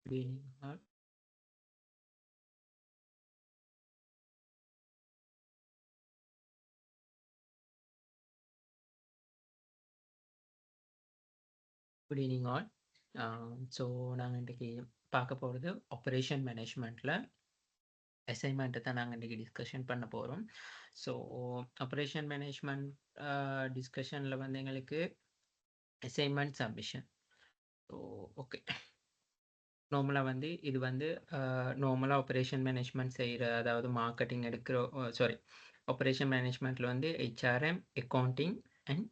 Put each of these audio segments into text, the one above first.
Good evening, all. Good evening, all. So நாங்கள் இன்றைக்கி பார்க்க போகிறது ஆப்ரேஷன் மேனேஜ்மெண்ட்டில் அசைன்மெண்ட்டை தான் நாங்கள் இன்றைக்கி டிஸ்கஷன் பண்ண போகிறோம். ஸோ ஆப்ரேஷன் மேனேஜ்மெண்ட் டிஸ்கஷனில் வந்து எங்களுக்கு அசைன்மெண்ட் சப்மிஷன். ஸோ ஓகே, நார்மலாக வந்து இது வந்து நார்மலாக ஆப்ரேஷன் மேனேஜ்மெண்ட் செய்கிற, அதாவது மார்க்கெட்டிங் எடுக்கிற, சாரி, ஆப்ரேஷன் மேனேஜ்மெண்ட்டில் வந்து HRM, accounting and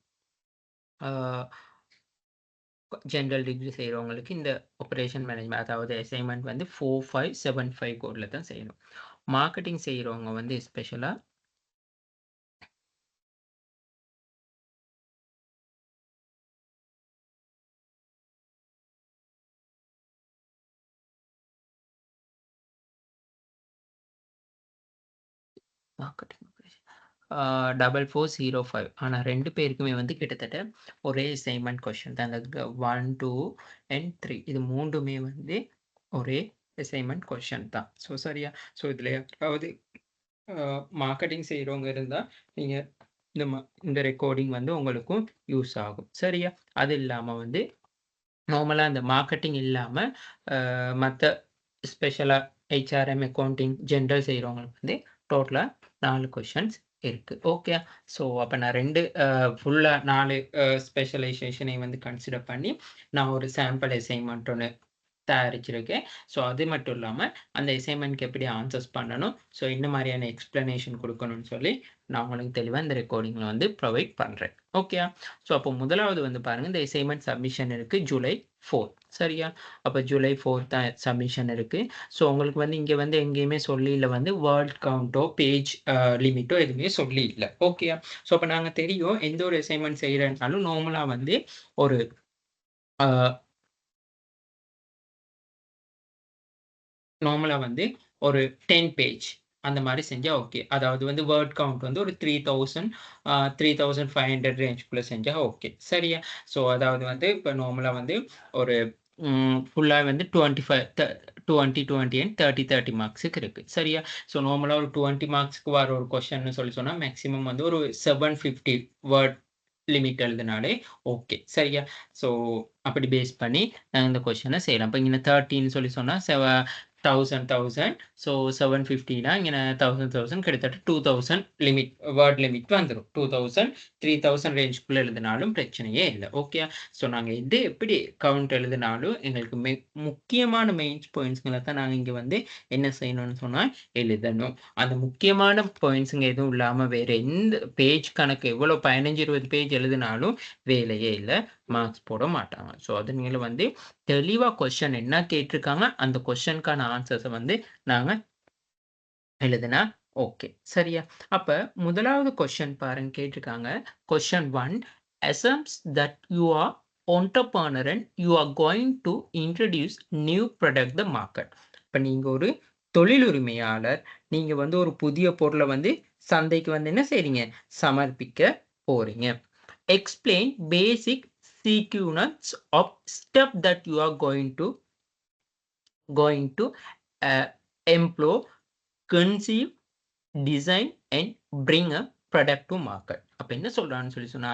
general degree செய்கிறவங்களுக்கு இந்த ஆப்ரேஷன் மேனேஜ்மெண்ட், அதாவது அசைன்மெண்ட் வந்து 4575 கோடில் தான் செய்யணும். மார்க்கெட்டிங் செய்கிறவங்க வந்து ஸ்பெஷலாக மார்க்கெட்டிங் 4405. ஆனால் 2 பேருக்குமே வந்து கிட்டத்தட்ட ஒரே அசைன்மெண்ட் கொஷின் தான். அந்த 1, 2 அண்ட் 3 இது மூன்றுமே வந்து ஒரே அசைன்மெண்ட் கொஷின் தான். ஸோ சரியா? ஸோ இதில் யாராவது மார்க்கெட்டிங் செய்கிறவங்க இருந்தால் நீங்கள் இந்த ரெக்கார்டிங் வந்து உங்களுக்கும் யூஸ் ஆகும். சரியா? அது இல்லாமல் வந்து நார்மலாக அந்த மார்க்கெட்டிங் இல்லாமல் மற்ற ஸ்பெஷலாக HRM, அக்கௌண்டிங், ஜென்ரல் செய்கிறவங்களுக்கு வந்து டோட்டலாக 4 கொஷின்ஸ் இருக்குது. ஓகே. ஸோ அப்போ நான் 2 ஃபுல்லாக 4 ஸ்பெஷலைசேஷனை வந்து கன்சிடர் பண்ணி நான் ஒரு சாம்பிள் அசைன்மெண்ட் ஒன்று தயாரிச்சிருக்கேன். ஸோ அது மட்டும் இல்லாமல் அந்த அசைன்மெண்ட்க்கு எப்படி ஆன்சர்ஸ் பண்ணணும், ஸோ இந்த மாதிரியான எக்ஸ்ப்ளனேஷன் கொடுக்கணும்னு சொல்லி நான் உங்களுக்கு தெளிவாக இந்த ரெக்கார்டிங்கில் வந்து ப்ரொவைட் பண்ணுறேன். ஓகே. ஸோ அப்போ முதலாவது வந்து பாருங்கள், இந்த அசைன்மெண்ட் சப்மிஷன் இருக்குது July 4. சரியா? அப்போ July 4 தான் சப்மிஷன் இருக்குது. ஸோ உங்களுக்கு வந்து இங்கே வந்து எங்கேயுமே சொல்லி இல்லை வந்து வேர்ட் கவுண்ட்டோ பேஜ் லிமிட்டோ எதுவுமே சொல்லி இல்லை. ஓகே. ஸோ அப்போ நாங்கள் தெரியும் எந்த ஒரு அசைன்மெண்ட் செய்கிறேன்னாலும் நார்மலாக வந்து ஒரு நார்மலாக வந்து ஒரு 10 பேஜ் அந்த மாதிரி செஞ்சால் ஓகே. அதாவது வந்து வேர்ட் கவுண்ட் வந்து ஒரு 3000 3500 ரேஞ்சுக்குள்ளே செஞ்சால் ஓகே. சரியா? ஸோ அதாவது வந்து இப்போ நார்மலாக வந்து ஒரு ஃபுல்லாக வந்து 20, 20 அண்ட் 30 மார்க்ஸுக்கு இருக்குது. சரியா? ஸோ நார்மலாக ஒரு 20 மார்க்ஸ்க்கு வர ஒரு கொஷன்னு சொல்லி சொன்னால் மேக்ஸிமம் வந்து ஒரு 750 வேர்ட் லிமிட் எழுதினாலே ஓகே. சரியா? ஸோ அப்படி பேஸ் பண்ணி இந்த கொஷனை செய்யலாம். இப்போ இங்கே 30ன்னு சொல்லி சொன்னால் 1000 ஸோ 750னா இங்கே 1000 கிட்டத்தட்ட 2000 லிமிட், வேர்ட் லிமிட் வந்துடும். 2000 3000 ரேஞ்சுக்குள்ளே எழுதினாலும் பிரச்சனையே இல்லை. ஓகே. ஸோ நாங்கள் எது எப்படி கவுண்ட் எழுதினாலும் எங்களுக்கு முக்கியமான மெயின்ஸ் பாயிண்ட்ஸ்களை தான் நாங்கள் இங்கே வந்து என்ன செய்யணும்னு சொன்னால் எழுதணும். அந்த முக்கியமான பாயிண்ட்ஸுங்க எதுவும் இல்லாமல் வேறு எந்த பேஜ் கணக்கு எவ்வளோ 15-20 பேஜ் எழுதினாலும் வேலையே இல்லை, மார்க்ஸ் போட மாட்டாங்க. ஸோ அதனால வந்து தெளிவாக கொஸ்டின் என்ன கேட்டிருக்காங்க அந்த கொஸ்டினுக்கான ஆன்சர்ஸை வந்து நாங்கள் எழுதுனா ஓகே. சரியா? அப்போ முதலாவது கொஸ்டின் பாருங்க, கேட்டிருக்காங்க question 1, assumes that you are entrepreneur and you are going to introduce new product the market. இப்போ நீங்கள் ஒரு தொழில் உரிமையாளர், நீங்கள் வந்து ஒரு புதிய பொருளை வந்து சந்தைக்கு வந்து என்ன செய்றீங்க, சமர்ப்பிக்க போறீங்க. Explain basic sequence of step that you are going to employ, conceive, design and bring a product to market. அப்ப என்ன சொல்றான்னு சொல்லி சொன்னா,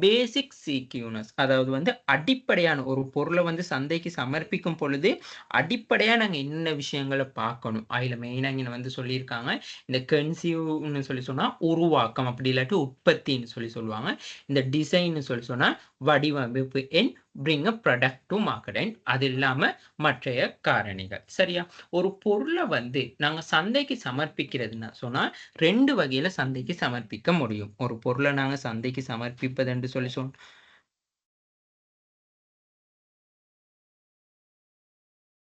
பேசிக் சீக்யூனஸ், அதாவது வந்து அடிப்படையான ஒரு பொருளை வந்து சந்தைக்கு சமர்ப்பிக்கும் பொழுது அடிப்படையா நாங்க என்ன விஷயங்களை பார்க்கணும். அதுல மெயினா இங்க வந்து சொல்லியிருக்காங்க, இந்த கன்சீவ்னு சொல்லி சொன்னா உருவாக்கம், அப்படி இல்லாட்டி உற்பத்தின்னு சொல்லி சொல்லுவாங்க. இந்த டிசைன்னு சொல்லி சொன்னா வடிவமைப்பு, என் bring a product to market, and அது இல்லாம மற்றைய காரணிகள். சரியா? ஒரு பொருளை வந்து நாங்க சந்தைக்கு சமர்ப்பிக்கிறதுன்னா சொன்னா 2 வகையில சந்தைக்கு சமர்ப்பிக்க முடியும். ஒரு பொருளை நாங்க சந்தைக்கு சமர்ப்பிப்பது என்று சொல்லி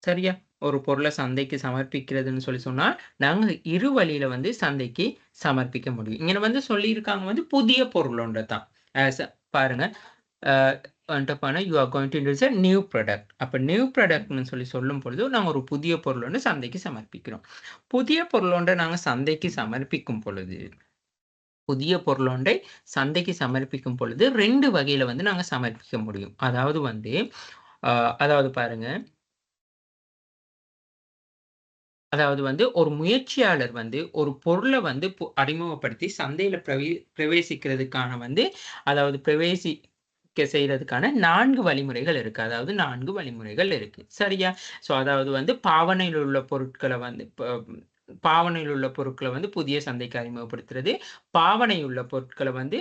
சரியா? ஒரு பொருளை சந்தைக்கு சமர்ப்பிக்கிறதுன்னு சொல்லி சொன்னா நாங்க 2 வழியில வந்து சந்தைக்கு சமர்ப்பிக்க முடியும். இங்க வந்து சொல்லியிருக்காங்க வந்து புதிய பொருள் ஒன்றை தான். பாருங்க, entrepreneur you are going to introduce a new product. அப்ப நியூ ப்ராடக்ட்னு சொல்லி சொல்லும் பொழுது நாங்க ஒரு புதிய பொருள் ஒன்று சந்தைக்கு சமர்ப்பிக்கிறோம். புதிய பொருள் ஒன்றை நாங்க சந்தைக்கு சமர்ப்பிக்கும் பொழுது, புதிய பொருள் ஒன்றை சந்தைக்கு சமர்ப்பிக்கும் பொழுது 2 வகையில வந்து நாங்க சமர்ப்பிக்க முடியும். அதாவது வந்து அதாவது பாருங்க, அதாவது வந்து ஒரு முயற்சியாளர் வந்து ஒரு பொருளை வந்து அறிமுகப்படுத்தி சந்தையில பிரவேசிக்கிறதுக்கான வந்து அதாவது செய்யறதுக்கான 4 வழிமுறைகள் இருக்கு. அதாவது 4 வழிமுறைகள் இருக்கு. சரியா? சோ அதாவது வந்து பாவனையில் உள்ள பொருட்களை வந்து பாவனையில் உள்ள பொருட்களை வந்து புதிய சந்தைக்கு அறிமுகப்படுத்துறது, பாவனை உள்ள பொருட்களை வந்து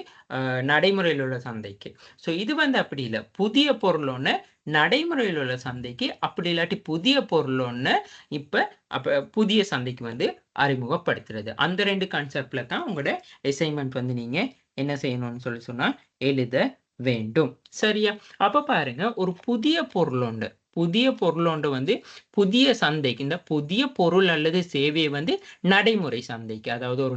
நடைமுறையில் உள்ள சந்தைக்கு. ஸோ இது வந்து அப்படி இல்லை. புதிய பொருள் ஒன்று நடைமுறையில் உள்ள சந்தைக்கு, அப்படி இல்லாட்டி புதிய பொருள் ஒன்று அப்ப புதிய சந்தைக்கு வந்து அறிமுகப்படுத்துறது. அந்த 2 கான்செப்ட்ல தான் உங்களோட அசைன்மெண்ட் வந்து நீங்க என்ன செய்யணும்னு சொன்னா எழுத வேண்டும். சரியா? அப்ப பாருங்க, ஒரு புதிய பொருள் ஒன்று வந்து புதிய சந்தைக்கு, இந்த புதிய பொருள் அல்லது சேவையை வந்து நடைமுறை சந்தைக்கு, அதாவது ஒரு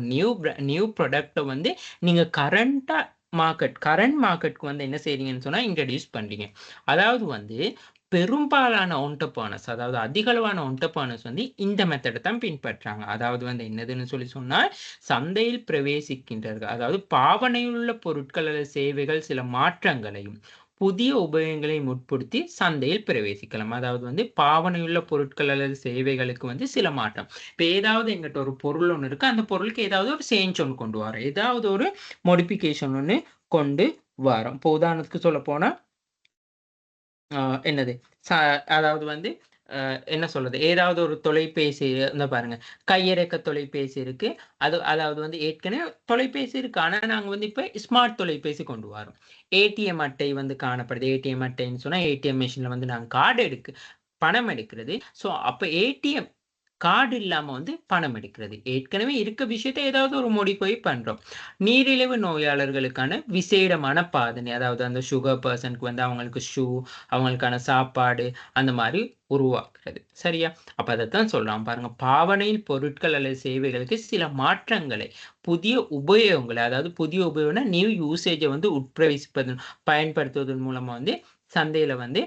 நியூ ப்ராடக்ட்டை வந்து நீங்க கரண்ட் மார்க்கெட்க்கு வந்து என்ன செய்றீங்கன்னு சொன்னா இன்ட்ரோடியூஸ் பண்றீங்க. அதாவது வந்து பெரும்பாலான என்டர்பிரனர்ஸ், அதாவது அதிகளவான என்டர்பிரனர்ஸ் வந்து இந்த மெத்தடை தான் பின்பற்றாங்க. அதாவது வந்து என்னதுன்னு சொன்னால் சந்தையில் பிரவேசிக்கின்றார்கள். அதாவது பாவனையுள்ள பொருட்கள் அல்லது சேவைகள் சில மாற்றங்களையும் புதிய உபயோகங்களையும் உட்படுத்தி சந்தையில் பிரவேசிக்கலாம். அதாவது வந்து பாவனையுள்ள பொருட்கள் அல்லது சேவைகளுக்கு வந்து சில மாற்றம். இப்போ ஏதாவது எங்கிட்ட ஒரு பொருள் ஒன்று இருக்கு, அந்த பொருளுக்கு ஏதாவது ஒரு சேஞ்ச் ஒன்று கொண்டு வரோம், ஏதாவது ஒரு மோடிஃபிகேஷன் ஒன்று கொண்டு வரோம். இப்போ உதாரணத்துக்கு சொல்ல போனா என்னது அதாவது வந்து என்ன சொல்றது, ஏதாவது ஒரு தொலைபேசி இந்த பாருங்க, கையிறக்க தொலைபேசி இருக்கு. அதாவது வந்து ஏற்கனவே தொலைபேசி இருக்கு, ஆனா நாங்க வந்து இப்ப ஸ்மார்ட் தொலைபேசி கொண்டு வரோம். ஏடிஎம் அட்டை வந்து காணப்படுது. ஏடிஎம் அட்டைன்னு சொன்னா ஏடிஎம் மிஷின்ல வந்து நாங்க பணம் எடுக்கிறது. ஸோ அப்ப ஏடிஎம் கார்டு இல்லாம வந்து பணம் எடுக்கிறது. ஏற்கனவே இருக்க விஷயத்தை ஏதாவது ஒரு மோடிஃபை பண்றோம். நீரிழிவு நோயாளர்களுக்கான விசேடமான பாதனை, அதாவது அந்த சுகர் பர்சனுக்கு வந்து அவங்களுக்கு ஷூ, அவங்களுக்கான சாப்பாடு அந்த மாதிரி உருவாக்குறது. சரியா? அப்ப அதைத்தான் சொல்றான் பாருங்க. பாவனையில் பொருட்கள் அல்லது சேவைகளுக்கு சில மாற்றங்களை, புதிய உபயோகங்களை, அதாவது புதிய உபயோகம்னா நியூ யூசேஜை வந்து பயன்படுத்துவதன் மூலமா வந்து சந்தையில வந்து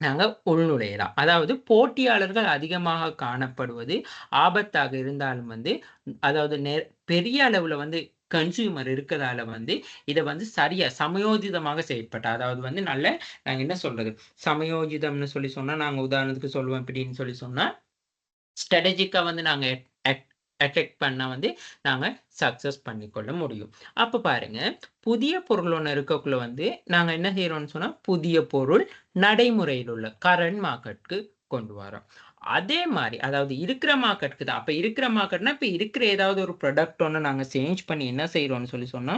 நாங்க உள்நுழையலாம். அதாவது போட்டியாளர்கள் அதிகமாக காணப்படுவது ஆபத்தாக இருந்தாலும் வந்து, அதாவது பெரிய அளவுல வந்து கன்சியூமர் இருக்கதால வந்து இத வந்து சரியா சமயோஜிதமாக செயல்பட்ட, அதாவது வந்து நாங்க என்ன சொல்றது, சமயோஜிதம்னு சொன்னா நாங்க உதாரணத்துக்கு சொல்லுவோம் எப்படின்னு சொன்னா, ஸ்ட்ராட்டஜிக்கா வந்து நாங்க அட்டாக் பண்ணா வந்து நாங்க சக்சஸ் பண்ணிக்கொள்ள முடியும். அப்ப பாருங்க, புதிய பொருள் ஒண்ணு இருக்கக்குள்ள வந்து நாங்க என்ன செய்யறோம்னு சொன்னா, புதிய பொருள் நடைமுறையில் உள்ள கரண்ட் மார்க்கெட்க்கு கொண்டு வரோம். அதே மாரி அதாவது இருக்கிற மார்க்கெட்க்கு தான். அப்ப இருக்கிற மார்க்கெட்னா, இப்ப இருக்கிற ஏதாவது ஒரு ப்ராடக்ட் ஒண்ணு நாங்க சேஞ்ச் பண்ணி என்ன செய்றோம்னு சொன்னா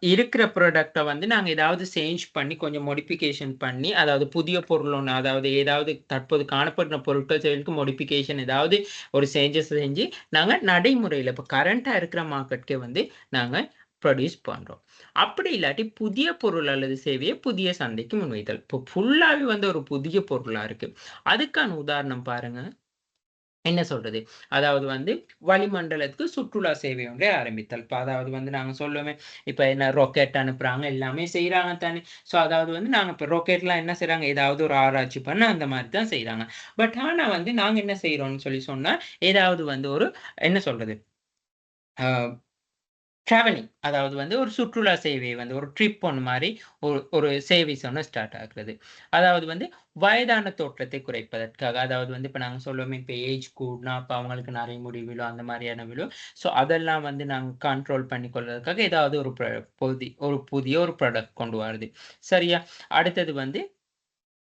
இருக்கிற ப்ராடக்ட்ட வந்து நாங்க ஏதாவது சேஞ்ச் பண்ணி, கொஞ்சம் மாடிஃபிகேஷன் பண்ணி, அதாவது புதிய பொருள் ஒண்ணு, அதாவது ஏதாவது தற்போது காணப்படுற பொருட்கள் செயலுக்கு மாடிஃபிகேஷன் ஏதாவது ஒரு சேஞ்சஸ் செஞ்சு, நாங்க நடைமுறையில இப்ப கரண்ட்டா இருக்கிற மார்க்கெட்கே வந்து நாங்க ப்ரொடியூஸ் பண்றோம். அப்படி இல்லாட்டி புதிய பொருள் அல்லது சேவையை புதிய சந்தைக்கு முன்வைத்தல். இப்போ ஃபுல்லாவே வந்து ஒரு புதிய பொருளா இருக்கு. அதுக்கான உதாரணம் பாருங்க. என்ன சொல்றது? அதாவது வந்து வளிமண்டலத்துக்கு சுற்றுலா சேவை ஒன்றை ஆரம்பித்தல். இப்ப அதாவது வந்து நாங்க சொல்லுவோமே, இப்ப என்ன ராக்கெட் அனுப்புறாங்க, எல்லாமே செய்றாங்க தானே. ஸோ அதாவது வந்து நாங்க இப்ப ராக்கெட்லாம் என்ன செய்றாங்க, ஏதாவது ஒரு ஆராய்ச்சி பண்ண அந்த மாரி தான் செய்றாங்க. பட் ஆனா வந்து நாங்க என்ன செய்றோம்னு சொன்னா, ஏதாவது வந்து ஒரு என்ன சொல்றது? அ டிராவலிங், அதாவது வந்து ஒரு சுற்றுலா சேவை வந்து ஒரு ட்ரிப் ஒண்ணு மாரி ஒரு ஒரு சர்வீஸ் ஒண்ணு ஸ்டார்ட் ஆகுறது. அதாவது வந்து வயதான தோற்றத்தை குறைப்பதற்காக, அதாவது வந்து இப்ப நாங்க சொல்லுவோமே, இப்ப ஏஜ் கூடுனா அப்ப அவங்களுக்கு நரை முடி விழும், அந்த மாரியான விழும். ஸோ அதெல்லாம் வந்து நாங்க கண்ட்ரோல் பண்ணிக்கொள்வதற்காக ஏதாவது ஒரு ஒரு புதிய ஒரு ப்ராடக்ட் கொண்டு வரது. சரியா? அடுத்தது வந்து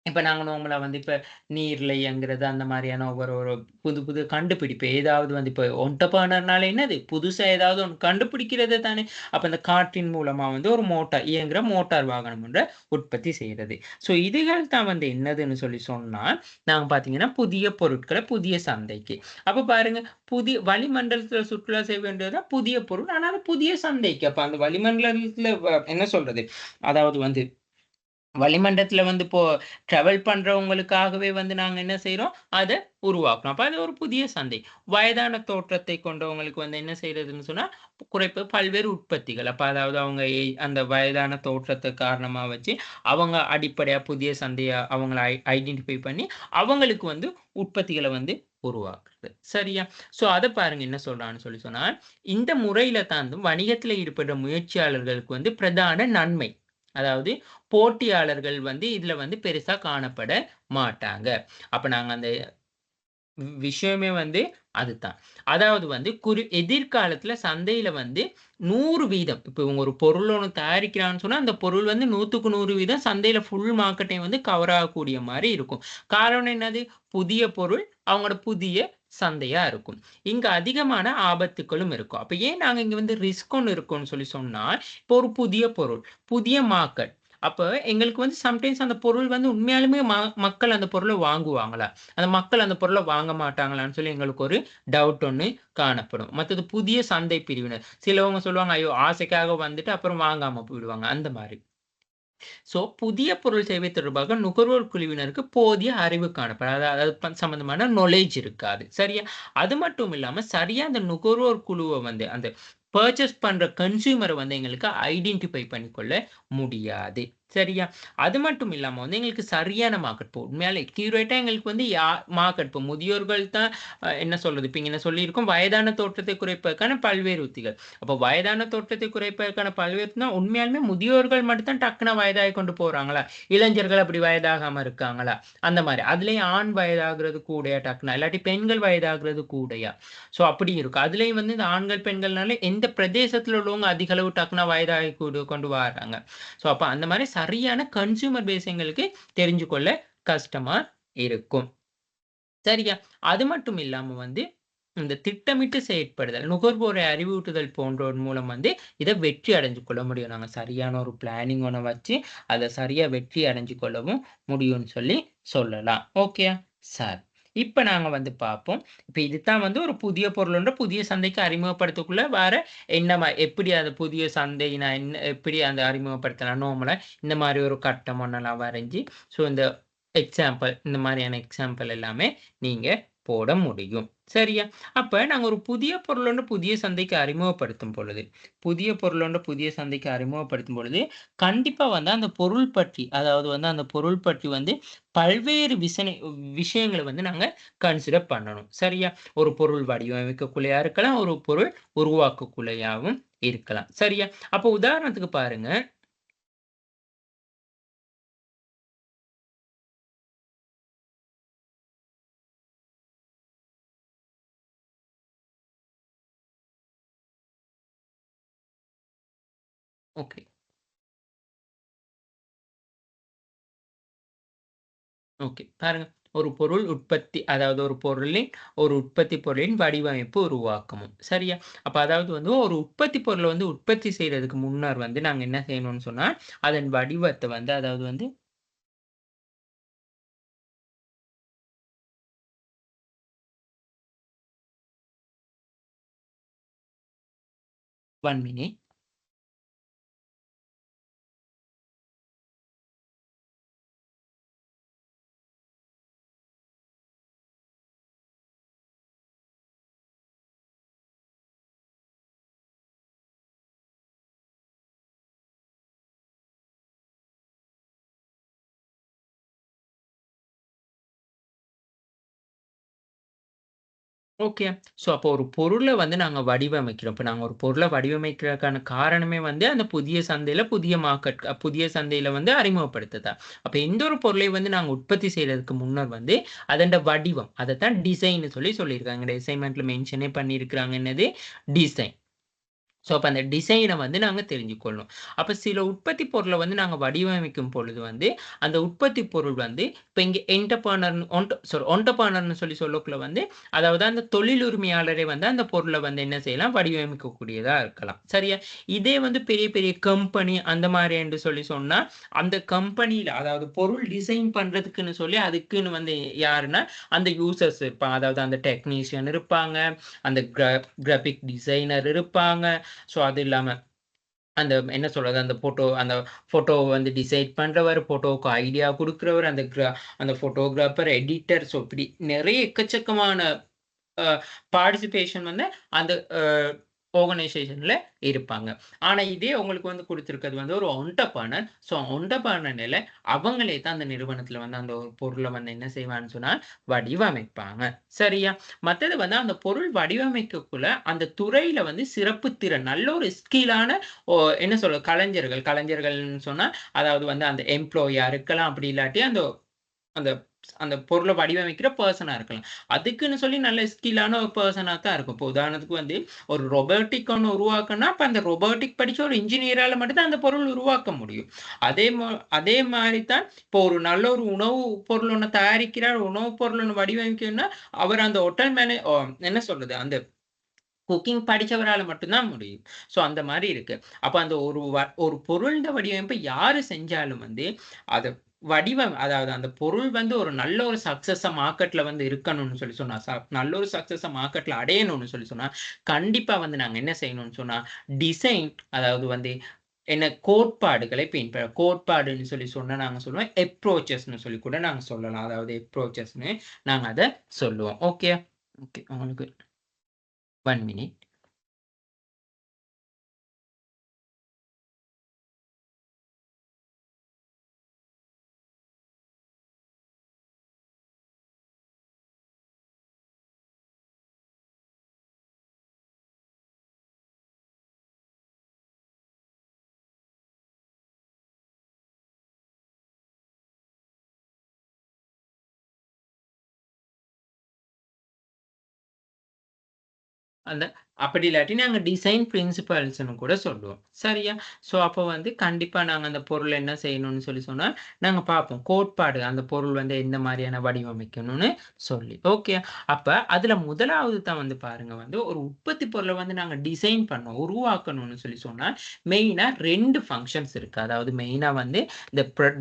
இப்ப நாங்க நார்மலா வந்து இப்ப நீர்ல இயங்குறது அந்த மாரியான ஒவ்வொரு ஒரு புது புது கண்டுபிடிப்பு. ஏதாவது வந்து இப்ப ஒன்டர்பிரினர்னால என்னது? புதுசா ஏதாவது ஒண்ணு கண்டுபிடிக்கிறது தானே! அப்ப இந்த காற்றின் மூலமா வந்து ஒரு இயங்குற மோட்டார் வாகனம் ஒன்ற உற்பத்தி செய்றது. ஸோ இதுகள் தான் வந்து என்னதுன்னு சொன்னா, நாங்க பார்த்தீங்கன்னா, புதிய பொருட்கள புதிய சந்தைக்கு. அப்ப பாருங்க, வளிமண்டலத்தில சுற்றுலா செய்ய வேண்டியது புதிய பொருள். ஆனா அது புதிய சந்தைக்கு. அப்ப அந்த வளிமண்டலத்தில என்ன சொல்றது? அதாவது வந்து வளிமண்டலத்துல வந்து இப்போ டிராவல் பண்றவங்களுக்காகவே வந்து நாங்க என்ன செய்றோம்? அத உருவாக்குறோம். அப்ப அது ஒரு புதிய சந்தை. வயதான தோற்றத்தை கொண்டவங்களுக்கு வந்து என்ன செய்றதுன்னு சொன்னா, பல்வேறு உற்பத்திகள். அப்ப அதாவது அவங்க அந்த வயதான தோற்றத்த காரணமா வச்சு, அவங்க அடிப்படையா புதிய சந்தைய அவங்கள ஐடென்டிஃபை பண்ணி, அவங்களுக்கு வந்து உற்பத்திகள வந்து உருவாக்குறது. சரியா? சோ அத பாருங்க என்ன சொல்றான்னு சொன்னா, இந்த முறையில தான் வணிகத்தில ஈடுபடுற முயற்சியாளர்களுக்கு வந்து பிரதான நன்மை. அதாவது போட்டியாளர்கள் வந்து இதுல வந்து பெருசா காணப்பட மாட்டாங்க. அப்ப நாங்க அந்த விஷயமே வந்து அதுதான். அதாவது வந்து எதிர்காலத்துல சந்தையில வந்து 100% இப்ப இவங்க ஒரு பொருள் ஒண்ணு தயாரிக்கிறாங்கன்னு சொன்னா, அந்த பொருள் வந்து 100க்கு 100% சந்தையில ஃபுல் மார்க்கெட்டையும் வந்து கவர் ஆகக்கூடிய மாரி இருக்கும். காரணம் என்னது? புதிய பொருள், அவங்களோட புதிய சந்தையா இருக்கும். இங்க அதிகமான ஆபத்துக்களும் இருக்கும். அப்ப ஏன் நாங்க இங்க வந்து ரிஸ்க் ஒண்ணு இருக்கும்னு சொல்லி சொன்னா, இப்போ ஒரு புதிய பொருள், புதிய மார்க்கெட். அப்ப எங்களுக்கு வந்து சம்டைம்ஸ் அந்த பொருள் வந்து உண்மையாலுமே மக்கள் அந்த பொருள வாங்குவாங்களா? அந்த மக்கள் அந்த பொருள வாங்க மாட்டாங்களான்னு சொல்லி எங்களுக்கு ஒரு டவுட் ஒண்ணு காணப்படும். மத்தது புதிய சந்தை பிரிவினர். சிலவங்க சொல்லுவாங்க, ஐயோ! ஆசைக்காக வந்துட்டு அப்புறம் வாங்காம போயிடுவாங்க. அந்த மாரி. புதிய பொருள் சேவை தொடர்பாக நுகர்வோர் குழுவினருக்கு போதிய அறிவு காணப்படாது. அதாவது சம்பந்தமான நாலேட்ஜ் இருக்காது. சரியா? அது மட்டும் இல்லாம சரியா அந்த நுகர்வோர் குழுவ வந்து அந்த பர்ச்சேஸ் பண்ற கன்சியூமர வந்து எங்களுக்கு ஐடென்டிஃபை பண்ணிக்கொள்ள முடியாது. சரியா? அது மட்டும் இல்லாம வந்து எங்களுக்கு சரியான மார்க்கெட் உண்மையாலே அக்யூரேட்டா எங்களுக்கு வந்து மார்க்கெட் இப்போ முதியோர்கள் தான் என்ன சொல்றது? இப்ப இங்க சொல்லியிருக்கோம் வயதான தோற்றத்தை குறைப்பதற்கான பல்வேறு உத்திகள். அப்ப வயதான தோற்றத்தை குறைப்பதற்கான பல்வேறுனா உண்மையாலுமே முதியோர்கள் மட்டும் தான் டக்குனு வயதாகி கொண்டு போறாங்களா? இளைஞர்கள் அப்படி வயதாகாம இருக்காங்களா? அந்த மாரி. அதுலயும் ஆண் வயதாகுறது கூடயா டக்குனு? இல்லாட்டி பெண்கள் வயதாகுறது கூடயா? அப்படி இருக்கு. அதுலயும் வந்து இந்த ஆண்கள், பெண்கள்னால எந்த பிரதேசத்துல உள்ளவங்க அதிக அளவு டக்குனு வயதாகி கொண்டு வராங்க. அப்ப அந்த மாரி சரியான கன்சியூமர் பேஸ் எங்களுக்கு தெரிஞ்சு கொள்ள கஷ்டமா இருக்கும். சரியா? அது மட்டும் இல்லாம வந்து இந்த திட்டமிட்டு செயற்படுதல், நுகர்வோரை அறிவூட்டுதல் போன்றோர் மூலம் வந்து இத வெற்றி அடைஞ்சு கொள்ள முடியும். நாங்க சரியான ஒரு பிளானிங் ஒண்ண வச்சு, அத சரியா வெற்றி அடைஞ்சு கொள்ளவும் முடியும்னு சொல்லி சொல்லலாம். ஓகேயா? சரி. இப்ப நாங்க வந்து பார்ப்போம். இப்ப இதுதான் வந்து ஒரு புதிய பொருள் ஒன்ற புதிய சந்தைக்கு அறிமுகப்படுத்தக்குள்ள வேற எப்படி அது புதிய சந்தை நான் எப்படி அந்த அறிமுகப்படுத்தலாம் நார்மலா இந்த மாரி ஒரு கட்டம் ஒண்ணெல்லாம் வரைஞ்சு, இந்த இந்த மாரியான எக்ஸாம்பிள் எல்லாமே நீங்க போட முடியும். சரியா? அப்ப நாங்க ஒரு புதிய பொருள் ஒண்ணு புதிய சந்தைக்கு அறிமுகப்படுத்தும் பொழுது, கண்டிப்பா வந்து அந்த பொருள் பற்றி, அதாவது வந்து அந்த பொருள் பற்றி வந்து பல்வேறு விஷயங்கள வந்து நாங்க கன்சிடர் பண்ணணும். சரியா? ஒரு பொருள் வடிவமைக்கக்குள்ளயா இருக்கலாம், ஒரு பொருள் உருவாக்கக்குள்ளயாவும் இருக்கலாம். சரியா? அப்ப உதாரணத்துக்கு பாருங்க. ஓகே. ஓகே. பாருங்க. ஒரு பொருள் உற்பத்தி அதாவது ஒரு பொருளின் ஒரு உற்பத்தி பொருளின் வடிவமைப்பு உருவாக்கமும். சரியா? அப்ப அதாவது வந்து ஒரு உற்பத்தி பொருள வந்து உற்பத்தி செய்றதுக்கு முன்னர் வந்து நாங்க என்ன செய்யணும்னு சொன்னா, அதன் வடிவத்த வந்து அதாவது வந்து 1 மினிட். ஓகே. அப்போ ஒரு பொருள வந்து நாங்க வடிவமைக்கிறோம். இப்ப நாங்க ஒரு பொருள வடிவமைக்கிறதுக்கான காரணமே வந்து அந்த புதிய சந்தையில புதிய மார்க்கெட் புதிய சந்தையில வந்து அறிமுகப்படுத்துதல். அப்ப எந்த ஒரு பொருளையும் வந்து நாங்க உற்பத்தி செய்றதுக்கு முன்னர் வந்து அதோட வடிவம், அதத்தான் டிசைன்னு சொல்லியிருக்காங்க. இந்த அசைன்மென்ட்ல மென்ஷனே பண்ணியிருக்கிறாங்க. என்னது? டிசைன். அப்ப அந்த டிசைன வந்து நாங்க தெரிஞ்சுக்கொள்ளணும். அப்ப சில உற்பத்தி பொருள வந்து நாங்க வடிவமைக்கும் பொழுது வந்து, அந்த உற்பத்தி பொருள் வந்து இப்ப இங்க என்டர்பிரனர் சொல்லி சொல்லக்குள்ள வந்து, அதாவது அந்த தொழில் உரிமையாளரே வந்து அந்த பொருள வந்து என்ன செய்யலாம்? வடிவமைக்கக்கூடியதா இருக்கலாம். சரியா? இதே வந்து பெரிய பெரிய கம்பெனி அந்த மாரி என்று சொல்லி சொன்னா, அந்த கம்பெனில அதாவது பொருள் டிசைன் பண்றதுக்குன்னு சொல்லி அதுக்குன்னு வந்து யாருன்னா, அந்த யூசர்ஸ் இருப்பாங்க. அதாவது அந்த டெக்னீஷியன் இருப்பாங்க. அந்த கிராபிக் டிசைனர் இருப்பாங்க. அது இல்லாம அந்த என்ன சொல்றது? அந்த ஃபோட்டோவ வந்து டிசைட் பண்றவர், ஃபோட்டோவுக்கு ஐடியா குடுக்கிறவர், அந்த ஃபோட்டோகிராஃபர், எடிட்டர் இப்படி நெறைய எக்கச்சக்கமான அ பார்ட்டிசிபேஷன் வந்து அந்த அ ஆர்கனைசேஷன்ல இருப்பாங்க. ஆனா இதே உங்களுக்கு வந்து குடுத்திருக்கிறது வந்து ஒரு என்டர்பிரனர். ஸோ என்டர்பிரனர்ல அவங்களே தான் அந்த நிறுவனத்துல வந்து அந்த ஒரு பொருள வந்து என்ன செய்வாங்கன்னு சொன்னா வடிவமைப்பாங்க. சரியா? மத்தது வந்து அந்த பொருள் வடிவமைக்கக்குள்ள அந்த துறையில வந்து சிறப்பு திறன் நல்ல ஒரு ஸ்கில்லான என்ன சொல்றது கலைஞர்கள்ன்னு சொன்னா அதாவது வந்து அந்த எம்ப்ளாயியா இருக்கலாம். அப்படி இல்லாட்டி அந்த அந்த அந்த பொருள வடிவமைக்கிற பெர்சனா இருக்கலாம். அதுக்குன்னு சொல்லி நல்ல ஸ்கில்லான ஒரு பெர்சனா தான் இருக்கும். இப்போ உதாரணத்துக்கு வந்து ஒரு ரொபோட்டிக் ஒண்ணு உருவாக்கணும்னா, அப்ப அந்த ரொபோட்டிக் படிச்ச ஒரு இன்ஜினியரால மட்டும் தான் அந்த பொருள் உருவாக்க முடியும். அதே அதே மாரி தான் இப்போ ஒரு நல்ல ஒரு உணவு பொருள் ஒண்ணு தயாரிக்கிறார், உணவு பொருள் ஒண்ணு வடிவமைக்கணும்னா, அவர் அந்த ஹோட்டல் என்ன சொல்றது? அந்த குக்கிங் படிச்சவரால மட்டும் தான் முடியும். ஸோ அந்த மாரி இருக்கு. அப்ப அந்த ஒரு பொருள்ட வடிவமைப்ப யாரு செஞ்சாலும் வந்து, அத அதாவது அந்த பொருள் வந்து ஒரு நல்ல ஒரு சக்சஸ மார்க்கெட்ல வந்து இருக்கணும்னு சொல்லி சொன்னா, நல்ல ஒரு சக்சஸ மார்க்கெட்ல அடையணும்னு சொல்லி சொன்னா, கண்டிப்பா வந்து நாங்க என்ன செய்யணும்னு சொன்னா, டிசைன் அதாவது வந்து என்ன கோட்பாடுகளை கோட்பாடுன்னு சொல்லி சொன்னா நாங்க சொல்லுவோம். அப்ரோச்சஸ்ன்னு சொல்லி கூட நாங்க சொல்லலாம். அதாவது அப்ரோச்சஸ்ன்னு நாங்க அத சொல்லுவோம். ஓகே. ஓகே. உங்களுக்கு 1 மினிட். அந்த அப்படி இல்லாட்டி நாங்க டிசைன் பிரின்சிபல்ஸ்ன்னு கூட சொல்லுவோம். சரியா? ஸோ அப்ப வந்து கண்டிப்பா நாங்க அந்த பொருள் என்ன செய்யணும்னு சொல்லி சொன்னா, நாங்க பார்ப்போம். கோட்பாடு அந்த பொருள் வந்து எந்த மாரியான வடிவமைக்கணும்னு சொல்லி. ஓகே. அப்ப அதுல முதலாவது தான் வந்து பாருங்க வந்து ஒரு உற்பத்தி பொருள வந்து நாங்க டிசைன் பண்ணோம். உருவாக்கணும்னு சொல்லி சொன்னா, மெயினா 2 ஃபங்ஷன்ஸ் இருக்கு. அதாவது மெயினா வந்து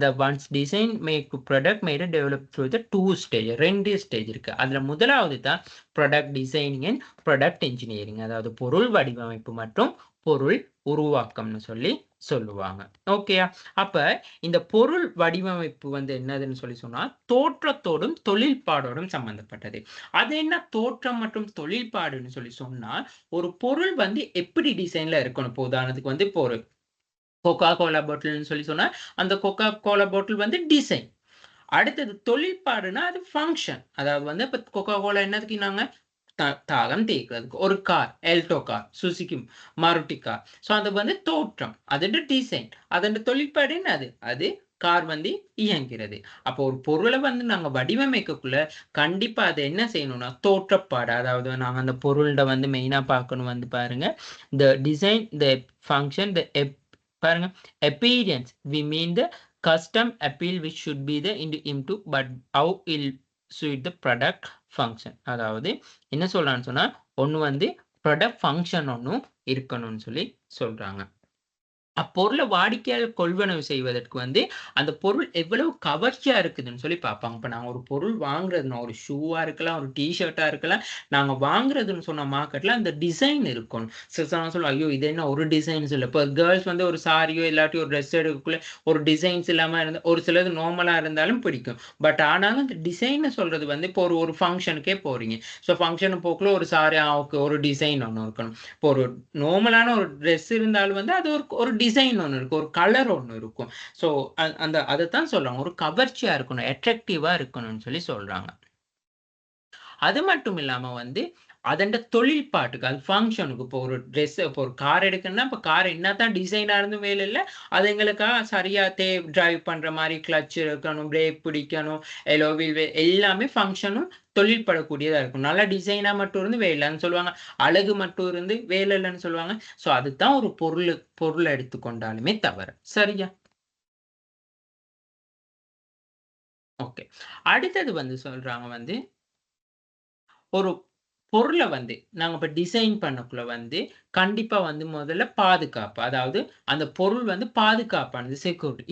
the once design make to product made and developed through the 2 stage 2 stage இருக்கு. அதுல முதலாவது தான் product designing and product engineering அதாவது பொருள் வடிவமைப்பு மற்றும் பொருள் உருவாக்கம்னு சொல்லி சொல்லுவாங்க. ஓகேயா? அப்ப இந்த பொருள் வடிவமைப்பு வந்து என்னதுன்னு சொல்லி சொன்னா, தோற்றத்தோடும் தொழில்பாடோடும் சம்பந்தப்பட்டது. அது என்ன தோற்றம் மற்றும் தொழில்பாடுன்னு சொல்லி சொன்னா, ஒரு பொருள் வந்து எப்படி டிசைன்ல இருக்கணும். இப்போ உதாரணத்துக்கு வந்து இப்போ ஒரு கொக்கா கோலா பாட்டில்ன்னு சொல்லி சொன்னா, அந்த கொக்கா கோலா பாட்டில் வந்து டிசைன். அடுத்தது தொழில்பாடுனா அது ஃபங்ஷன். அதாவது வந்து இப்ப கொக்கோ கோலா என்னதுக்குனாங்க? தாகம் தேய்க்கிறதுக்கு. ஒரு car, எல்டோ car, Suzuki Maruti car. So அது வந்து தோற்றம். அதோட டிசைன். அதோட தொழில்பாடு என்னது? அது கார் வந்து இயங்கிறது. அப்போ ஒரு பொருள வந்து நாங்க வடிவமைக்கக்குள்ள, கண்டிப்பா அத என்ன செய்யணும்னா, தோற்றப்பாடு. அதாவது நாங்க அந்த பொருள்ட வந்து மெயினா பார்க்கணும் வந்து பாருங்க. The design, the function, பாருங்க. Appearance. We mean the custom appeal which should be the into but how it suit the product function. அதாவது என்ன சொல்றான்னு சொன்னா, ஒண்ணு வந்து ப்ராடக்ட் ஃபங்ஷன் ஒண்ணும் இருக்கணும்னு சொல்லி சொல்றாங்க. அப்பொருள வாடிக்கையாளர் கொள்வனவு செய்வதற்கு வந்து, அந்த பொருள் எவ்வளவு கவர்ச்சியா இருக்குதுன்னு சொல்லி பார்ப்பாங்க. இப்ப நாங்க ஒரு பொருள் வாங்குறதுன்னா, ஒரு ஷூவா இருக்கலாம், ஒரு டீ ஷர்ட்டா இருக்கலாம். நாங்க வாங்குறதுன்னு சொன்ன மார்க்கெட்ல அந்த டிசைன் இருக்கணும். சிலர் சொல்லுவாங்க, "ஐயோ! இது என்ன ஒரு டிசைன்ஸ் இல்ல." இப்ப கேர்ல்ஸ் வந்து ஒரு சாரியோ இல்லாட்டி ஒரு ட்ரெஸ் எடுக்கக்குள்ள ஒரு டிசைன்ஸ் இல்லாம இருந்தா ஒரு சிலது நார்மலா இருந்தாலும் பிடிக்கும். பட் ஆனாலும் அந்த டிசைன்னு சொல்றது வந்து இப்போ ஒரு ஒரு ஃபங்ஷனுக்கே போறீங்க. ஸோ ஃபங்ஷன் போக்குல ஒரு சாரி ஓகே ஒரு டிசைன் ஒண்ணு இருக்கணும். இப்போ ஒரு நார்மலான ஒரு ட்ரெஸ் இருந்தாலும் வந்து அது ஒரு ஒரு டிசைன் ஒண்ணு இருக்கும். ஒரு கலர் ஒண்ணு இருக்கும். ஸோ அதத்தான் சொல்றாங்க. ஒரு கவர்ச்சியா இருக்கணும். அட்ராக்டிவா இருக்கணும்னு சொல்லி சொல்றாங்க. அது மட்டும் இல்லாம வந்து, அதன்ட தொழில்பாட்டுக்கு, அது ஃபங்ஷனுக்கு இப்போ ஒரு இப்போ ஒரு கார் எடுக்கணும்னா, இப்ப கார் என்னதான் டிசைனா இருந்தும் வேலை இல்ல. அது எங்களுக்கா சரியா டிரைவ் பண்ற மாரி கிளட்ச் இருக்கணும், பிரேக் பிடிக்கணும், வீல் எல்லாமே ஃபங்ஷனும் தொழில்படக்கூடியதா இருக்கும். நல்லா டிசைனா மட்டும் இருந்து வேலை இல்லன்னு சொல்லுவாங்க. அழகு மட்டும் இருந்து வேலை இல்லன்னு சொல்லுவாங்க. ஸோ அதுதான் ஒரு பொருள எடுத்துக்கொண்டாலுமே தவறு. சரியா? ஓகே. அடுத்தது வந்து சொல்றாங்க வந்து ஒரு பொருள வந்து நாங்க இப்ப டிசைன் பண்ணக்குள்ள வந்து, கண்டிப்பா வந்து முதல்ல பாதுகாப்பு. அதாவது அந்த பொருள் வந்து பாதுகாப்பானது,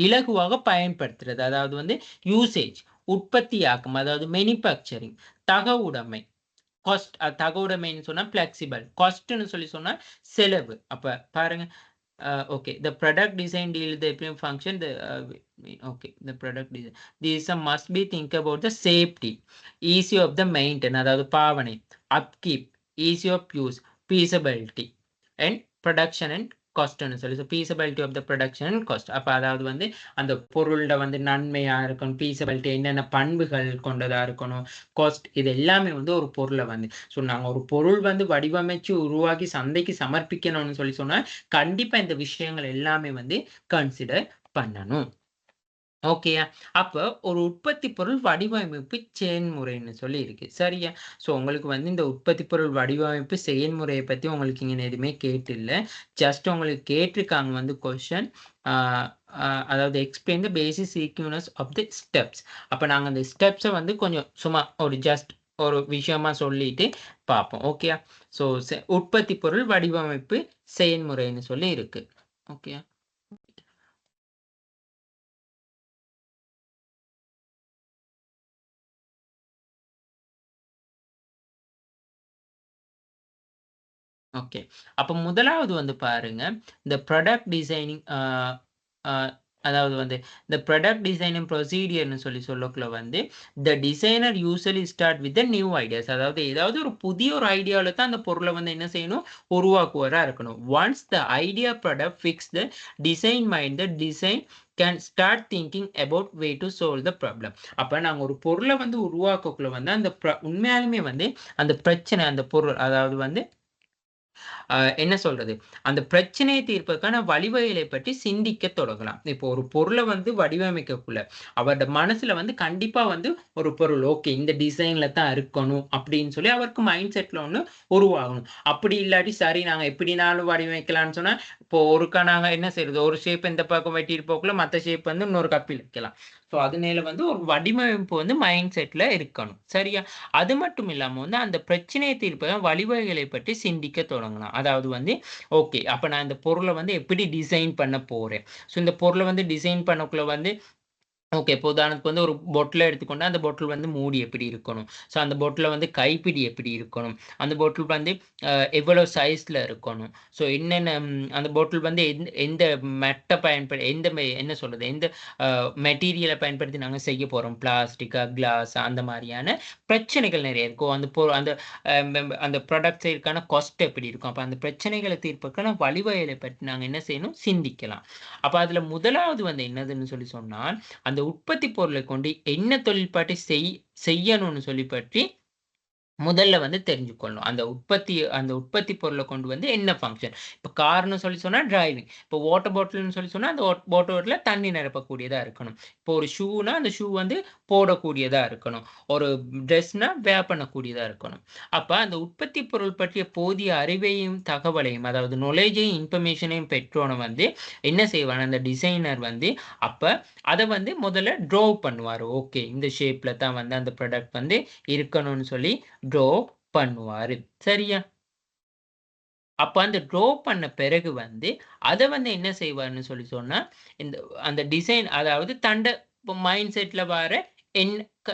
இலகுவாக பயன்படுத்துறது. அதாவது வந்து யூசேஜ், உற்பத்தியாக்கம், அதாவது மேனுஃபேக்சரிங், தகவுடைமை, தகவுடைமைன்னு சொன்னா ஃப்ளெக்சிபிள், காஸ்ட்ன்னு சொல்லி சொன்னா செலவு. அப்ப பாருங்க okay. The product design deal with the APM function. Okay. The product design. These must be think about the safety, easy of the maintain. அதாவது பாவனை, upkeep, easy of use, feasibility. And production and காஸ்ட்னு சொல்லி feasibility of the production and cost. அப்போ அதாவது வந்து அந்த பொருளோட வந்து நன்மையாக இருக்கணும், feasibility என்னென்ன பண்புகள் கொண்டதாக இருக்கணும், காஸ்ட், இது எல்லாமே வந்து ஒரு பொருளை வந்து நாங்கள் ஒரு பொருள் வந்து வடிவமைச்சு உருவாக்கி சந்தைக்கு சமர்ப்பிக்கணும்னு சொல்லி சொன்னால் கண்டிப்பாக இந்த விஷயங்கள் எல்லாமே வந்து கன்சிடர் பண்ணணும். ஓகேயா? அப்போ ஒரு உற்பத்தி பொருள் வடிவமைப்பு செயல்முறைன்னு சொல்லி இருக்கு. சரியா? உங்களுக்கு வந்து இந்த உற்பத்தி பொருள் வடிவமைப்பு செயல்முறையை பத்தி உங்களுக்கு இங்க எதுவுமே கேட்டில்ல. ஜஸ்ட் உங்களுக்கு கேட்டிருக்காங்க வந்து கொஸ்டின். அதாவது explain the basic sequence of the steps. அப்ப நாங்க அந்த ஸ்டெப்ஸை வந்து கொஞ்சம் சும்மா ஒரு ஜஸ்ட் ஒரு விஷயமா சொல்லிட்டு பார்ப்போம். ஓகேயா? உற்பத்தி பொருள் வடிவமைப்பு செயல்முறைன்னு சொல்லி இருக்கு. ஓகேயா? ஓகே. அப்ப முதலாவது வந்து பாருங்க, இந்த ப்ராடக்ட் டிசைனிங் அதாவது வந்து இந்த ப்ராடக்ட் டிசைனிங் ப்ரொசீடியர்னு சொல்லக்குள்ள வந்து the designer usually start with the new ideas. அதாவது ஏதாவது ஒரு புதிய ஒரு ஐடியாவில் தான் அந்த பொருளை வந்து என்ன செய்யணும், உருவாக்குவராக இருக்கணும். Once the idea product fix the design mind, the design can start thinking about way to solve the problem. அப்போ நாங்கள் ஒரு பொருளை வந்து உருவாக்கக்குள்ள வந்து அந்த உண்மையாலுமே வந்து அந்த பிரச்சனை, அந்த பொருள் அதாவது வந்து என்ன சொல்றது, அந்த பிரச்சனையை தீர்ப்பதற்கான வழிவகைகளை பற்றி சிந்திக்க தொடங்கலாம். இப்போ ஒரு பொருளை வந்து வடிவமைக்கக்குள்ள அவரோட மனசுல வந்து கண்டிப்பா வந்து ஒரு பொருள் ஓகே இந்த டிசைன்ல தான் இருக்கணும் அப்படின்னு சொல்லி அவருக்கு மைண்ட் செட்ல ஒண்ணு உருவாகணும். அப்படி இல்லாட்டி சரி நாங்க எப்படினாலும் வடிவமைக்கலாம்னு சொன்னா இப்போ ஒருக்கா நாங்க என்ன செய்யறது, ஒரு ஷேப் இந்த பக்கம் வெட்டிட்டு போக்குள்ள மற்ற ஷேப் வந்து இன்னொரு கப்பில் வைக்கலாம். அதனால வந்து ஒரு வடிவமைப்பு வந்து மைண்ட் செட்ல இருக்கணும். சரியா? அது மட்டும் இல்லாம வந்து அந்த பிரச்சனையை தீர்ப்ப வழிவகைகளை பற்றி சிந்திக்க தொடங்கலாம். அதாவது வந்து ஓகே அப்ப நான் இந்த பொருளை வந்து எப்படி டிசைன் பண்ண போறேன். இந்த பொருளை வந்து டிசைன் பண்ணக்குள்ள வந்து ஓகே. இப்போ உதாரணத்துக்கு வந்து ஒரு பொட்டில் எடுத்துக்கொண்டா, அந்த பொட்டில் வந்து மூடி எப்படி இருக்கணும்? அந்த பொட்டில வந்து கைப்பிடி எப்படி இருக்கணும்? அந்த பொட்டில் வந்து எவ்வளோ சைஸ்ல இருக்கணும்? என்னென்ன அந்த பொட்டில் வந்து எந்த மெட்ட என்ன சொல்றது? எந்த மெட்டீரியலை பயன்படுத்தி நாங்க செய்ய போறோம்? பிளாஸ்டிக்கா, கிளாஸா அந்த மாரியான பிரச்சனைகள் நெறைய இருக்கும். அந்த அந்த ப்ராடக்ட் செய்றதுக்கான காஸ்ட் எப்படி இருக்கும்? அப்ப அந்த பிரச்சனைகள தீர்ப்பதற்கான வழிவகைகளை பற்றி நாங்க என்ன செய்யணும்? சிந்திக்கலாம். அப்ப அதுல முதலாவது வந்து என்னதுன்னு சொல்லி சொன்னால், அந்த உற்பத்தி பொருளை கொண்டு என்ன தொழில்பாட்டை செய்யணும்னு சொல்லி பற்றி முதல்ல வந்து தெரிஞ்சுக்கொள்ளணும். அந்த உற்பத்தி பொருள கொண்டு வந்து என்ன ஃபங்ஷன். இப்ப கார்ன்னு சொல்லி சொன்னா டிரைவிங். இப்போ வாட்டர் பாட்டில்ன்னு சொல்லி சொன்னா, அந்த வாட்டர் பாட்டில்ல தண்ணி நிரப்பக்கூடியதா இருக்கணும். இப்போ ஒரு ஷூனா, அந்த ஷூ வந்து போடக்கூடியதா இருக்கணும். ஒரு ட்ரெஸ்னா வேர் பண்ணக்கூடியதா இருக்கணும். அப்ப அந்த உற்பத்தி பொருள் பற்றிய போதிய அறிவையும், தகவலையும் அதாவது நாலேட்ஜையும், இன்ஃபர்மேஷனையும் பெற்றோன வந்து என்ன செய்வான் அந்த டிசைனர் வந்து அப்ப அத வந்து முதல்ல ட்ரா பண்ணுவாரு. ஓகே இந்த ஷேப்ல தான் வந்து அந்த ப்ராடக்ட் வந்து இருக்கணும்னு சொல்லி ட்ரா பண்ணுவாரு. சரியா? அப்ப அந்த ட்ரா பண்ண பிறகு வந்து, அத வந்து என்ன செய்வார்ன்னு சொல்லி சொன்னா, இந்த அந்த டிசைன் அதாவது மைண்ட் செட்ல வர என் க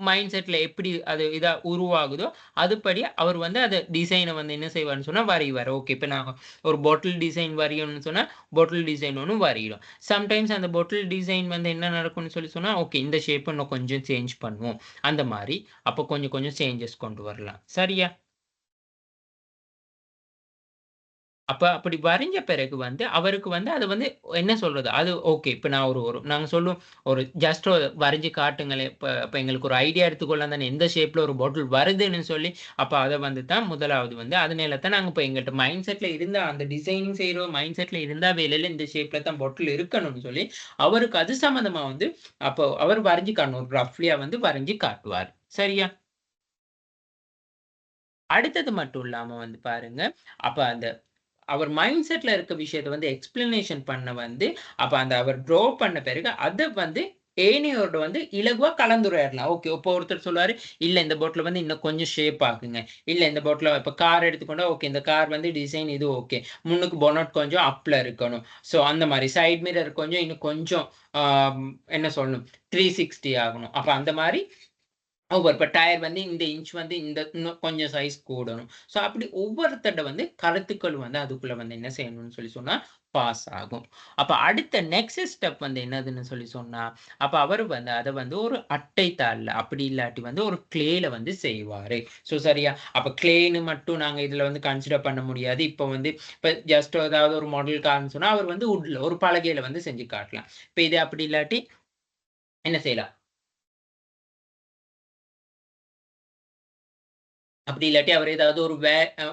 மைண்ட் செட்ல எப்படி அது உருவாகுதோ, அதுபடி அவர் வந்து அத டிசைன வந்து என்ன செய்வார்ன்னு சொன்னா வரைவாரு. ஓகே இப்ப நான் ஒரு பாட்டில் டிசைன் வரையணும்னு சொன்னா, பாட்டில் டிசைன் ஒண்ணு வரையிடும். சம்டைம்ஸ் அந்த பாட்டில் டிசைன் வந்து என்ன நடக்கும்னு சொல்லி சொன்னா, ஓகே இந்த ஷேப் இன்னும் கொஞ்சம் சேஞ்ச் பண்ணுவோம். அந்த மாரி அப்ப கொஞ்சம் கொஞ்சம் சேஞ்சஸ் கொண்டு வரலாம். சரியா? அப்ப அப்படி வரைஞ்ச பிறகு வந்து, அவருக்கு வந்து அது வந்து என்ன சொல்றது? அது ஓகே. இப்ப நான் ஒரு ஒரு நாங்க சொல்லுவோம், ஒரு ஜஸ்ட் வரைஞ்சு காட்டுங்களேன். இப்ப இப்ப எங்களுக்கு ஒரு ஐடியா எடுத்துக்கொள்ளலாம் தானே, எந்த ஷேப்ல ஒரு பாட்டில் வருதுன்னு சொல்லி, அப்ப அத வந்து தான் முதலாவது வந்து அதனால தான் நாங்க இப்ப எங்கள்ட்ட மைண்ட் செட்ல இருந்தா அந்த டிசைனிங் செய்ற மைண்ட் செட்ல இருந்தா வேலையில இந்த ஷேப்ல தான் பாட்டில் இருக்கணும்னு சொல்லி, அவருக்கு அது சம்மந்தமா வந்து அப்போ அவர் வரைஞ்சு காட்டணும். ஒரு ரஃப்லியா வந்து வரைஞ்சு காட்டுவார். சரியா? அடுத்தது மட்டும் இல்லாம வந்து பாருங்க, அப்ப அந்த அவர் மைண்ட் செட்ல இருக்க விஷயத்த வந்து எக்ஸ்ப்ளனேஷன் பண்ண வந்து, அப்ப அந்த அவர் ட்ரா பண்ண பிறகு அத வந்து ஏனையோரோட வந்து இலகுவா கலந்துரையாடலாம். ஓகே. இப்போ ஒருத்தர் சொல்லுவாரு, "இல்ல இந்த போட்ல வந்து இன்னும் கொஞ்சம் ஷேப் ஆக்குங்க. இல்ல இந்த போட்ல" இப்ப கார் எடுத்துக்கொண்டா, ஓகே இந்த கார் வந்து டிசைன் இது ஓகே. முன்னுக்கு பொனட் கொஞ்சம் அப்ல இருக்கணும். அந்த மாரி சைட் மிரர் கொஞ்சம் இன்னும் கொஞ்சம் ஆ என்ன சொல்லணும் 360 ஆகணும். அப்ப அந்த மாரி இப்ப டயர் வந்து இந்த இன்ச் வந்து இந்த இன்னும் கொஞ்சம் சைஸ் கூடணும். ஸோ அப்படி ஒவ்வொருத்தரோட வந்து கருத்துக்கள் வந்து அதுக்குள்ள வந்து என்ன செய்யணும்னு சொல்லி சொன்னா, பாஸ் ஆகும். அப்ப அடுத்த நெக்ஸ்ட் ஸ்டெப் வந்து என்னதுன்னு சொல்லி சொன்னா, அப்ப அவரு வந்து அத வந்து ஒரு அட்டை தாள்ல, அப்படி இல்லாட்டி வந்து ஒரு கிளேல வந்து செய்வாரு. ஸோ சரியா? அப்ப கிளேன்னு மட்டும் நாங்க இதுல வந்து கன்சிடர் பண்ண முடியாது. இப்ப வந்து இப்ப ஜஸ்ட் ஏதாவது ஒரு மாடல் கார்ன்னு சொன்னா, அவர் வந்து வுட்ல ஒரு பலகையில வந்து செஞ்சு காட்டலாம். இப்ப இது அப்படி இல்லாட்டி என்ன செய்யலாம்? அப்படி இல்லாட்டி அவர் ஏதாவது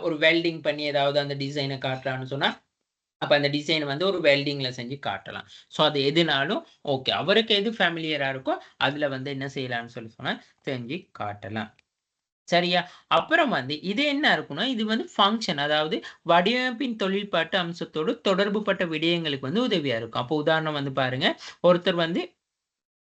ஒரு வெல்டிங் பண்ணி ஏதாவது அந்த டிசைன காட்டலாம்னு சொன்னா, அப்ப அந்த டிசைன் வந்து ஒரு வெல்டிங்ல செஞ்சு காட்டலாம். ஸோ அது எதுனாலும் ஓகே. அவருக்கு எது ஃபேமிலியரா இருக்கோ, அதுல வந்து என்ன செய்யலாம்னு சொல்லி சொன்னா, செஞ்சு காட்டலாம். சரியா? அப்புறம் வந்து இது என்ன இருக்கும்னா, இது வந்து ஃபங்ஷன் அதாவது வடிவமைப்பின் தொழில்பாட்டு அம்சத்தோடு தொடர்புபட்ட விடயங்களுக்கு வந்து உதவியா இருக்கும். அப்போ உதாரணம் வந்து பாருங்க, ஒருத்தர் வந்து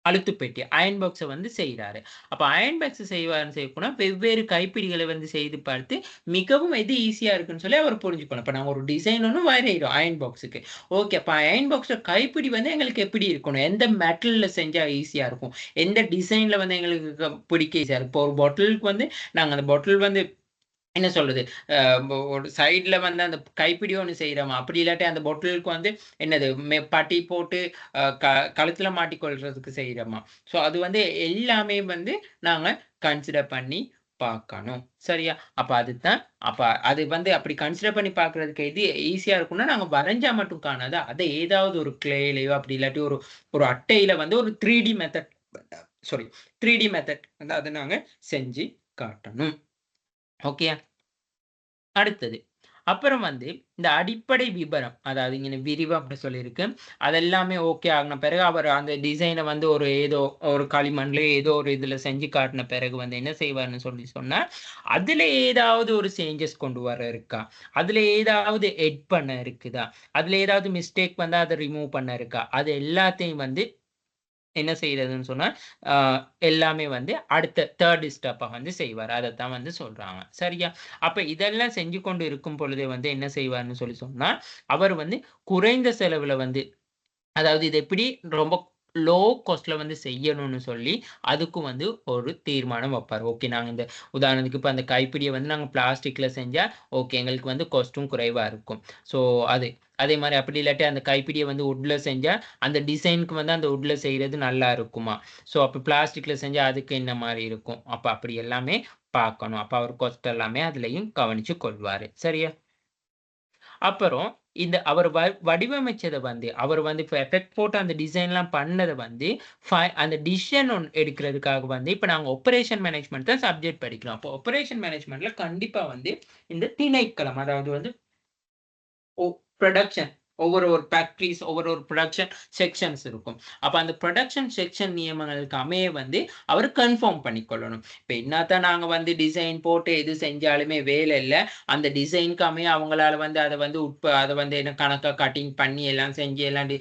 அழுத்துப் பெட்டி. அயர்ன் பாக்ஸ வந்து செய்றாரு. அப்ப அயர்ன் பாக்ஸ் செய்யப்போனா, வெவ்வேறு கைப்பிடிகளை வந்து செய்து பார்த்து, மிகவும் எது ஈஸியா இருக்குன்னு சொல்லி அவர் புரிஞ்சுக்கணும். இப்ப நாங்க ஒரு டிசைன் ஒண்ணு வரையிறோம் அயர்ன் பாக்ஸுக்கு. ஓகே. அப்ப அயர்ன் பாக்ஸோட கைப்பிடி வந்து எங்களுக்கு எப்படி இருக்கணும்? எந்த மெட்டல்ல செஞ்சா ஈஸியா இருக்கும்? எந்த டிசைன்ல வந்து எங்களுக்கு பிடிக்க ஈஸியா இருக்கும்? இப்போ ஒரு பாட்டிலுக்கு வந்து நாங்க அந்த பாட்டில் வந்து என்ன சொல்றது? அ ஒரு சைடுல வந்து அந்த கைப்பிடி ஒண்ணு செய்றோமா, அப்படி இல்லாட்டி அந்த பொட்டிலுக்கு வந்து என்னது பட்டி போட்டு கழுத்துல மாட்டிக்கொள்றதுக்கு செய்றோமா. ஸோ அது வந்து எல்லாமே வந்து நாங்க கன்சிடர் பண்ணி பார்க்கணும். சரியா? அப்ப அதுதான் அப்ப அது வந்து அப்படி கன்சிடர் பண்ணி பார்க்கறதுக்கு எது ஈஸியா இருக்கும்னா, நாங்க வரைஞ்சா மட்டும் காணாது. அத ஏதாவது ஒரு கிளேலயோ அப்படி இல்லாட்டி ஒரு ஒரு அட்டையில வந்து ஒரு 3டி மெத்தட் சாரி 3டி மெத்தட் வந்து அத நாங்க செஞ்சு காட்டணும். ஓகேயா? அடுத்தது. அப்புறம் வந்து இந்த அடிப்படை விபரம், அதாவது இங்க விரிவா அப்படி சொல்லியிருக்கு. அதெல்லாமே ஓகே ஆகுன பிறகு அவர் அந்த டிசைன வந்து ஒரு ஏதோ ஒரு களிமண்லயோ ஏதோ ஒரு இதுல செஞ்சு காட்டின பிறகு வந்து என்ன செய்வார்ன்னு சொல்லி சொன்னா, அதுல ஏதாவது ஒரு சேஞ்சஸ் கொண்டு வர இருக்கா? அதுல ஏதாவது எட் பண்ண இருக்குதா? அதுல ஏதாவது மிஸ்டேக் வந்தா அத ரிமூவ் பண்ண இருக்கா? அது எல்லாத்தையும் வந்து என்ன செய்றதுன்னு சொன்னா, அ எல்லாமே வந்து அடுத்த 3 ஸ்டெப்பா வந்து செய்வாரு. அதத்தான் வந்து சொல்றாங்க. சரியா? அப்ப இதெல்லாம் செஞ்சு கொண்டு இருக்கும் பொழுதே வந்து என்ன செய்வார்ன்னு சொல்லி சொன்னா, அவர் வந்து குறைந்த செலவுல வந்து அதாவது இது எப்படி ரொம்ப லோ காஸ்ட்ல வந்து செய்யணும்னு சொல்லி, அதுக்கும் வந்து ஒரு தீர்மானம் வப்பாரு. ஓகே நாங்க இந்த உதாரணத்துக்கு இப்ப அந்த கைப்பிடிய வந்து நாங்க பிளாஸ்டிக்ல செஞ்சா, ஓகே எங்களுக்கு வந்து காஸ்டும் குறைவா இருக்கும். ஸோ அது. அதே மாரி அப்படி இல்லாட்டி அந்த கைப்பிடிய வந்து வுட்ல செஞ்சா, அந்த டிசைனுக்கு வந்து அந்த வுட்ல செய்றது நல்லா இருக்குமா? ஸோ அப்ப பிளாஸ்டிக்ல செஞ்சா அதுக்கு என்ன மாரி இருக்கும்? அப்ப அப்படி எல்லாமே பார்க்கணும். அப்ப அவர் காஸ்ட் எல்லாமே அதுலயும் கவனிச்சு கொள்வாரு. சரியா? அப்புறம் இந்த அவர் வடிவமைச்சத வந்து, அவர் வந்து இப்ப எஃபெக்ட் போட்டு அந்த டிசைன்லாம் பண்ணத வந்து, அந்த டிசிஷன் ஒண்ணு எடுக்கிறதுக்காக வந்து, இப்ப நாங்க ஆப்பரேஷன் மேனேஜ்மென்ட் தான் சப்ஜெக்ட் படிக்கிறோம். அப்போ ஆப்பரேஷன் மேனேஜ்மென்ட்ல கண்டிப்பா வந்து இந்த திணைக்களம், அதாவது வந்து ஓ! புரொடக்ஷன். ஒரு ஃபேக்டரிஸ் ஒரு புரொடக்ஷன் செக்ஷன்ஸ் இருக்கும். அப்ப அந்த புரொடக்ஷன் செக்ஷன் நியமங்களுக்கு அமைய வந்து அவரு கன்ஃபார்ம் பண்ணிக்கொள்ளணும். இப்ப என்னாத்தான் நாங்க வந்து டிசைன் போட்டு எது செஞ்சாலுமே வேலை இல்ல. அந்த டிசைன்க்கு அமைய அவங்களால வந்து அத வந்து அத வந்து என்ன கணக்கா கட்டிங் பண்ணி எல்லாம் செஞ்சு எல்லாம்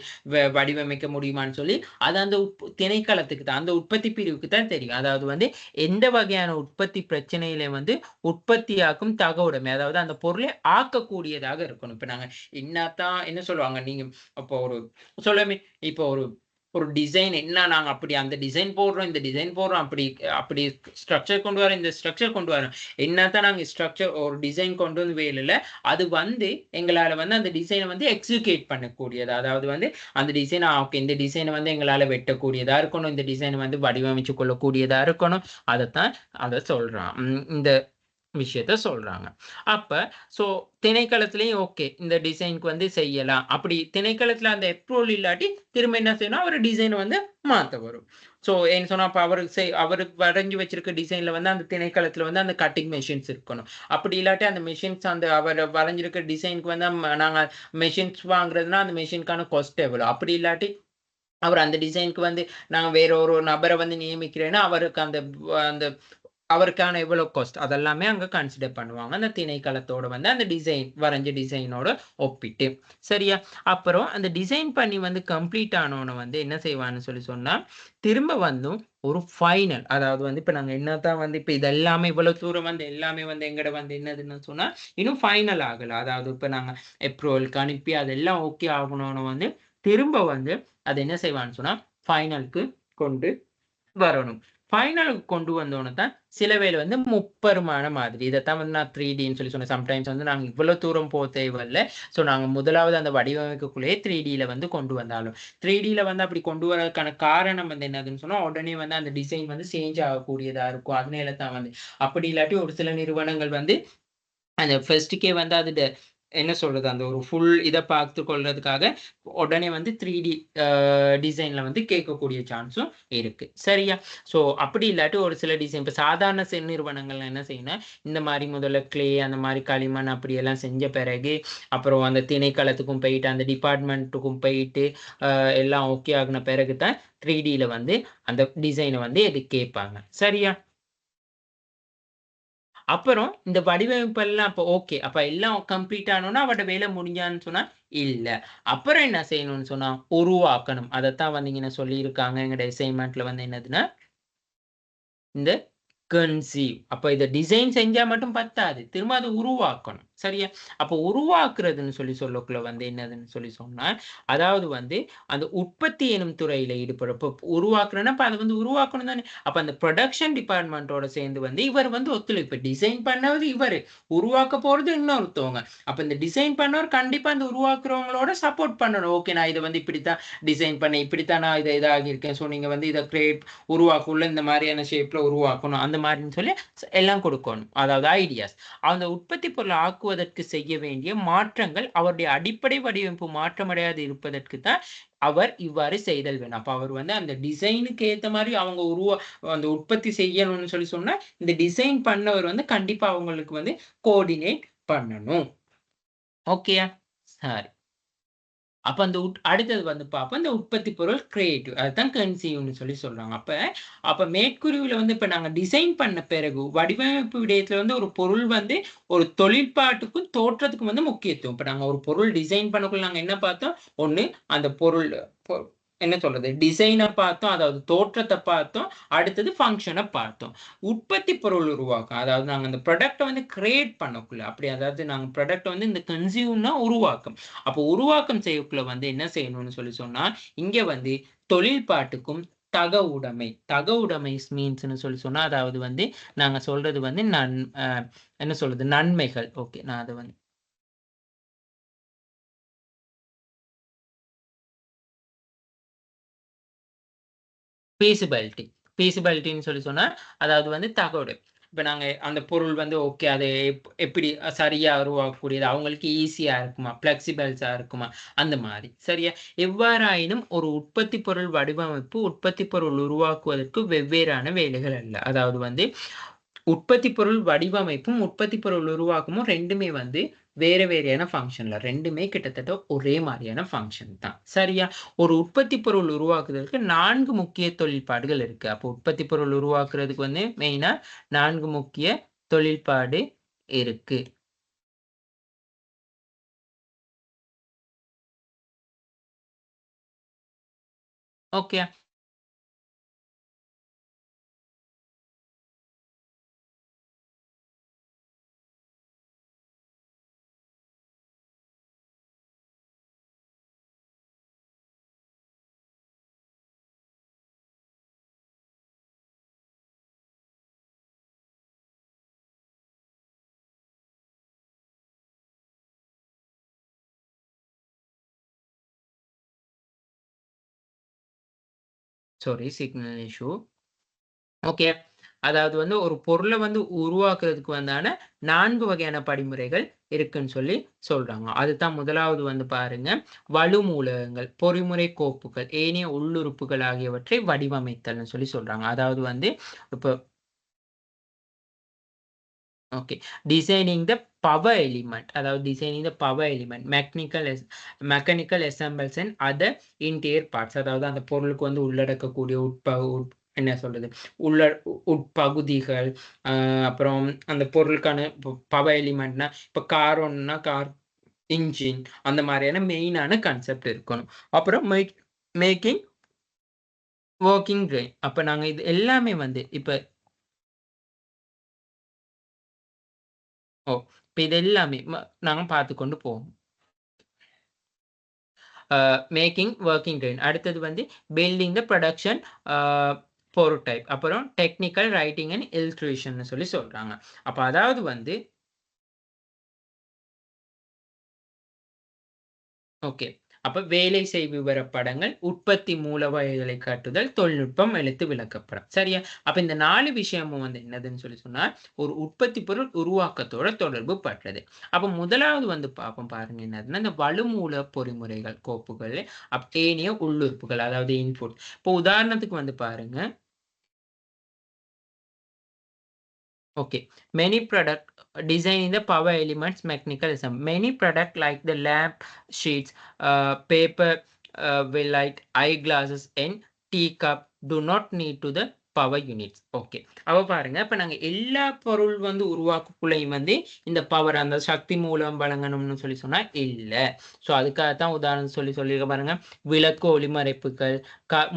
வடிவமைக்க முடியுமான்னு சொல்லி, அது அந்த திணைக்களத்துக்கு தான், அந்த உற்பத்தி பிரிவுக்கு தான் தெரியும். அதாவது வந்து எந்த வகையான உற்பத்தி பிரச்சனையில வந்து உற்பத்தியாக்கும் தகவுடைமை. அதாவது அந்த பொருளை ஆக்கக்கூடியதாக இருக்கணும். இப்ப நாங்க என்னாத்தான் என்ன சொல்லுவாங்க, நீங்க அப்போ ஒரு சொல்லுமே இப்போ ஒரு ஒரு டிசைன் என்ன நாங்க அப்படி அந்த டிசைன் போடுறோம், இந்த டிசைன் போடுறோம், அப்படி அப்படி ஸ்ட்ரக்சர் கொண்டு வரேன், இந்த ஸ்ட்ரக்சர் கொண்டு வரேன். என்னாத்தான் நாங்க ஸ்ட்ரக்சர் ஒரு டிசைன் கொண்டு வந்து வேலையில, அது வந்து எங்களால வந்து அந்த டிசைன வந்து எக்ஸிக்யூட் பண்ணக்கூடியது. அதாவது வந்து அந்த டிசைன் ஓகே இந்த டிசைன வந்து எங்களால வெட்டக்கூடியதா இருக்கணும். இந்த டிசைன் வந்து வடிவமைச்சு கொள்ளக்கூடியதா இருக்கணும். அதத்தான் அத சொல்றான். இந்த விஷயத்த சொல்றாங்க. அப்ப சோ திணைக்களத்திலயும் ஓகே. இந்த டிசைன்க்கு வந்து செய்யலாம். அப்படி திணைக்களத்தில அந்த அப்ரூவல் இல்லாட்டி, திரும்ப என்ன செய்யணும், அவரு டிசைன் வந்து மாத்த வரும். சோ ஏன்னு சொன்னா, அப்ப அவரு வரைஞ்சு வச்சிருக்க டிசைன்ல வந்து அந்த திணைக்களத்தில வந்து அந்த கட்டிங் மெஷின்ஸ் இருக்கணும். அப்படி இல்லாட்டி அந்த மெஷின்ஸ் அந்த அவரு வரைஞ்சிருக்க டிசைன்க்கு வந்து நாங்க மெஷின்ஸ் வாங்குறதுன்னா, அந்த மெஷின்க்கான காஸ்ட் எவ்வளோ? அப்படி இல்லாட்டி அவர் அந்த டிசைன்க்கு வந்து நாங்க வேற ஒரு நபர வந்து நியமிக்கிறேன்னா, அவருக்கு அந்த அவருக்கான எவ்வளோ காஸ்ட் அதெல்லாமே அங்க கன்சிடர் பண்ணுவாங்க. அந்த திணைக்களத்தோட வந்து அந்த வரைஞ்ச டிசைனோட ஒப்பிட்டு. சரியா? அப்புறம் அந்த டிசைன் பண்ணி வந்து கம்ப்ளீட் ஆனோன வந்து என்ன செய்வான்னு சொல்லி சொன்னா, திரும்ப வந்து ஒரு ஃபைனல் அதாவது வந்து இப்ப நாங்க என்னத்தான் வந்து இப்ப இதெல்லாமே இவ்வளோ தூரம் வந்து எல்லாமே வந்து எங்கட வந்து என்னதுன்னு சொன்னா, இன்னும் ஃபைனல் ஆகல. அதாவது இப்ப நாங்க அப்ரூவல்க்கு அனுப்பி அதெல்லாம் ஓகே ஆகணும்னு வந்து திரும்ப வந்து அத என்ன செய்வான்னு சொன்னா, ஃபைனலுக்கு கொண்டு வரணும். ஃபைனலுக்கு கொண்டு வந்தோன்னு தான் சில வேளை வந்து முப்பருமான மாதிரி இதைத்தான் வந்து நான் 3Dன்னு சொல்லி சொன்னேன். சம்டைம்ஸ் வந்து நாங்கள் இவ்வளோ தூரம் போக தேவையில்லை. ஸோ நாங்கள் முதலாவது அந்த வடிவமைப்புக்குள்ளேயே 3Dயில் வந்து கொண்டு வந்தாலும் 3Dயில் வந்து அப்படி கொண்டு வரதுக்கான காரணம் வந்து என்னதுன்னு சொன்னால் உடனே வந்து அந்த டிசைன் வந்து சேஞ்ச் ஆகக்கூடியதாக இருக்கும். அதனால தான் வந்து அப்படி இல்லாட்டி ஒரு சில நிறுவனங்கள் வந்து அந்த ஃபர்ஸ்ட்டுக்கே வந்து அது என்ன சொல்றது அந்த ஒரு ஃபுல் இதை பார்த்து கொள்றதுக்காக உடனே வந்து 3D டிசைன்ல வந்து கேட்கக்கூடிய சான்ஸும் இருக்கு. சரியா? ஸோ அப்படி இல்லாட்டி ஒரு சில டிசைன் இப்போ சாதாரண நிறுவனங்கள் என்ன செய்யணும், இந்த மாதிரி முதல்ல கிளே அந்த மாதிரி களிமண் அப்படியெல்லாம் செஞ்ச பிறகு அப்புறம் அந்த திணைக்களத்துக்கும் போயிட்டு அந்த டிபார்ட்மெண்ட்டுக்கும் போயிட்டு எல்லாம் ஓகே ஆகின பிறகு தான் 3Dயில் வந்து அந்த டிசைனை வந்து எது கேட்பாங்க. சரியா? அப்புறம் இந்த வடிவமைப்பெல்லாம் அப்போ ஓகே. அப்ப எல்லாம் கம்ப்ளீட் ஆனோன்னா அவட வேலை முடிஞ்சான்னு சொன்னா, இல்ல. அப்புறம் என்ன செய்யணும்னு சொன்னா, உருவாக்கணும். அதத்தான் வந்து இங்க சொல்லியிருக்காங்க. எங்கட அசைன்மென்ட்ல வந்து என்னதுன்னா, இந்த கன்சீவ். அப்ப இத டிசைன் செஞ்சா மட்டும் பத்தாது. திரும்ப அத உருவாக்கணும். சரியா? அப்ப உருவாக்குறதுன்னு சொல்லக்குள்ள வந்து என்னதுன்னு சொன்னா, அதாவது வந்து அந்த உற்பத்தி எனும் துறையில ஈடுபடும். இப்ப உருவாக்குறேன்னா, அப்ப அத வந்து உருவாக்கணும் தானே! அப்ப அந்த புரொடக்ஷன் டிபார்ட்மென்ட்டோட சேர்ந்து வந்து இவர் வந்து ஒத்துழைப்பு. டிசைன் பண்ணவது இவரு. உருவாக்க போறது இன்னொருத்தவங்க. அப்ப இந்த டிசைன் பண்ணவர் கண்டிப்பா அந்த உருவாக்குறவங்களோட சப்போர்ட் பண்ணணும். ஓகே நான் இத வந்து இப்படித்தான் டிசைன் பண்ணேன். இப்படித்தான் நான் இதாகியிருக்கேன். ஸோ நீங்க வந்து இத உருவாக்குள்ள இந்த மாதிரியான ஷேப்ல உருவாக்கணும். அந்த மாதிரின்னு சொல்லி எல்லாம் கொடுக்கணும். அதாவது ஐடியாஸ். அந்த உற்பத்தி பொருள் ஆக்குவதற்கு செய்ய வேண்டிய மாற்றங்கள் அவருடைய அடிப்படை வடிவமைப்பு மாற்றமடையாது இருப்பதற்கு தான் அவர் இவ்வாறு செய்தல் வேணும். அப்ப அவர் வந்து அந்த டிசைனுக்கு ஏத்த மாதிரி அவங்க அந்த உற்பத்தி செய்யணும்னு சொல்லி சொன்னா, இந்த டிசைன் பண்ணவர் வந்து கண்டிப்பா அவங்களுக்கு வந்து கோஆர்டினேட் பண்ணணும். ஓகேயா? சரி. அப்ப அந்த அடுத்தது வந்து பார்ப்போம். இந்த உற்பத்தி பொருள் கிரியேட்டிவ். அதுதான் கன்சீவ்ன்னு சொல்லி சொல்றாங்க. அப்ப மேற்குறிவுல வந்து இப்ப நாங்க டிசைன் பண்ண பிறகு, வடிவமைப்பு விடயத்துல வந்து ஒரு பொருள் வந்து ஒரு தொழிற்பாட்டுக்கும், தோற்றத்துக்கும் வந்து முக்கியத்துவம். இப்ப நாங்க ஒரு பொருள் டிசைன் பண்ணக்குள்ள நாங்க என்ன பார்த்தோம்? ஒண்ணு அந்த பொருள் பொ என்ன சொல்றது? டிசைன பார்த்தோம். அதாவது தோற்றத்த பார்த்தோம். அடுத்தது ஃபங்ஷன பார்த்தோம். உற்பத்தி பொருள் உருவாக்கம். அதாவது நாங்க அந்த ப்ராடக்ட்ட வந்து கிரியேட் பண்ணக்குள்ள, அப்படி அதாவது நாங்க ப்ராடக்ட்ட வந்து இந்த கன்சியூம்னா உருவாக்கம். அப்போ உருவாக்கம் செய்யக்குள்ள வந்து என்ன செய்யணும்னு சொல்லி சொன்னா, இங்க வந்து தொழில்பாட்டுக்கும் தக உடைமை மீன்ஸ்ன்னு சொல்லி சொன்னா, அதாவது வந்து நாங்க சொல்றது வந்து என்ன சொல்றது? நன்மைகள். ஓகே. நான் அத வந்து ஃபீசிபிலிட்டி. ஃபீசிபிலிட்டின்னு சொல்லி சொன்னா, அதாவது வந்து தகவல். இப்ப நாங்க அந்த பொருள் வந்து ஓகே அது எப்படி சரியா உருவாக்கக்கூடியது, அவங்களுக்கு ஈஸியா இருக்குமா? ஃப்ளெக்சிபிள்ஸா இருக்குமா? அந்த மாரி. சரியா? எவ்வாறாயினும் ஒரு உற்பத்தி பொருள் வடிவமைப்பு, உற்பத்தி பொருள் உருவாக்குவதற்கு வெவ்வேறான வேலைகள் அல்ல. அதாவது வந்து உற்பத்தி பொருள் வடிவமைப்பும், உற்பத்தி பொருள் உருவாக்கமும் 2மே வந்து வேற வேறையான ஃபங்ஷன்ல. 2மே கிட்டத்தட்ட ஒரே மாரியான ஃபங்ஷன் தான். சரியா? ஒரு உற்பத்தி பொருள் உருவாக்குதலுக்கு 4 முக்கிய தொழில்பாடுகள் இருக்கு. அப்போ உற்பத்தி பொருள் உருவாக்குறதுக்கு வந்து மெயினா 4 முக்கிய தொழில்பாடு இருக்கு. Okay. Sorry signal issue. Okay. அதாவது வந்து ஒரு பொருள வந்து உருவாக்குறதுக்கு வந்தான 4 வகையான படிமுறைகள் இருக்குன்னு சொல்லி சொல்றாங்க. அதுதான் முதலாவது வந்து பாருங்க, வலுமூலகங்கள், பொறிமுறை கோப்புகள், ஏனைய உள்ளுறுப்புகள் ஆகியவற்றை வடிவமைத்தல்னு சொல்லி சொல்றாங்க. அதாவது வந்து இப்ப okay. Designing the power element. அதாவது designing the power element, mechanical assembles and other interior parts. அதாவது அந்த பொருளுக்கு வந்து உள்ளடக்கக்கூடிய என்ன சொல்றது? உள்ள உட்பகுதிகள், அ அப்புறம் அந்த பொருளுக்கான பவர் எலிமெண்ட்னா, இப்ப கார் ஒண்ணுனா கார் இன்ஜின் அந்த மாரியான மெயினான கான்செப்ட் இருக்கணும். அப்புறம் மேக்கிங் வொர்க்கிங் ட்ரெயின். அப்ப நாங்க இது எல்லாமே வந்து இப்ப ஓ! இப்ப இது எல்லாமே நாங்க பார்த்துக்கொண்டு போவோம். Making working train. அடுத்தது வந்து பில்டிங் த புரொடக்ஷன் புரோடைப், அப்புறம் டெக்னிக்கல் ரைட்டிங் அண்ட் இல்லஸ்ட்ரேஷன் சொல்லி சொல்றாங்க. அப்ப அதாவது வந்து ஓகே. அப்ப வேலை செய் விவரப்படங்கள், உற்பத்தி மூலவகைகளை காட்டுதல், தொழில்நுட்பம், எழுத்து விளக்கப்படம். சரியா? அப்ப இந்த 4 விஷயமும் வந்து என்னதுன்னு சொல்லி சொன்னா, ஒரு உற்பத்தி பொருள் உருவாக்கத்தோட தொடர்பு பட்டது. அப்ப முதலாவது வந்து பார்ப்போம் பாருங்க என்னதுன்னா, இந்த வலுமூல பொறிமுறைகள், கோப்புகள், ஏனைய உள்ளுறுப்புகள், அதாவது இன்புட். இப்போ உதாரணத்துக்கு வந்து பாருங்க. Okay. Many product design the power elements mechanism. Many product like the lamp sheets, paper, will like eyeglasses and teacup do not need to the power units. Okay. அப்ப பாருங்க. இப்ப நாங்க எல்லா பொருள் வந்து உருவாக்கக்குள்ளயும் வந்து இந்த பவர் அந்த சக்தி மூலம் வழங்கணும்னு சொல்லி சொன்னா இல்ல. ஸோ அதுக்காகத்தான் உதாரணம் சொல்லியிருக்க பாருங்க. விளக்கு ஒளிமறைப்புகள்,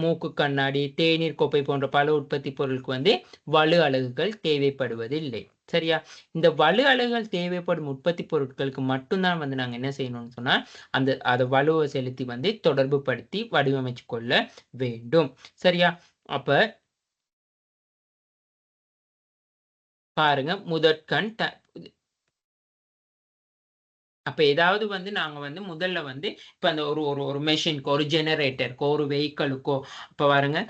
மூக்கு கண்ணாடி, தேநீர் கோப்பை போன்ற பல உற்பத்தி பொருளுக்கு வந்து வலு அலகுகள் தேவைப்படுவதில்லை. சரியா? இந்த வலு அலகுகள் தேவைப்படும் உற்பத்தி பொருட்களுக்கு மட்டும்தான் வந்து நாங்க என்ன செய்யணும்னு சொன்னா, அத வலுவ செலுத்தி வந்து தொடர்பு படுத்தி வடிவமைச்சு கொள்ள வேண்டும். சரியா? அப்ப பாருங்க முதற்கண் அப்ப ஏதாவது வந்து நாங்க வந்து முதல்ல வந்து இப்ப அந்த ஒரு ஒரு ஒரு மெஷின்க்கோ, ஒரு ஜெனரேட்டருக்கோ, ஒரு வெஹிக்கிளுக்கோ இப்ப பாருங்க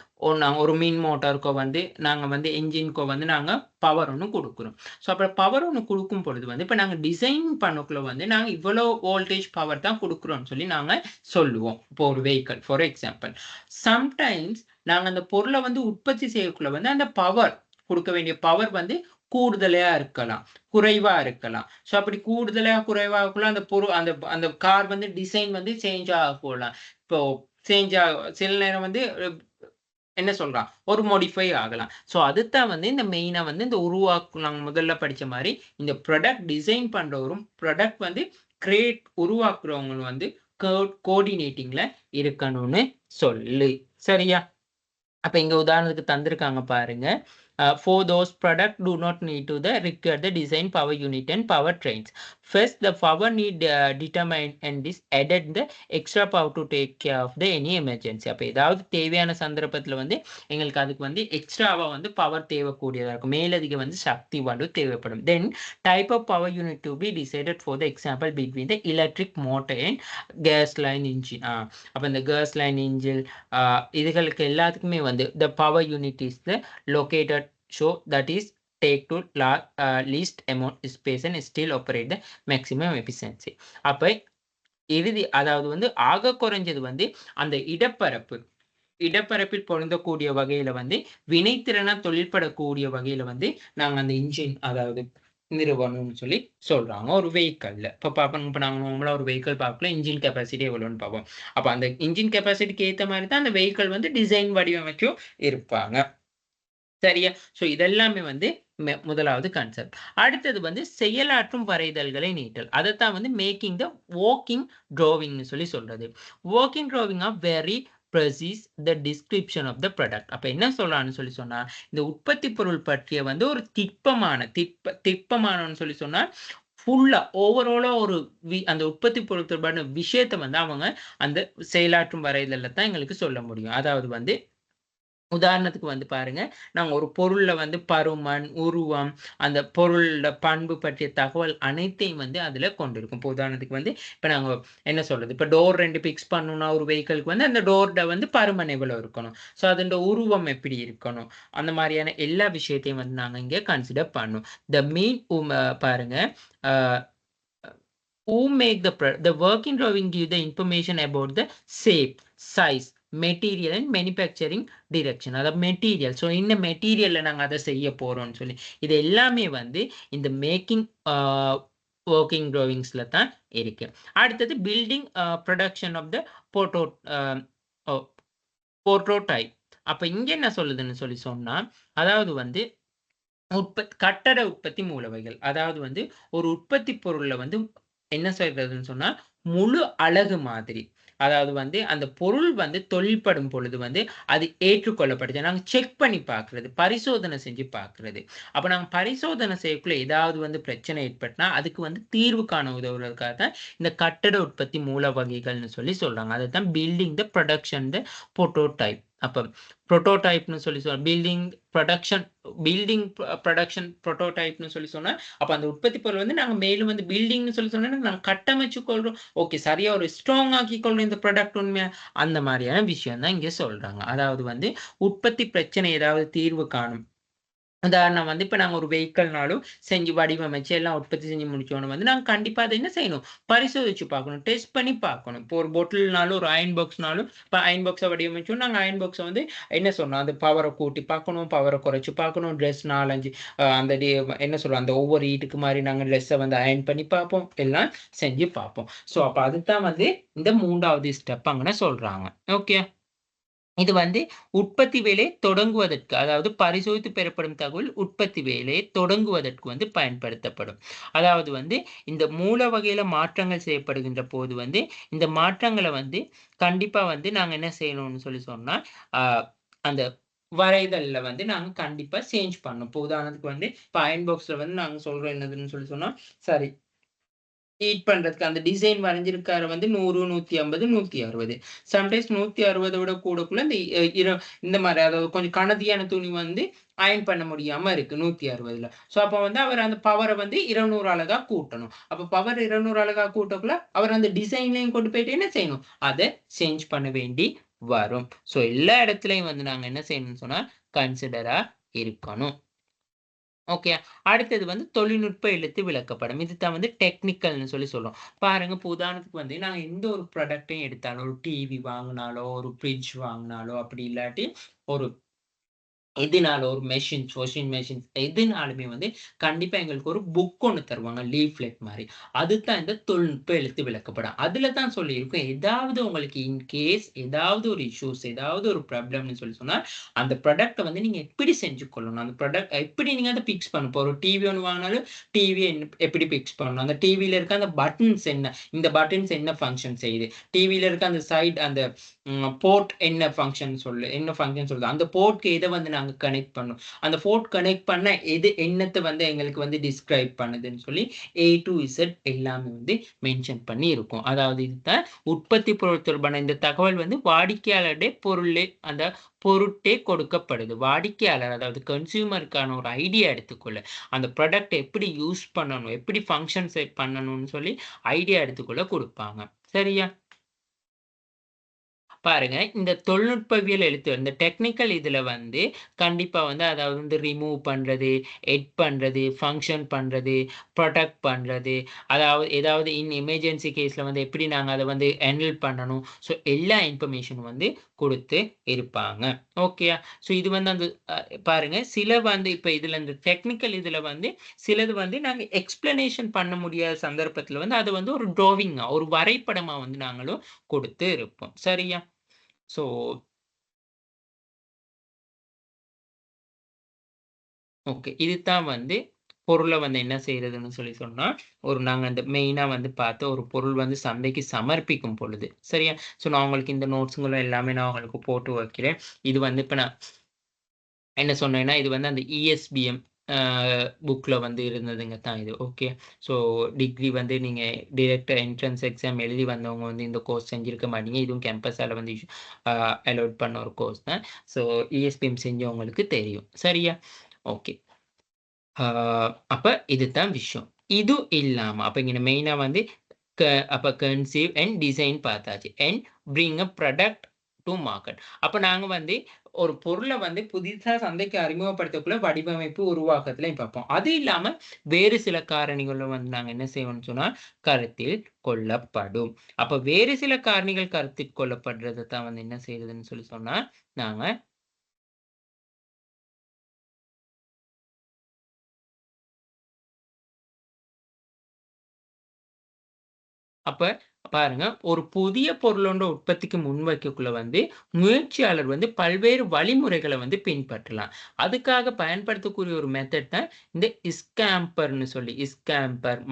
ஒரு மின் மோட்டாருக்கோ வந்து நாங்க வந்து என்ஜின்க்கோ வந்து நாங்க பவர் ஒண்ணு குடுக்குறோம். ஸோ அப்ப பவர் ஒண்ணு குடுக்கும் பொழுது வந்து இப்ப நாங்க டிசைன் பண்ணக்குள்ள வந்து நாங்க இவ்வளோ வோல்டேஜ் பவர் தான் குடுக்குறோம்னு சொல்லி நாங்க சொல்லுவோம். இப்போ ஒரு வெஹிக்கிள் ஃபார் எக்ஸாம்பிள். சம்டைம்ஸ் நாங்க அந்த பொருள வந்து உற்பத்தி செய்யக்குள்ள வந்து அந்த பவர் குடுக்க வேண்டிய பவர் வந்து கூடுதலா இருக்கலாம். குறைவா இருக்கலாம். ஸோ அப்படி கூடுதலா, குறைவாகக்குள்ள அந்த அந்த அந்த கார் வந்து டிசைன் வந்து சேஞ்ச் ஆகக்கூடலாம். இப்போ சேஞ்ச் சில நேரம் வந்து என்ன சொல்றான்? ஒரு மாடிஃபை ஆகலாம். ஸோ அதுதான் வந்து இந்த மெயினா வந்து இந்த நாங்க முதல்ல படிச்ச மாரி, இந்த ப்ராடக்ட் டிசைன் பண்றவரும், ப்ராடக்ட் வந்து உருவாக்குறவங்களும் வந்து கோஆர்டினேட்டிங்ல இருக்கணும்னு சொல்லு. சரியா? அப்ப இங்க உதாரணத்துக்கு தந்திருக்காங்க பாருங்க. For those product do not need to require the design power unit and power trains. First, the power need determined and is added the extra power to take care of the any emergency. அப்ப ஏதாவது தேவையான சந்தர்ப்பத்துல வந்து எங்களுக்கு அதுக்கு வந்து எக்ஸ்ட்ராவா வந்து பவர் தேவைக்கூடியதா இருக்கும். மேலதிக வந்து சக்தி வலு தேவைப்படும். Then type of power unit to be decided for the example between the electric motor and gas line engine. அப்ப இந்த gas line engine இதுகளுக்கு எல்லாத்துக்குமே வந்து the power unit is the located show that is take to least amount space and still operate the maximum efficiency. அப்ப அதாவது வந்து ஆக குறைஞ்சது வந்து அந்த இடப்பரப்பில் பொருந்தக்கூடிய வகையில வந்து வினைத்திறனா தொழில்படக்கூடிய வகையில வந்து நாங்க அந்த இன்ஜின் அதாவது நிறுவனம்னு சொல்லி சொல்றாங்க ஒரு வெஹிக்கல்ல. இப்ப நாங்க நார்மலா ஒரு வெஹிக்கிள் பார்க்கல இன்ஜின் கெப்பாசிட்டி எவ்வளோன்னு பார்ப்போம். அப்ப அந்த இன்ஜின் கெப்பாசிட்டிக்கு ஏத்த மாதிரி தான் அந்த வெஹிக்கிள் வந்து டிசைன் வடிவமைச்சும் இருப்பாங்க. சரியா? ஸோ இதெல்லாமே வந்து முதலாவது கான்செப்ட். அடுத்தது வந்து செயலாற்றும் வரைதல்களை நீட்டல். அதத்தான் வந்து மேக்கிங் த வொர்க்கிங் டிராவிங்னு சொல்லி சொல்றது. Working drawing are very precise the description of the product. அப்ப என்ன சொல்றான்னு சொல்லி சொன்னா, இந்த உற்பத்தி பொருள் பற்றிய வந்து ஒரு திட்பமானன்னு சொல்லி சொன்னா, ஃபுல்லா ஓவராலா ஒரு அந்த உற்பத்தி பொருள் தொடர்பான விஷயத்த வந்து அவங்க அந்த செயலாற்றும் வரைதல்ல தான் எங்களுக்கு சொல்ல முடியும். அதாவது வந்து உதாரணத்துக்கு வந்து பாருங்க, நாங்க ஒரு பொருள்ல வந்து பருமன், உருவம், அந்த பொருளோட பண்பு பற்றிய தகவல் அனைத்தையும் வந்து அதுல கொண்டிருக்கும். இப்போ உதாரணத்துக்கு வந்து இப்ப நாங்க என்ன சொல்றது? இப்ப டோர் 2 பிக்ஸ் பண்ணணும்னா ஒரு வெஹிக்கிள்க்கு வந்து அந்த டோரோட வந்து பருமன் எவ்வளவு இருக்கணும்? ஸோ அதோட உருவம் எப்படி இருக்கணும்? அந்த மாரியான எல்லா விஷயத்தையும் வந்து நாங்க இங்க கன்சிடர் பண்ணோம். பாருங்க, அ who make the working drawing give the information about the shape, size, material and manufacturing direction. அதாவது மெட்டீரியல். ஸோ இந்த மெட்டீரியல்ல நாங்க அத செய்ய போறோம்னு சொல்லி. இது எல்லாமே வந்து இந்த மேக்கிங் வொர்க்கிங் டிராவிங்ஸ்ல தான் இருக்கு. அடுத்தது பில்டிங் ப்ரொடக்ஷன் ஆஃப் த போர்ட்ரோடைப். அப்ப இங்க என்ன சொல்லுதுன்னு சொல்லி சொன்னா, அதாவது வந்து கட்டட உற்பத்தி மூலவைகள். அதாவது வந்து ஒரு உற்பத்தி பொருள்ல வந்து என்ன செய்றதுன்னு சொன்னா, முழு அழகு மாதிரி. அதாவது வந்து அந்த பொருள் வந்து தொழில்படும் பொழுது வந்து அது ஏற்றுக்கொள்ளப்படுது. நாங்க செக் பண்ணி பார்க்கிறது. பரிசோதனை செஞ்சு பார்க்கிறது. அப்ப நாங்க பரிசோதனை செய்யக்குள்ள ஏதாவது வந்து பிரச்சனை ஏற்பட்டுனா, அதுக்கு வந்து தீர்வு காண உதவுறதுக்காக தான் இந்த கட்டட உற்பத்தி மூல வகைகள்னு சொல்லி சொல்றாங்க. அதத்தான் பில்டிங் த புரொடக்ஷன் த புரோட்டோடைப் அப்போ ப்ரோட்டோடைப்னு சொல்லி பில்டிங் ப்ரொடக்ஷன் ப்ரோட்டோடைப்னு சொல்லி சொன்னால் அப்போ அந்த உற்பத்தி பொருள் வந்து நாங்கள் மேலும் வந்து பில்டிங்னு சொல்லி சொன்னா நாங்கள் கட்டமைச்சு கொள்றோம். ஓகே, சரியா ஒரு ஸ்ட்ராங் ஆக்கி கொள்றோம் இந்த ப்ராடக்ட் உண்மையா, அந்த மாதிரியான விஷயம் தான் இங்கே சொல்றாங்க. அதாவது வந்து உற்பத்தி பிரச்சனை ஏதாவது தீர்வு காணும். உதாரணம் வந்து இப்போ நாங்கள் ஒரு வெஹிக்கல்னாலும் செஞ்சு வடிவமைச்சு எல்லாம் உற்பத்தி செஞ்சு முடிச்சோன்னு வந்து நாங்கள் கண்டிப்பாக அதை என்ன செய்யணும், பரிசோதிச்சு பார்க்கணும், டெஸ்ட் பண்ணி பார்க்கணும். இப்போ ஒரு பொட்டில்னாலும் ஒரு அயன் பாக்ஸ்னாலும் இப்போ அயன் பாக்ஸை வடிவமைச்சோம், நாங்கள் அயன் பாக்ஸை வந்து என்ன சொன்னோம், அந்த பவரை கூட்டி பார்க்கணும், பவரை குறைச்சி பார்க்கணும், ட்ரெஸ் 4-5 அந்த என்ன சொல்கிறோம் அந்த ஒவ்வொரு ஈட்டுக்கு மாதிரி நாங்கள் ட்ரெஸ்ஸை வந்து அயன் பண்ணி பார்ப்போம், எல்லாம் செஞ்சு பார்ப்போம். ஸோ அப்போ அதுதான் வந்து இந்த 3வது ஸ்டெப் அங்கே சொல்கிறாங்க. ஓகே, இது வந்து உற்பத்தி வேலையை தொடங்குவதற்கு, அதாவது பரிசோதித்து பெறப்படும் தகவல் உற்பத்தி வேலையை தொடங்குவதற்கு வந்து பயன்படுத்தப்படும். அதாவது வந்து இந்த மூல வகையில மாற்றங்கள் செய்யப்படுகின்ற போது வந்து இந்த மாற்றங்களை வந்து கண்டிப்பா வந்து நாங்க என்ன செய்யணும்னு சொல்லி சொன்னா அந்த வரைதல்ல வந்து நாங்க கண்டிப்பா சேஞ்ச் பண்ணணும். இப்போ உதாரணத்துக்கு வந்து இப்போ அயன் பாக்ஸ்ல வந்து நாங்க சொல்றோம் என்னதுன்னு சொல்லி சொன்னா, சரி ஹீட் பண்றதுக்கு அந்த டிசைன் வரைஞ்சிருக்காரு வந்து 100, 150, 160. சம்டைம்ஸ் 160 விட கூடக்குள்ள இந்த மாரி அதாவது கொஞ்சம் கனதியான துணி வந்து அயர்ன் பண்ண முடியாம இருக்கு 160ல. ஸோ அப்ப வந்து அவர் அந்த பவர வந்து 200 அலகா கூட்டணும். அப்ப பவர் 200 அலகா கூட்டக்குள்ள அவர் அந்த டிசைன்லயும் கொண்டு போயிட்டு என்ன செய்யணும், அத சேஞ்ச் பண்ண வேண்டி வரும். ஸோ எல்லா இடத்துலயும் வந்து நாங்க என்ன செய்யணும்னு சொன்னா கன்சிடரா இருக்கணும். ஓகே. அடுத்தது வந்து தொழில்நுட்ப எழுத்து விளக்கப்படம். இதுதான் வந்து டெக்னிக்கல்னு சொல்லி சொல்றோம். பாருங்க, இப்போ உதாரணத்துக்கு வந்து நாங்க எந்த ஒரு ப்ராடக்ட்டையும் எடுத்தாலும், ஒரு டிவி வாங்குனாலோ, ஒரு ஃப்ரிட்ஜ் வாங்குனாலோ, அப்படி இல்லாட்டி ஒரு எதுனாலும் ஒரு மெஷின்ஸ், வாஷிங் மெஷின்ஸ் எதுனாலுமே வந்து கண்டிப்பா எங்களுக்கு ஒரு புக் ஒண்ணு தருவாங்க. லீஃப்லெட் மாரி. அதுதான் இந்த தொழில்நுட்ப எழுத்து விளக்கப்படம். அதுல தான் சொல்லியிருக்கும். ஏதாவது உங்களுக்கு இன் கேஸ் ஏதாவது ஒரு இஷ்யூஸ், ஏதாவது ஒரு ப்ராப்ளம்னு சொல்லி சொன்னா, அந்த ப்ராடக்ட்ட வந்து நீங்க எப்படி செஞ்சு கொள்ளணும்? அந்த ப்ராடக்ட் எப்படி நீங்க அத பிக்ஸ் பண்ணணும்? இப்போ ஒரு டிவி ஒண்ணு வாங்குனாலும், டிவிய எப்படி பிக்ஸ் பண்ணணும்? அந்த டிவில இருக்க அந்த பட்டன்ஸ் என்ன? இந்த பட்டன்ஸ் என்ன ஃபங்ஷன் செய்யுது? டிவில இருக்க அந்த சைட் அந்த போர்ட் என்ன ஃபங்ஷன் சொல்லுது? அந்த போர்ட்க்கு எத வந்து நாங்க கனெக்ட் பண்ணணும்? அந்த போர்ட் கனெக்ட் பண்ண எது என்னத்த வந்து எங்களுக்கு வந்து டிஸ்கிரைப் பண்ணுதுன்னு சொல்லி ஏ டூ இசட் எல்லாமே வந்து மென்ஷன் பண்ணி இருக்கும். அதாவது இதுதான் உற்பத்தி பொருள் தொடர்பான இந்த தகவல் வந்து வாடிக்கையாளருடைய அந்த பொருட்டே கொடுக்கப்படுது. வாடிக்கையாளர் அதாவது கன்சியூமருக்கான ஒரு ஐடியா எடுத்துக்கொள்ள, அந்த ப்ராடக்ட் எப்படி யூஸ் பண்ணணும், எப்படி ஃபங்ஷன்ஸ் பண்ணணும்னு சொல்லி ஐடியா எடுத்துக்கொள்ள குடுப்பாங்க. சரியா? பாருங்க, இந்த தொழில்நுட்பவியல் எழுத்து இந்த டெக்னிக்கல் இதுல வந்து கண்டிப்பா வந்து அதாவது வந்து ரிமூவ் பண்றது, எட் பண்றது, ஃபங்ஷன் பண்றது, புரொடெக்ட் பண்றது, அதாவது ஏதாவது எமர்ஜென்சி கேஸ்ல வந்து எப்படி நாங்க அத வந்து ஹேண்டில் பண்ணணும். ஸோ எல்லா இன்ஃபர்மேஷனும் வந்து குடுத்து இருப்பாங்க. ஓகேயா? ஸோ இது வந்து அந்த பாருங்க, சில வந்து இப்ப இதுல இந்த டெக்னிக்கல் இதுல வந்து சிலது வந்து நாங்க எக்ஸ்ப்ளனேஷன் பண்ண முடியாத சந்தர்ப்பத்துல வந்து அது வந்து ஒரு டிராவிங்கா, ஒரு வரைபடமா வந்து நாங்களும் கொடுத்து இருப்போம். சரியா? So okay. இதுதான் வந்து பொருள வந்து என்ன செய்றதுன்னு சொல்லி சொன்னா, நாங்க அந்த மெயினா வந்து பார்த்து ஒரு பொருள் வந்து சந்தைக்கு சமர்ப்பிக்கும் பொழுது, சரியா? ஸோ நான் உங்களுக்கு இந்த நோட்ஸ்ங்களும் எல்லாமே நான் உங்களுக்கு போட்டு வைக்கிறேன். இது வந்து இப்ப நான் என்ன சொன்னேன்னா, இது வந்து அந்த இஎஸ்பிஎம் அ புக்ல வந்து இருந்ததுங்க தான் இது. ஓகே. ஸோ டிகிரி வந்து நீங்க டைரக்ட்டா என்ட்ரன்ஸ் எக்ஸாம் எழுதி வந்தவங்க வந்து இந்த கோர்ஸ் செஞ்சிருக்க மாட்டீங்க. இதுவும் கேம்பஸால வந்து அ அலோட் பண்ண ஒரு கோர்ஸ் தான். ஸோ இஎஸ்பிஎம் செஞ்சவங்களுக்கு தெரியும். சரியா? ஓகே. ஆ அப்ப இதுதான் விஷயம். இது இல்லாம அப்ப இங்க மெயினா வந்து க அப்ப கன்சீவ் அண்ட் டிசைன் பார்த்தாச்சு. And bring a product to market. அப்ப நாங்க வந்து ஒரு பொருள வந்து புதிதா சந்தைக்கு அறிமுகப்படுத்தக்குள்ள வடிவமைப்பு, உருவாக்கத்திலயும் பார்ப்போம். அது இல்லாம வேறு சில காரணிகளும் வந்து நாங்க என்ன செய்வோம்னு சொன்னா, கருத்தில் கொள்ளப்படும். அப்ப வேறு சில காரணிகள் கருத்தில் கொள்ளப்படுறத தான் வந்து என்ன செய்றதுன்னு சொல்லி சொன்னா, நாங்க அப்ப பாருங்க, ஒரு புதிய பொருளோட உற்பத்திக்கு முன்வைக்கக்குள்ள வந்து, முயற்சியாளர் வந்து பல்வேறு வழிமுறைகள வந்து பின்பற்றலாம். அதுக்காக பயன்படுத்தக்கூடிய ஒரு மெத்தட் தான் இந்த இஸ்கேம்பர்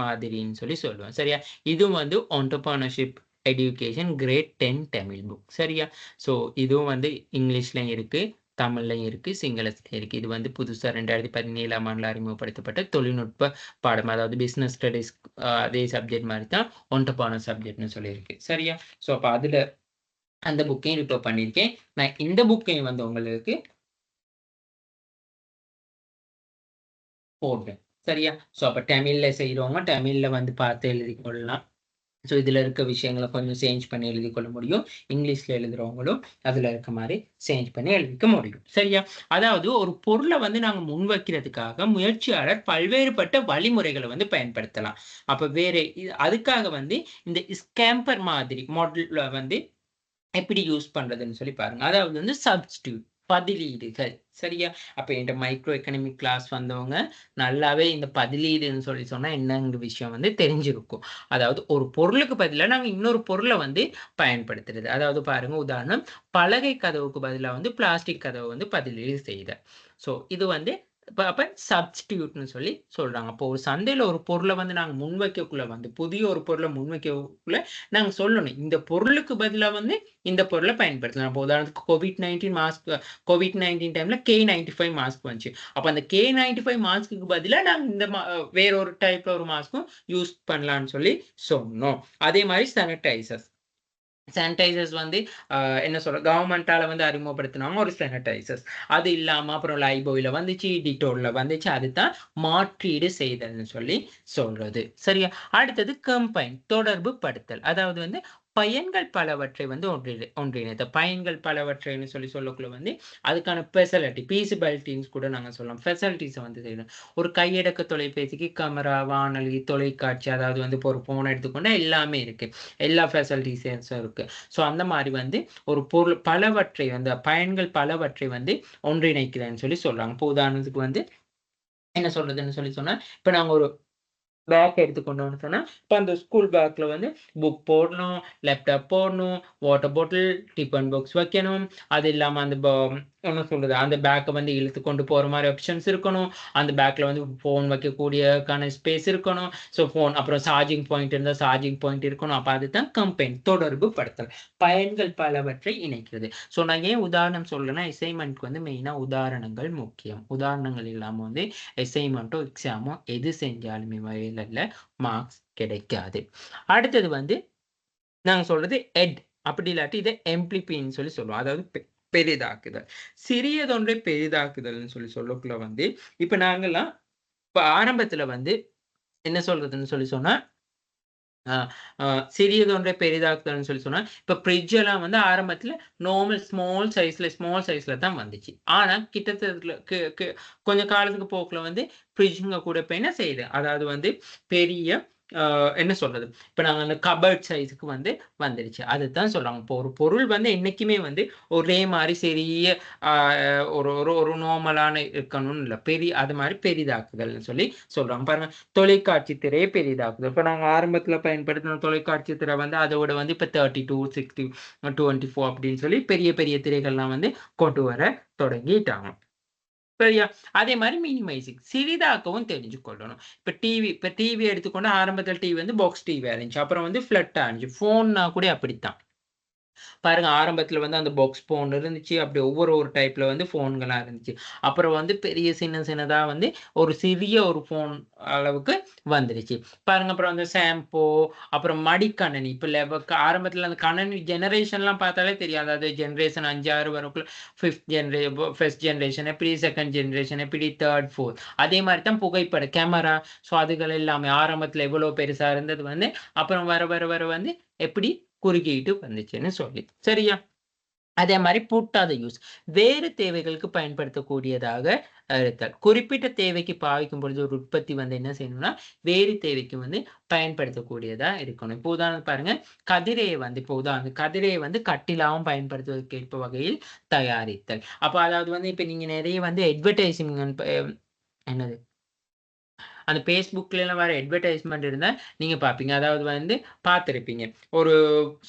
மாதிரின்னு சொல்லி சொல்லுவோம். சரியா? இதுவும் வந்து entrepreneurship education grade 10 Tamil book. சரியா? ஸோ இதுவும் வந்து இங்கிலீஷ்லயும் இருக்கு. தமிழ்லயும் இருக்கு, சிங்களத்திலயும் இருக்கு. இது வந்து புதுசா 2017ஆம் ஆண்டுல அறிமுகப்படுத்தப்பட்ட தொழில்நுட்ப பாடம். அதாவது பிசினஸ் ஸ்டடீஸ் அதே சப்ஜெக்ட் மாரி தான் என்டர்பிரினியர் சப்ஜெக்ட்ன்னு சொல்லியிருக்கு. சரியா? ஸோ அப்ப அதுல அந்த புக்கையும் ரிப்பேர் பண்ணியிருக்கேன். நான் இந்த புக்கையும் வந்து உங்களுக்கு போடுறேன். சரியா? ஸோ அப்ப தமிழ்ல செய்றவங்க தமிழ்ல வந்து பார்த்து எழுதிக் கொள்ளலாம். ஸோ இதுல இருக்க விஷயங்கள கொஞ்சம் சேஞ்ச் பண்ணி எழுதிக் கொள்ள முடியும். இங்கிலீஷ்ல எழுதுறவங்களும் அதுல இருக்க மாரி சேஞ்ச் பண்ணி எழுதிக்க முடியும். சரியா? அதாவது ஒரு பொருள வந்து நாங்க முன்வைக்கிறதுக்காக முயற்சியாளர் பல்வேறுபட்ட வழிமுறைகள வந்து பயன்படுத்தலாம். அப்ப வேற அதுக்காக வந்து இந்த ஸ்கேம்பர் மாதிரி மாடல்ல வந்து எப்படி யூஸ் பண்றதுன்னு சொல்லி பாருங்க. அதாவது வந்து சப்ஸ்டிட்யூட் பதிலீடுகள். சரியா? அப்ப என்ட்ட மைக்ரோ எக்கனாமிக் கிளாஸ் வந்தவங்க நல்லாவே இந்த பதிலீடுன்னு சொல்லி சொன்னா என்னங்கிற விஷயம் வந்து தெரிஞ்சிருக்கும். அதாவது ஒரு பொருளுக்கு பதிலா நாங்க இன்னொரு பொருள வந்து பயன்படுத்துறது. அதாவது பாருங்க உதாரணம், பலகை கதவுக்கு பதிலா வந்து பிளாஸ்டிக் கதவ வந்து பதிலீடு செய்தல். ஸோ இது வந்து அப்ப சப்ஸ்டிட்யூட்ன்னு சொல்லி சொல்றாங்க. அப்போ ஒரு சந்தையில ஒரு பொருள வந்து நாங்க முன்வைக்கக்குள்ள வந்து புதிய ஒரு பொருள முன்வைக்கக்குள்ள நாங்க சொல்லணும். இந்த பொருளுக்கு பதிலா வந்து இந்த பொருள பயன்படுத்தலாம். இப்போ உதாரணத்துக்கு கோவிட்-19 டைம்ல K95 மாஸ்க் வந்துச்சு. அப்ப அந்த K95 மாஸ்க்குக்கு பதிலா நாங்க இந்த வேற ஒரு டைப்ல ஒரு மாஸ்க்கும் யூஸ் பண்ணலான்னு சொல்லி சொன்னோம். அதே மாரி சானிடைசர்ஸ். சானிடைசர்ஸ் வந்து என்ன சொல்றது, கவர்ன்மென்ட்டால வந்து அறிமுகப்படுத்துனாங்க ஒரு சானிடைசர்ஸ். அது இல்லாம அப்புறம் லைபோய்ல வந்துச்சு, டிட்டோல்ல வந்துச்சு. அதுதான் மாற்றீடு செய்தல்ன்னு சொல்லி சொல்றது. சரியா? அடுத்தது கம்பைன் தொடர்பு படுத்தல். அதாவது வந்து பயன்கள் பலவற்றை வந்து ஒன்றிணைத்தல். பயன்கள் பலவற்றைன்னு சொல்லி சொல்லக்குள்ள வந்து அதுக்கான ஃபெசிலிட்டி, பீசிபிலிட்டின்னு கூட நாங்க சொல்லலாம். ஃபெசிலிட்டீஸ வந்து செய்யணும். ஒரு கையடக்க தொலைபேசிக்கு கேமரா, வானொலி, தொலைக்காட்சி அதாவது வந்து இப்போ ஒரு ஃபோன் எடுத்துக்கொண்டா எல்லாமே இருக்கு. எல்லா ஃபெசிலிட்டீஸும் இருக்கு. ஸோ அந்த மாரி வந்து ஒரு பொருள் பலவற்றை வந்து பயன்கள் பலவற்றை வந்து ஒன்றிணைக்கிறேன்னு சொல்லி சொல்றாங்க. இப்போ உதாரணத்துக்கு வந்து என்ன சொல்றதுன்னு சொல்லி சொன்னா, இப்ப நாங்க ஒரு பேக் எடுத்துக்கொண்டோம்னு சொன்னா, இப்ப அந்த ஸ்கூல் பேக்ல வந்து புக் போடணும், லேப்டாப் போடணும், வாட்டர் பாட்டில், டிஃபன் பாக்ஸ் வைக்கணும். அது இல்லாம அந்த என்ன சொல்றது, அந்த பேக்க வந்து இழுத்து கொண்டு போற மாரி ஆப்ஷன்ஸ் இருக்கணும். அந்த பேக்ல வந்து ஃபோன் வைக்கக்கூடியக்கான ஸ்பேஸ் இருக்கணும். ஸோ ஃபோன் அப்புறம் சார்ஜிங் பாயிண்ட் இருந்தா சார்ஜிங் பாயிண்ட் இருக்கணும். அப்ப அதுதான் கம்பைன் தொடர்பு படுத்தல். பயன்கள் பலவற்றை இணைக்கிறது. ஸோ நான் ஏன் உதாரணம் சொல்றேன்னா, அசைன்மென்ட்க்கு வந்து மெயினா உதாரணங்கள் முக்கியம். உதாரணங்கள் இல்லாம வந்து அசைன்மென்ட்டோ, எக்ஸாமோ எது செஞ்சாலுமே வயலல்ல மார்க்ஸ் கிடைக்காது. அடுத்தது வந்து நாங்க சொல்றது அப்படி இல்லாட்டி இத எம்ப்ளிபின்னு சொல்லி சொல்லுவோம். அதாவது பெரிதாக்குதல். சிறியதொன்றை பெரிதாக்குதல்ன்னு சொல்லி சொல்லக்குள்ள வந்து, இப்ப நாங்கலாம் இப்ப ஆரம்பத்துல வந்து என்ன சொல்றதுன்னு சொல்லி சொன்னா, அ அ சிறியதொன்றை பெரிதாக்குதல்ன்னு சொல்லி சொன்னா, இப்ப ஃப்ரிட்ஜ் எல்லாம் வந்து ஆரம்பத்துல ஸ்மால் சைஸ்ல தான் வந்துச்சு. ஆனா கிட்டத்தட்ட கொஞ்சம் காலத்துக்கு போக்குல வந்து ஃப்ரிட்ஜ்ங்க கூட இப்ப என்ன செய்யுது? அதாவது வந்து பெரிய என்ன சொல்றது? இப்ப நாங்க அந்த கபோர்ட் சைஸ்க்கு வந்து வந்துருச்சு. அதுதான் சொல்றாங்க. இப்போ ஒரு பொருள் வந்து என்னைக்குமே வந்து ஒரே மாரி சிறிய அ ஒரு ஒரு ஒரு நார்மலான இருக்கணும்னு இல்ல. அது மாரி பெரிதாக்குதல்ன்னு சொல்லி சொல்றாங்க. பாருங்க தொலைக்காட்சி திரையை பெரிதாக்குதல். இப்ப நாங்க ஆரம்பத்துல பயன்படுத்தின தொலைக்காட்சி திரை வந்து அதோட வந்து இப்ப 32, 60, 24 அப்படின்னு சொல்லி பெரிய பெரிய திரைகள்லாம் வந்து கொண்டு வர தொடங்கிட்டாங்க. சரியா? அதே மாரி மினிமைசிங் சிறிதாக்கவும் தெரிஞ்சு கொள்ளணும். இப்ப டிவி எடுத்துக்கொண்டா ஆரம்பத்துல டிவி வந்து பாக்ஸ் டிவியா இருந்துச்சு. அப்புறம் வந்து ஃப்ளட்டா இருந்துச்சு. ஃபோன்னா கூட அப்படித்தான். பாருங்க ஆரம்பத்துல வந்து அந்த பாக்ஸ் ஃபோன் இருந்துச்சு. அப்படி ஒரு டைப்ல வந்து ஃபோன்கள்லாம் இருந்துச்சு. அப்புறம் வந்து பெரிய சின்னதா வந்து ஒரு சிறிய ஒரு ஃபோன் அளவுக்கு வந்துருச்சு. பாருங்க அப்புறம் அந்த ஷாம்பூ, அப்புறம் மடிக்கணினி. இப்ப ஆரம்பத்துல அந்த கணினி ஜெனரேஷன்லாம் பார்த்தாலே தெரியும். அதாவது ஜெனரேஷன் 5, 6 வரக்குள்ள 1 ஜெனரேஷன் எப்படி, 2ண்ட் ஜெனரேஷன் எப்படி, 3, 4 அதே மாரி தான் கேமரா. ஸோ அதுகள் எல்லாமே ஆரம்பத்துல எவ்வளோ பெருசா இருந்தது வந்து, அப்புறம் வர வந்து எப்படி குறுக்கிட்டு வந்துச்சுன்னு சொல்லி. சரியா? அதே மாரி புட் யூஸ். வேறு தேவைகளுக்கு பயன்படுத்தக்கூடியதாக இருத்தல். குறிப்பிட்ட தேவைக்கு பாவிக்கும் பொழுது ஒரு உற்பத்தி வந்து என்ன செய்யணும்னா, வேறு தேவைக்கு வந்து பயன்படுத்தக்கூடியதா இருக்கணும். இப்போ உதாரணத்துக்கு பாருங்க, கதிரைய வந்து கட்டிலாவும் பயன்படுத்துவதற்கு ஏற்ப வகையில் தயாரித்தல். அப்ப அதாவது வந்து இப்ப நீங்க நெறைய வந்து என்னது அந்த Facebookலலாம் வர அட்வர்டைஸ்மென்ட் இருந்தா நீங்க பார்ப்பீங்க. அதாவது வந்து பார்த்திருப்பீங்க. ஒரு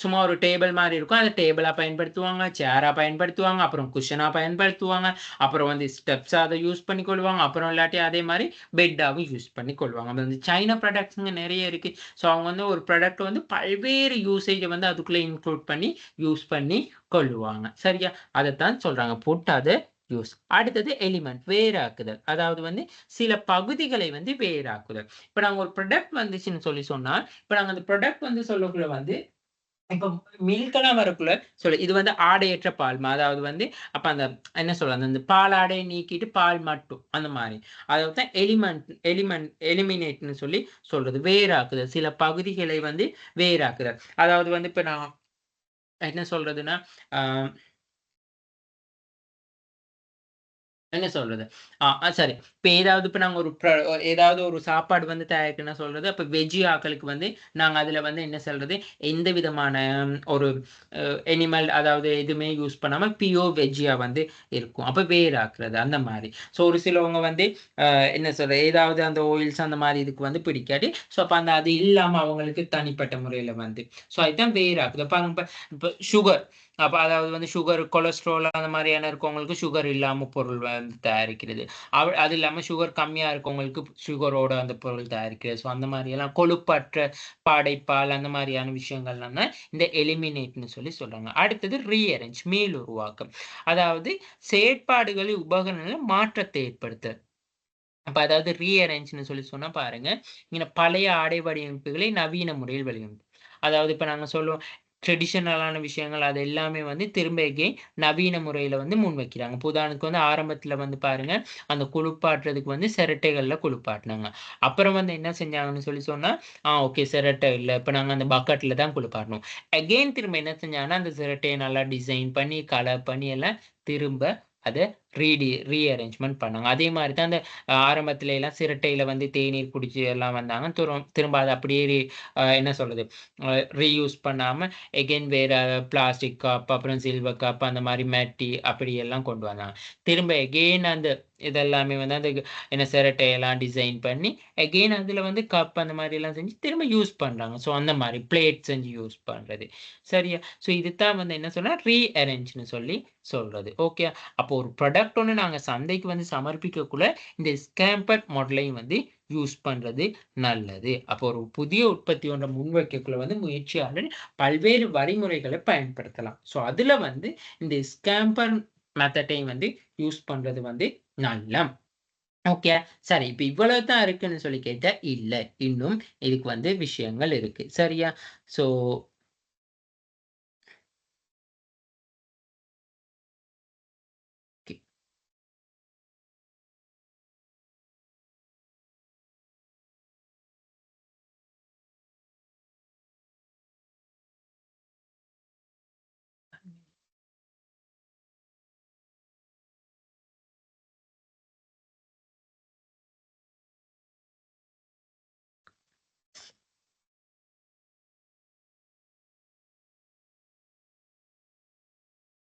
சும்மா ஒரு டேபிள் மாரி இருக்கும். அத டேபிளா பயன்படுத்துவாங்க, சேரா பயன்படுத்துவாங்க, அப்புறம் குஷனா பயன்படுத்துவாங்க, அப்புறம் வந்து ஸ்டெப்ஸா அத யூஸ் பண்ணிக்கொள்வாங்க. அப்புறம் இல்லாட்டி அதே மாரி பெட்டாவும் யூஸ் பண்ணிக்கொள்வாங்க. அது வந்து சைனா ப்ராடக்ட்ஸ்ங்க நெறைய இருக்கு. ஸோ அவங்க வந்து ஒரு ப்ராடக்ட் வந்து பல்வேறு யூசேஜ வந்து அதுக்குள்ள இன்க்ளூட் பண்ணி யூஸ் பண்ணி கொள்ளுவாங்க. சரியா? அதத்தான் சொல்றாங்க. யூஸ். அடுத்தது எலிமெண்ட் வேறாக்குதல். அதாவது வந்து சில பகுதிகளை வந்து வேறாக்குதல். இப்ப நாங்க ஒரு ப்ராடக்ட் வந்துச்சுன்னு சொல்லி சொன்னா, இப்ப நாங்க அந்த ப்ராடக்ட் வந்து சொல்லக்குள்ள வந்து இப்ப மில்கெல்லாம் வரக்குள்ள இது வந்து ஆடையற்ற பால். அதாவது வந்து அப்ப அந்த என்ன சொல்றது? அந்த பால் ஆடையை நீக்கிட்டு பால் மட்டும் அந்த மாரி. அதாவது தான் எலிமினேட்ன்னு சொல்றது. வேறாக்குதல். சில பகுதிகளை வந்து வேறாக்குதல். அதாவது வந்து இப்ப நான் என்ன சொல்றதுன்னா, அ என்ன சொல்றது? சரி. இப்ப ஏதாவது இப்ப நாங்க ஏதாவது ஒரு சாப்பாடு வந்து தயாரிக்கணும்னா சொல்றது, அப்ப வெஜ்ஜி ஆட்களுக்கு வந்து நாங்க அதுல வந்து என்ன சொல்றது, எந்த விதமான ஒரு அ அனிமல் அதாவது எதுவுமே யூஸ் பண்ணாம பியூர் வெஜ்ஜியா வந்து இருக்கும். அப்ப வேறாக்குறது அந்த மாரி. ஒரு சிலவங்க வந்து என்ன சொல்றது, ஏதாவது அந்த ஆயில்ஸ் அந்த மாரி இதுக்கு வந்து பிடிக்காது. அப்ப அது இல்லாம அவங்களுக்கு தனிப்பட்ட முறையில வந்து. அதுதான் வேறாக்குது. அப்ப இப்ப இப்ப சுகர் அப்ப அதாவது வந்து சுகர், கொலஸ்ட்ரால் அந்த மாரியான இருக்கவங்களுக்கு சுகர் இல்லாம பொருள் வந்து தயாரிக்கிறது. அது இல்லாம சுகர் கம்மியா இருக்கவங்களுக்கு சுகரோட அந்த பொருள் தயாரிக்கிறது. அந்த மாரியெல்லாம் கொழுப்பற்ற பாடைப்பால் அந்த மாரியான விஷயங்கள்லாம் தான் இந்த எலிமினேட்ன்னு சொல்றாங்க. அடுத்தது ரீஅரேஞ்ச் மீளுருவாக்கம். அதாவது செயற்பாடுகளில் உபகரணங்கள்ல மாற்றத்தை ஏற்படுத்துதல். அப்ப அதாவது ரீஅரேஞ்ச்ன்னு சொன்னா பாருங்க, இங்க பழைய ஆடை வடிவமைப்புகளை நவீன முறையில் வடிவமைப்பு. அதாவது இப்ப நாங்க சொல்லுவோம், ட்ரெடிஷனலான விஷயங்கள் அது எல்லாமே வந்து திரும்ப எகெயின் நவீன முறையில வந்து முன்வைக்கிறாங்க. இப்ப உதாரணத்துக்கு வந்து ஆரம்பத்துல வந்து பாருங்க, அந்த குளிப்பாட்டுறதுக்கு வந்து சிரட்டைகள்ல குளிப்பாட்டுனாங்க. அப்புறம் வந்து என்ன செஞ்சாங்கன்னு சொன்னா, ஓகே சிரட்டை இல்ல. இப்ப நாங்க அந்த பக்கெட்ல தான் குளிப்பாட்டணும். அகெயின் திரும்ப என்ன செஞ்சாங்கன்னா, அந்த சிரட்டைய நல்லா டிசைன் பண்ணி, கலர் பண்ணி எல்லாம் திரும்ப அத ரீஅரேஞ்ச்மென்ட் பண்ணாங்க. அதே மாரி தான் அந்த ஆரம்பத்துல எல்லாம் சிரட்டையில வந்து தேநீர் குடிச்சு எல்லாம் வந்தாங்க. திரும்ப அத அப்படியே என்ன சொல்றது? ரீயூஸ் பண்ணாம எகெயின் வேற பிளாஸ்டிக் கப், அப்புறம் சில்வர் கப் அந்த மாரி மெட்டி அப்படியெல்லாம் கொண்டு வந்தாங்க. திரும்ப எகெயின் அந்த இதெல்லாமே வந்து அந்த என்ன சிரட்டையெல்லாம் டிசைன் பண்ணி, எகெயின் அதுல வந்து கப் அந்த மாரிலாம் செஞ்சு திரும்ப யூஸ் பண்றாங்க. அந்த மாரி பிளேட் செஞ்சு யூஸ் பண்றது. சரியா? இதுதான் வந்து என்ன சொன்னா ரீஅரேஞ்ச்ன்னு சொல்றது. ஓகே. அப்போ ஒரு ப்ராடக்ட் ஒண்ணு நாங்க சந்தைக்கு வந்து சமர்ப்பிக்கக்குள்ள இந்த ஸ்கேம்பர் மாடலையும் வந்து யூஸ் பண்றது நல்லது. அப்போ ஒரு புதிய உற்பத்தி ஒன்றை முன்வைக்கக்குள்ள வந்து முயற்சியாளர் பல்வேறு வழிமுறைகளை பயன்படுத்தலாம். அதுல வந்து இந்த ஸ்கேம்பர் மெத்தடையும் வந்து யூஸ் பண்றது வந்து நல்லம். ஓகே. சரி. இப்ப இவ்வளவு தான் இருக்குன்னு கேட்டா, இல்ல. இன்னும் இதுக்கு வந்து விஷயங்கள் இருக்கு. சரியா? ஸோ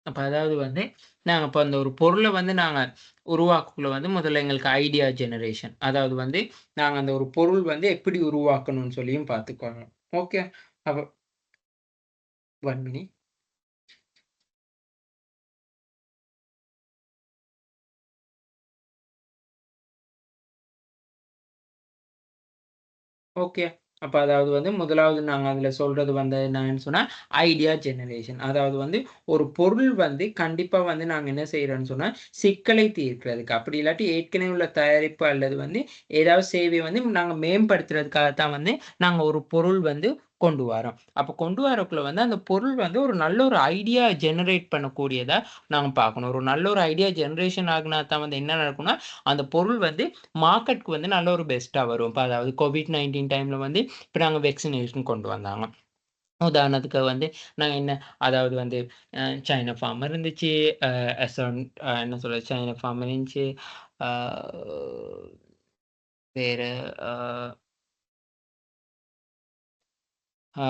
அப்ப அதாவது வந்து, நாங்க இப்ப அந்த ஒரு பொருள வந்து நாங்க உருவாக்கக்குள்ள வந்து முதல்ல எங்களுக்கு ஐடியா ஜெனரேஷன். அதாவது வந்து, நாங்க அந்த ஒரு பொருள் வந்து எப்படி உருவாக்கணும்னு சொல்லியும் பார்த்துக்கணும். ஓகே. அப்ப 1 மினிட். ஓகே. அப்ப அதாவது வந்து முதலாவது நாங்க அதுல சொல்றது வந்து என்னன்னு சொன்னா, ஐடியா ஜெனரேஷன். அதாவது வந்து ஒரு பொருள் வந்து கண்டிப்பா வந்து நாங்க என்ன செய்றோம்ன்னு சொன்னா, சிக்கலை தீர்க்கிறதுக்கு. அப்படி இல்லாட்டி ஏற்கனவே உள்ள தயாரிப்பு அல்லது வந்து ஏதாவது சேவைய வந்து நாங்க மேம்படுத்துறதுக்காக தான் வந்து நாங்க ஒரு பொருள் வந்து கொண்டு வரோம். அப்ப கொண்டு வரக்குள்ள வந்து அந்த பொருள் வந்து ஒரு நல்ல ஒரு ஐடியா ஜெனரேட் பண்ணக்கூடியதா நாங்க பார்க்கணும். ஒரு நல்ல ஒரு ஐடியா ஜெனரேஷன் ஆகுனா தான் வந்து என்ன நடக்கும்னா, அந்த பொருள் வந்து மார்க்கெட்க்கு வந்து நல்ல ஒரு பெஸ்ட்டா வரும். இப்ப அதாவது COVID-19 டைம்ல வந்து இப்ப நாங்க வேக்சினேஷன் கொண்டு வந்தாங்க. உதாரணத்துக்கு வந்து நாங்க என்ன அதாவது வந்து சைனா ஃபார்மர் இருந்துச்சு. அ அசோன் என்ன சொல்றது? சைனா ஃபார்மர் இருந்துச்சு. ஆ வேற அ ஆ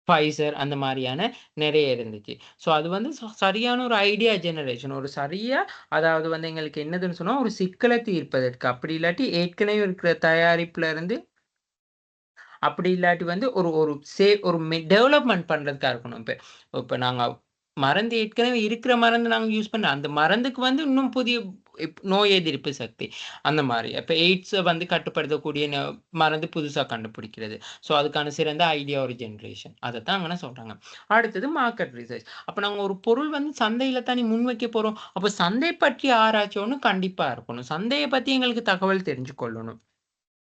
Pfizer அந்த மாரியான நெறைய இருந்துச்சு. அது வந்து சரியான ஒரு ஐடியா ஜெனரேஷன். ஒரு சரியா அதாவது வந்து எங்களுக்கு என்னதுன்னு சொன்னா, ஒரு சிக்கல தீர்ப்பதற்கு. அப்படி இல்லாட்டி ஏற்கனவே இருக்கிற தயாரிப்புல இருந்து அப்படி இல்லாட்டி வந்து ஒரு ஒரு ஒரு டெவலப்மென்ட் பண்றதுக்கா இருக்கணும். இப்ப இப்ப நாங்க மருந்து ஏற்கனவே இருக்கிற மருந்து நாங்க யூஸ் பண்ண அந்த மருந்துக்கு வந்து இன்னும் புதிய நோய் எதிர்ப்பு சக்தி அந்த மாரி. இப்ப எய்ட்ஸ வந்து கட்டுப்படுத்தக்கூடிய மருந்து புதுசா கண்டுபிடிக்கிறது. அதுக்கான சிறந்த ஐடியா ஒரு ஜெனரேஷன். அதத்தான் அங்கன சொல்றாங்க. அடுத்தது மார்க்கெட் ரிசர்ச். அப்ப நாங்க ஒரு பொருள் வந்து சந்தையில தானே முன்வைக்க போறோம். அப்ப சந்தை பற்றிய ஆராய்ச்சி ஒண்ணு கண்டிப்பா இருக்கணும். சந்தைய பத்தி எங்களுக்கு தகவல் தெரிஞ்சு கொள்ளணும்.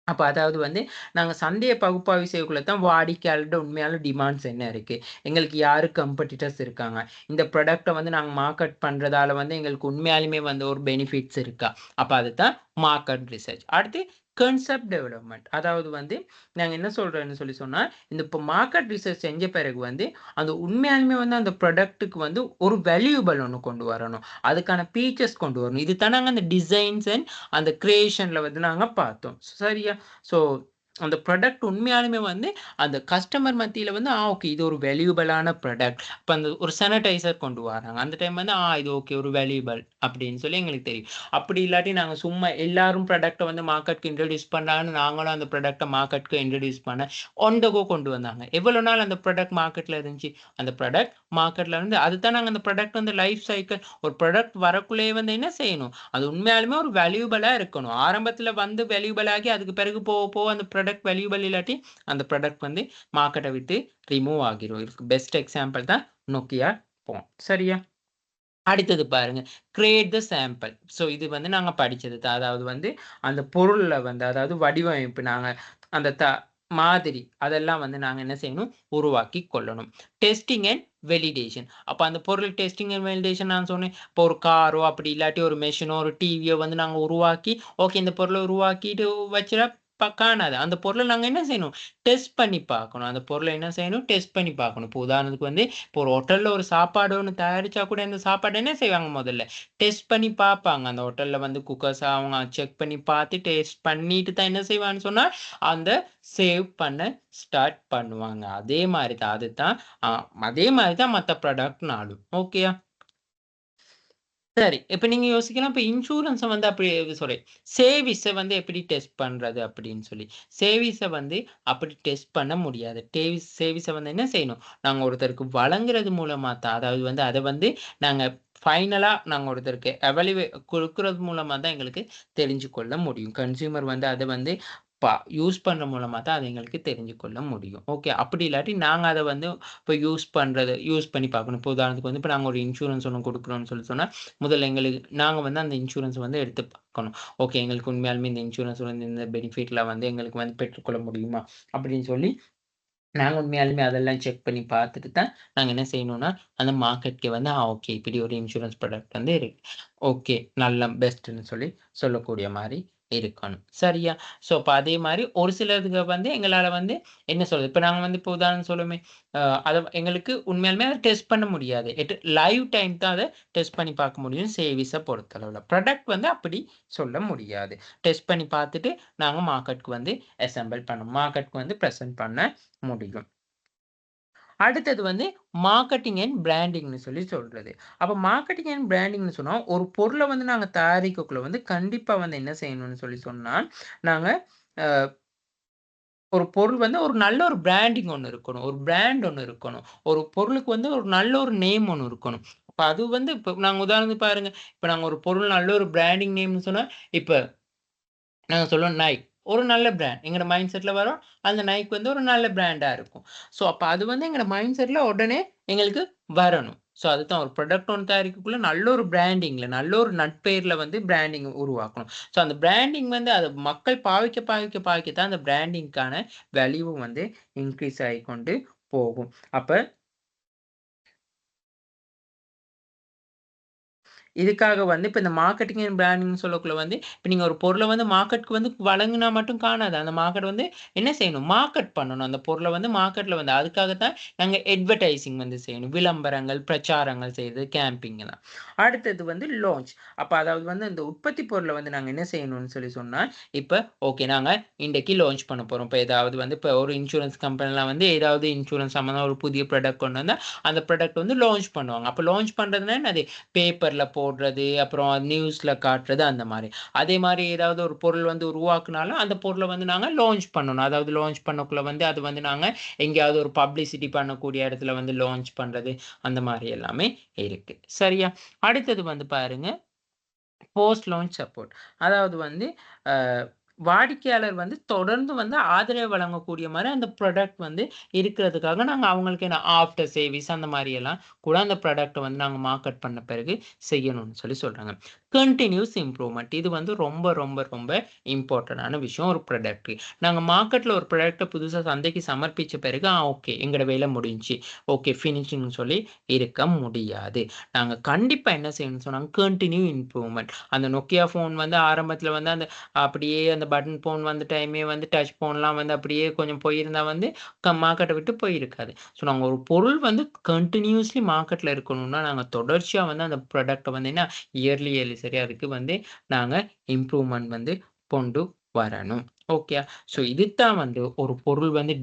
அப்ப அதாவது வந்து நாங்க சந்தைய பகுப்பாய்வு செய்யக்குள்ள தான் வாடிக்கையாளர்ட்ட உண்மையான டிமாண்ட்ஸ் என்ன இருக்கு? எங்களுக்கு யாரு காம்படிட்டர்ஸ் இருக்காங்க? இந்த ப்ராடக்ட்ட வந்து நாங்க மார்க்கெட் பண்றதால வந்து எங்களுக்கு உண்மையாலுமே வந்து ஒரு பெனிஃபிட்ஸ் இருக்கா? அப்ப அதுதான் மார்க்கெட் ரிசர்ச். அடுத்து கான்செப்ட் டெவலப்மென்ட். அதாவது வந்து நாங்க என்ன சொல்றோம்ன்னு சொன்னா, இந்த இப்ப மார்க்கெட் ரிசர்ச் செஞ்ச பிறகு வந்து, அந்த உண்மையாலுமே வந்து அந்த ப்ராடக்ட்டுக்கு வந்து ஒரு வேல்யூபிள் ஒண்ணு கொண்டு வரணும். அதுக்கான ஃபீச்சர்ஸ் கொண்டு வரணும். இது தான் நாங்க அந்த டிசைன்ஸ் அண்ட் அந்த கிரியேஷன்ல வந்து நாங்க பார்த்தோம். சரியா? ஸோ அந்த ப்ராடக்ட் உண்மையாலுமே வந்து அந்த கஸ்டமர் மத்தியில வந்து ஓகே இது ஒரு வேல்யூபிளான ப்ராடக்ட். இப்ப அந்த ஒரு சானிடைசர் கொண்டு வராங்க. அந்த டைம் வந்து இது ஓகே ஒரு வேல்யூபிள் அப்படின்னு சொல்லி எங்களுக்கு தெரியும். அப்படி இல்லாட்டி நாங்க சும்மா எல்லாரும் ப்ராடக்ட்ட வந்து மார்க்கெட்க்கு இன்ட்ரோடியூஸ் பண்ணாங்கன்னு நாங்களும் அந்த ப்ராடக்ட்ட மார்க்கெட்க்கு இன்ட்ரோடியூஸ் பண்ண ஆன் த கோ கொண்டு வந்தாங்க. எவ்வளோ நாள் அந்த ப்ராடக்ட் மார்க்கெட்ல இருந்துச்சு? அந்த ப்ராடக்ட் மார்க்கெட்ல இருந்து அதுதான் நாங்க அந்த ப்ராடக்ட் வந்து லைஃப் சைக்கிள் ஒரு ப்ராடக்ட் வரக்குள்ளயே வந்து என்ன செய்யணும்? அது உண்மையாலுமே ஒரு வேல்யூபிளா இருக்கணும். ஆரம்பத்துல வந்து வேல்யூபிள் ஆகி அதுக்கு பிறகு போக போக அந்த ப்ராடக்ட் வேல்யூபிள் இல்லாட்டி அந்த ப்ராடக்ட் வந்து மார்க்கெட்ட விட்டு ரிமூவ் ஆகிரும். இதுக்கு பெஸ்ட் எக்ஸாம்பிள் தான் Nokia ஃபோன். சரியா? அடுத்தது பாருங்க. Create the sample. ஸோ இது வந்து நாங்க படிச்சது தான். அதாவது வந்து அந்த பொருள்ல வந்து அதாவது வடிவமைப்பு நாங்க அந்த மாதிரி அதெல்லாம் வந்து நாங்க என்ன செய்யணும்? உருவாக்கி கொள்ளணும். Testing and validation. அப்ப அந்த பொருள் டெஸ்டிங் அண்ட் வேலிடேஷன் நான் சொன்னேன். இப்போ ஒரு காரோ அப்படி இல்லாட்டி ஒரு மெஷினோ, ஒரு டிவியோ வந்து நாங்க உருவாக்கி, ஓகே இந்த பொருள உருவாக்கிட்டு வச்சுட்டா காணாது. அந்த பொருள நாங்க என்ன செய்யணும்? டெஸ்ட் பண்ணி பார்க்கணும். அந்த பொருள என்ன செய்யணும்? டெஸ்ட் பண்ணி பார்க்கணும். இப்போ உதாரணத்துக்கு வந்து இப்போ ஒரு ஹோட்டல்ல ஒரு சாப்பாடு ஒண்ணு தயாரிச்சா கூட இந்த சாப்பாடு என்ன செய்வாங்க முதல்ல? டெஸ்ட் பண்ணி பார்ப்பாங்க. அந்த ஹோட்டல்ல வந்து குக்கர்ஸ அவங்க செக் பண்ணி பார்த்து டெஸ்ட் பண்ணிட்டு தான் என்ன செய்வாங்கன்னு சொன்னா, அந்த சேவ் பண்ண ஸ்டார்ட் பண்ணுவாங்க. அதே மாரி தான். அதுதான் அ அதே மாரி தான் மத்த ப்ராடக்ட்னாலும். ஓகேயா? சரி. இப்ப நீங்க யோசிக்கலாம், இப்ப இன்சூரன்ஸ வந்து அப்படி சாரி சேவிஸ வந்து எப்படி டெஸ்ட் பண்றது அப்படின்னு சொல்லி. சேவிஸ வந்து அப்படி டெஸ்ட் பண்ண முடியாது. சேவிஸ வந்து என்ன செய்யணும்? நாங்க ஒருத்தருக்கு வழங்குறது மூலமா தான். அதாவது வந்து அத வந்து நாங்க ஃபைனலா நாங்க ஒருத்தருக்கு குடுக்குறது மூலமா தான் எங்களுக்கு தெரிஞ்சு கொள்ள முடியும். கன்சியூமர் வந்து அத வந்து யூஸ் பண்ற மூலமா தான் அத எங்களுக்கு தெரிஞ்சு கொள்ள முடியும். ஓகே. அப்படி இல்லாட்டி நாங்க அத வந்து இப்ப யூஸ் பண்ணி பார்க்கணும். இப்போ உதாரணத்துக்கு வந்து இப்ப நாங்க ஒரு இன்சூரன்ஸ் ஒண்ணு குடுக்குறோம்னு சொல்லி சொன்னா முதல்ல நாங்க வந்து அந்த இன்சூரன்ஸ் வந்து எடுத்து பார்க்கணும். ஓகே எங்களுக்கு உண்மையாலுமே இந்த இன்சூரன்ஸ் வந்து இந்த பெனிஃபிட்லாம் வந்து எங்களுக்கு வந்து பெற்றுக்கொள்ள முடியுமா? அப்படின்னு சொல்லி நாங்க உண்மையாலுமே அதெல்லாம் செக் பண்ணி பார்த்துட்டு தான் நாங்க என்ன செய்யணும்னா, அந்த மார்க்கெட்க்கு வந்து ஓகே இப்படி ஒரு இன்சூரன்ஸ் ப்ராடக்ட் வந்து இருக்கு. ஓகே நல்ல பெஸ்ட்டுன்னு சொல்லி சொல்லக்கூடிய மாரி இருக்கணும். சரியா? ஸோ அப்ப அதே மாரி ஒரு சிலதுக வந்து எங்களால வந்து என்ன சொல்றது? இப்ப நாங்க வந்து இப்போ உதாரணம் சொல்லுவோமே, அ அத எங்களுக்கு உண்மையாலுமே அத டெஸ்ட் பண்ண முடியாது. லைவ் டைம் தான் அத டெஸ்ட் பண்ணி பார்க்க முடியும் சேவிஸ பொறுத்தளவுல. ப்ராடக்ட் வந்து அப்படி சொல்ல முடியாது. டெஸ்ட் பண்ணி பார்த்துட்டு நாங்க மார்க்கெட்க்கு வந்து மார்க்கெட்க்கு வந்து பிரசன்ட் பண்ண முடியும். அடுத்தது வந்து மார்க்கெட்டிங் அண்ட் பிராண்டிங்ன்னு சொல்லி சொல்றது. அப்ப மார்க்கெட்டிங் அண்ட் பிராண்டிங்ன்னு சொன்னா, ஒரு பொருள வந்து நாங்க தயாரிக்கக்குள்ள வந்து கண்டிப்பா வந்து என்ன செய்யணும்னு சொல்லி சொன்னா, நாங்க அ ஒரு பொருள் வந்து ஒரு நல்ல ஒரு பிராண்டிங் ஒண்ணு இருக்கணும். ஒரு பிராண்ட் ஒண்ணு இருக்கணும். ஒரு பொருளுக்கு வந்து ஒரு நல்ல ஒரு நேம் ஒண்ணு இருக்கணும். அப்ப அது வந்து இப்ப நாங்க உதாரணத்துக்கு பாருங்க, இப்ப நாங்க ஒரு பொருள் நல்ல ஒரு பிராண்டிங் நேம்னு சொன்னா, இப்ப நாங்க சொல்லுவோம் நைக். ஒரு நல்ல பிராண்ட். எங்கட மைண்ட் செட்ல வரும். அந்த நைக் வந்து ஒரு நல்ல பிராண்டா இருக்கும். ஸோ, அப்ப அது வந்து எங்கட மைண்ட் செட்ல உடனே எங்களுக்கு வரணும். ஸோ, அதுதான் ஒரு ப்ராடக்ட் ஒண்ணு தயாரிக்கக்குள்ள நல்ல ஒரு பிராண்டிங்ல, நல்ல ஒரு நட்பெயர்ல வந்து பிராண்டிங் உருவாக்கணும். ஸோ, அந்த பிராண்டிங் வந்து அத மக்கள் பாவிக்க தான் அந்த பிராண்டிங்க்கான வேல்யூவும் வந்து இன்கிரீஸ் ஆயிக்கொண்டு போகும். அப்ப இதுக்காக வந்து இப்ப இந்த மார்க்கெட்டிங் அண்ட் பிராண்டிங்ன்னு சொல்லக்குள்ள வந்து, இப்ப நீங்க ஒரு பொருள வந்து மார்க்கெட்க்கு வந்து வழங்குனா மட்டும் காணாது. அந்த மார்க்கெட் வந்து என்ன செய்யணும்? மார்க்கெட் பண்ணணும். அந்த பொருள வந்து மார்க்கெட்ல வந்து அதுக்காக தான் நாங்க அட்வர்டைசிங் வந்து செய்யணும். விளம்பரங்கள், பிரச்சாரங்கள் செய்றது, கேம்பிங் எல்லாம். அடுத்தது வந்து லான்ச். அப்ப அதாவது வந்து இந்த உற்பத்தி பொருள வந்து நாங்க என்ன செய்யணும்னு சொல்லி சொன்னா, இப்ப ஓகே நாங்க இன்றைக்கு லான்ச் பண்ண போறோம். இப்ப ஏதாவது வந்து இப்ப ஒரு இன்சூரன்ஸ் கம்பெனிலாம் வந்து ஏதாவது இன்சூரன்ஸ் சம்மந்தமா ஒரு புதிய ப்ராடக்ட் கொண்டு வந்தா, அந்த ப்ராடக்ட் வந்து லான்ச் பண்ணுவாங்க. அப்ப லான்ச் பண்றதுன்னா என்னது? பேப்பர்ல போடுறது, அப்புறம் நியூஸ்ல காட்டுறது அந்த மாரி. அதே மாரி ஏதாவது ஒரு பொருள் வந்து உருவாக்குனாலும், அந்த பொருள வந்து நாங்க லான்ச் பண்ணணும். அதாவது லான்ச் பண்ணக்குள்ள வந்து அது வந்து நாங்க எங்கேயாவது ஒரு பப்ளிசிட்டி பண்ணக்கூடிய இடத்துல வந்து லான்ச் பண்றது, அந்த மாரி எல்லாமே இருக்கு. சரியா? அடுத்தது வந்து பாருங்க, போஸ்ட் லான்ச் சப்போர்ட். அதாவது வந்து அ வாடிக்கையாளர் வந்து தொடர்ந்து வந்து ஆதரவு வழங்கக்கூடிய மாரி அந்த ப்ராடக்ட் வந்து இருக்கிறதுக்காக நாங்க அவங்களுக்கு என்ன ஆஃப்டர் சர்வீஸ் அந்த மாரி எல்லாம் கூட அந்த ப்ராடக்ட்ட வந்து நாங்க மார்க்கெட் பண்ண பிறகு செய்யணும்னு சொல்றாங்க. கன்டினியூஸ் இம்ப்ரூவ்மென்ட் இது வந்து ரொம்ப ரொம்ப ரொம்ப இம்பார்ட்டன்டான விஷயம் ஒரு ப்ராடக்ட்க்கு. நாங்க மார்க்கெட்ல ஒரு ப்ராடக்ட்ட புதுசா சந்தைக்கு சமர்ப்பிச்ச பிறகு, ஓகே எங்கட வேலை முடிஞ்சுச்சு. ஓகே ஃபினிஷிங்ன்னு சொல்லி இருக்க முடியாது. நாங்க கண்டிப்பா என்ன செய்யணும்னு சொன்னாங்க, கன்டின்யூ இம்ப்ரூவ்மென்ட். அந்த Nokia ஃபோன் வந்து ஆரம்பத்துல வந்து அந்த அப்படியே அந்த பட்டன் ஃபோன் வந்த டைமே வந்து டச் ஃபோன்லாம் வந்து அப்படியே கொஞ்சம் போயிருந்தா வந்து மார்க்கெட்ட விட்டு போயிருக்காது. ஸோ நாங்க ஒரு பொருள் வந்து கன்டினியூஸ்லி மார்க்கெட்ல இருக்கணும்னா, நாங்க தொடர்ச்சியா வந்து அந்த ப்ராடக்ட்ட வந்து என்ன இயர்லி சரியா அதுக்கு வந்து நாங்க இம்ப்ரூவ்மென்ட் வந்து கொண்டு வரணும். ஓகேயா? ஸோ இதுதான் வந்து ஒரு பொருள் வந்து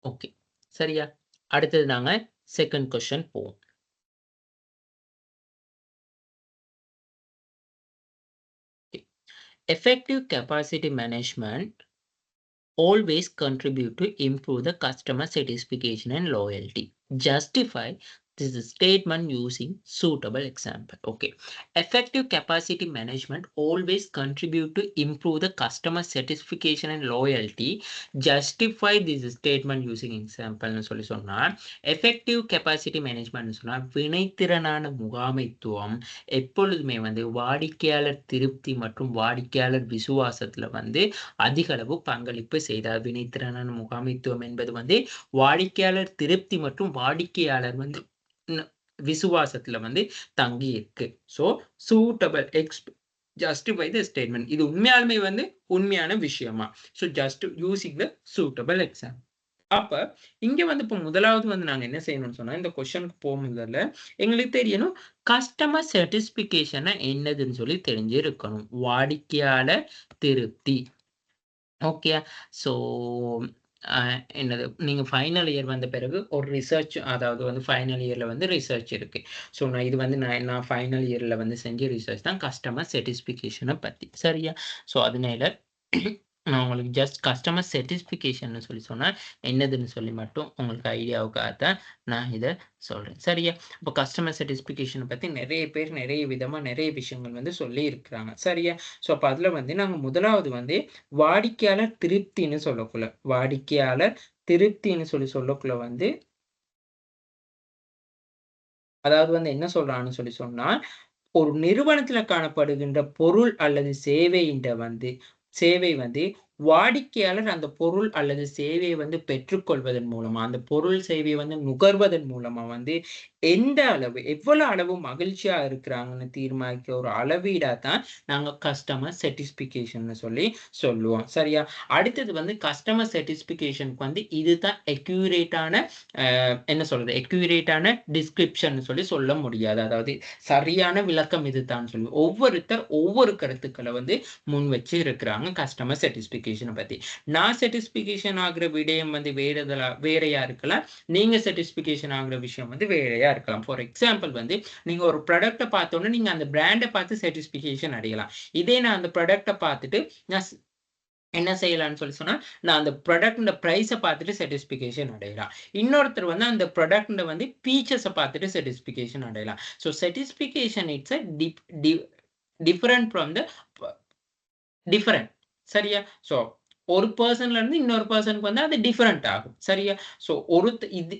ஓகே. சரியா? அடுத்தது நாங்க 2ண்ட் கொஸ்டின் போவோம். Effective capacity management always contribute to improve the customer satisfaction and loyalty. Justify this statement using suitable example. Okay. Effective capacity management always contribute to improve the customer satisfaction and loyalty. Justify this statement using example னு சொல்லி சொன்னா effective capacity management சொன்னா வினைத்திறனான முகாமைத்துவம் எப்பொழுதுமே வந்து வாடிக்கையாளர் திருப்தி மற்றும் வாடிக்கையாளர் விசுவாசத்துல வந்து அதிக அளவு பங்களிப்பு செய்தார். வினைத்திறனான முகாமைத்துவம் என்பது வந்து வாடிக்கையாளர் திருப்தி மற்றும் வாடிக்கையாளர் வந்து விசுவாசத்துல வந்து தங்கி இருக்கு. So suitable justify the statement. இது உண்மையாலுமே வந்து உண்மையான விஷயமா? So just using the suitable example. அப்ப இங்க வந்து இப்ப முதலாவது வந்து நாங்க என்ன செய்யணும்னு சொன்னா, இந்த கொஸ்டினுக்கு போகும்போதுல எங்களுக்கு தெரியணும் கஸ்டமர் சாட்டிஸ்ஃபிகேஷன்னா என்னதுன்னு சொல்லி தெரிஞ்சிருக்கணும். வாடிக்கையாளர் திருப்தி. ஓகே. ஸோ என்னது நீங்க ஃபைனல் இயர் வந்த பிறகு ஒரு ரிசர்ச் அதாவது வந்து ஃபைனல் இயர்ல வந்து ரிசர்ச் இருக்கு. ஸோ இது வந்து நான் ஃபைனல் இயர்ல வந்து செஞ்ச ரிசர்ச் தான் கஸ்டமர் சாட்டிஸ்ஃபிகேஷன பத்தி. சரியா? ஸோ அதனால நான் உங்களுக்கு ஜஸ்ட் கஸ்டமர் சாட்டிஸ்ஃபிகேஷன்னு சொல்லி சொன்னா என்னதுன்னு சொல்லி மட்டும் உங்களுக்கு ஐடியாவுக்காக தான் நான் இத சொல்றேன். சரியா? இப்போ கஸ்டமர் சாட்டிஸ்ஃபிகேஷன பத்தி நெறைய பேர் நெறைய விதமா நெறைய விஷயங்கள் வந்து சொல்லி இருக்கிறாங்க. சரியா? ஸோ அப்ப அதுல வந்து நாங்க முதலாவது வந்து வாடிக்கையாளர் திருப்தின்னு சொல்லக்குள்ள வாடிக்கையாளர் திருப்தின்னு சொல்லக்குள்ள வந்து அதாவது வந்து என்ன சொல்றான்னு சொல்லி சொன்னா, ஒரு நிறுவனத்துல காணப்படுகின்ற பொருள் அல்லது சேவை வந்து வாடிக்கையாளர் அந்த பொருள் அல்லது சேவையை வந்து பெற்றுக்கொள்வதன் மூலமா, அந்த பொருள் சேவையை வந்து நுகர்வதன் மூலமா வந்து எந்த அளவு, எவ்வளவு அளவு மகிழ்ச்சியா இருக்கிறாங்கன்னு தீர்மானிக்கிற ஒரு அளவீடா தான் நாங்க கஸ்டமர் சாட்டிஸ்ஃபிகேஷன்னு சொல்லி சொல்லுவோம். சரியா? அடுத்தது வந்து கஸ்டமர் சாட்டிஸ்ஃபிகேஷனுக்கு வந்து இதுதான் அக்யூரேட்டான என்ன சொல்றது? அக்யூரேட்டான டிஸ்கிரிப்ஷன்னு சொல்லி சொல்ல முடியாது. அதாவது சரியான விளக்கம் இதுதான் சொல்லி. ஒவ்வொருத்தர் ஒவ்வொரு கருத்துக்கள வந்து முன் வச்சு இருக்கிறாங்க கஸ்டமர் சாட்டிஸ்ஃபிகேஷன பத்தி. நான் சாட்டிஸ்ஃபிகேஷன் ஆகுற விடயம் வந்து வேறையா இருக்கலாம். நீங்க சாட்டிஸ்ஃபிகேஷன் ஆகுற விஷயம் வந்து வேறையா இருக்கலாம். ஃபார் எக்ஸாம்பிள் வந்து நீங்க ஒரு ப்ராடக்ட்ட பார்த்தோனே நீங்க அந்த பிராண்ட பார்த்து சாட்டிஸ்ஃபிகேஷன் அடையலாம். இதே நான் அந்த ப்ராடக்ட்ட பார்த்துட்டு நான் என்ன செய்யலாம்னு சொல்லி சொன்னா, நான் அந்த ப்ராடக்ட்ன்ற பிரைஸ பார்த்துட்டு சாட்டிஸ்ஃபிகேஷன் அடையலாம். இன்னொருத்தர் வந்து அந்த ப்ராடக்ட்ன்ற வந்து ஃபீச்சர்ஸ பார்த்துட்டு சாட்டிஸ்ஃபிகேஷன் அடையலாம். So satisfaction it's a different from the different. சரியா? ஸோ ஒரு பெர்சன்ல இருந்து இன்னொரு பெர்சனுக்கு வந்து அது டிஃபரண்ட் ஆகும். சரியா? ஸோ இது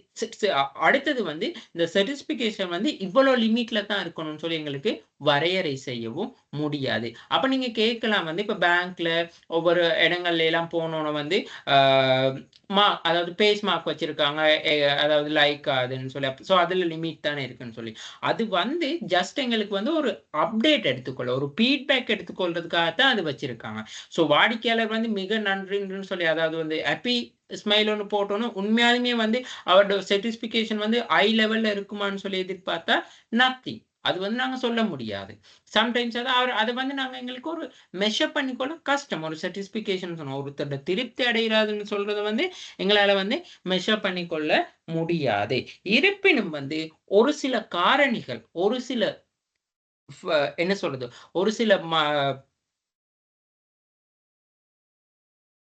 அடுத்தது வந்து இந்த சாட்டிஸ்ஃபிகேஷன் வந்து இவ்வளோ லிமிட்ல தான் இருக்கணும்னு சொல்லி எங்களுக்கு வரையறை செய்யவும் முடியாது. அப்ப நீங்க கேட்கலாம் வந்து இப்ப பேங்க்ல ஒவ்வொரு இடங்கள்ல எல்லாம் போனோன வந்து அதாவது பேஸ் மார்க் வச்சிருக்காங்க. அதாவது லைக் அதுன்னு சொல்லி. சோ அதுல லிமிட் தானே இருக்குன்னு சொல்லி. அது வந்து ஜஸ்ட் எங்களுக்கு வந்து ஒரு அப்டேட் எடுத்துக்கொள்ள, ஒரு ஃபீட்பேக் எடுத்துக்கொள்றதுக்காக தான் அது வச்சிருக்காங்க. சோ வாடிக்கையாளர் வந்து மிக நன்றின்னு சொல்லி அதாவது வந்து ஹேப்பி ஸ்மைல் ஒண்ணு போட்டோம்னா, உண்மையாலுமே வந்து அவரோட சாட்டிஸ்ஃபிகேஷன் வந்து ஹை லெவல்ல இருக்குமான்னு சொல்லி எதிர்பார்த்தா நத்திங். அது வந்து நாங்க சொல்ல முடியாது. சம்டைம்ஸ் அத வந்து நாங்க எங்களுக்கு ஒரு மெஷர் பண்ணிக்கொள்ள கஷ்டம். ஒரு சாட்டிஸ்ஃபிகேஷன் சொன்னோம். ஒருத்தரோட திருப்தி அடைகிறாதுன்னு சொல்றத வந்து எங்களால வந்து மெஷர் பண்ணிக்கொள்ள முடியாது. இருப்பினும் வந்து ஒரு சில காரணிகள், ஒரு சில என்ன சொல்றது? ஒரு சில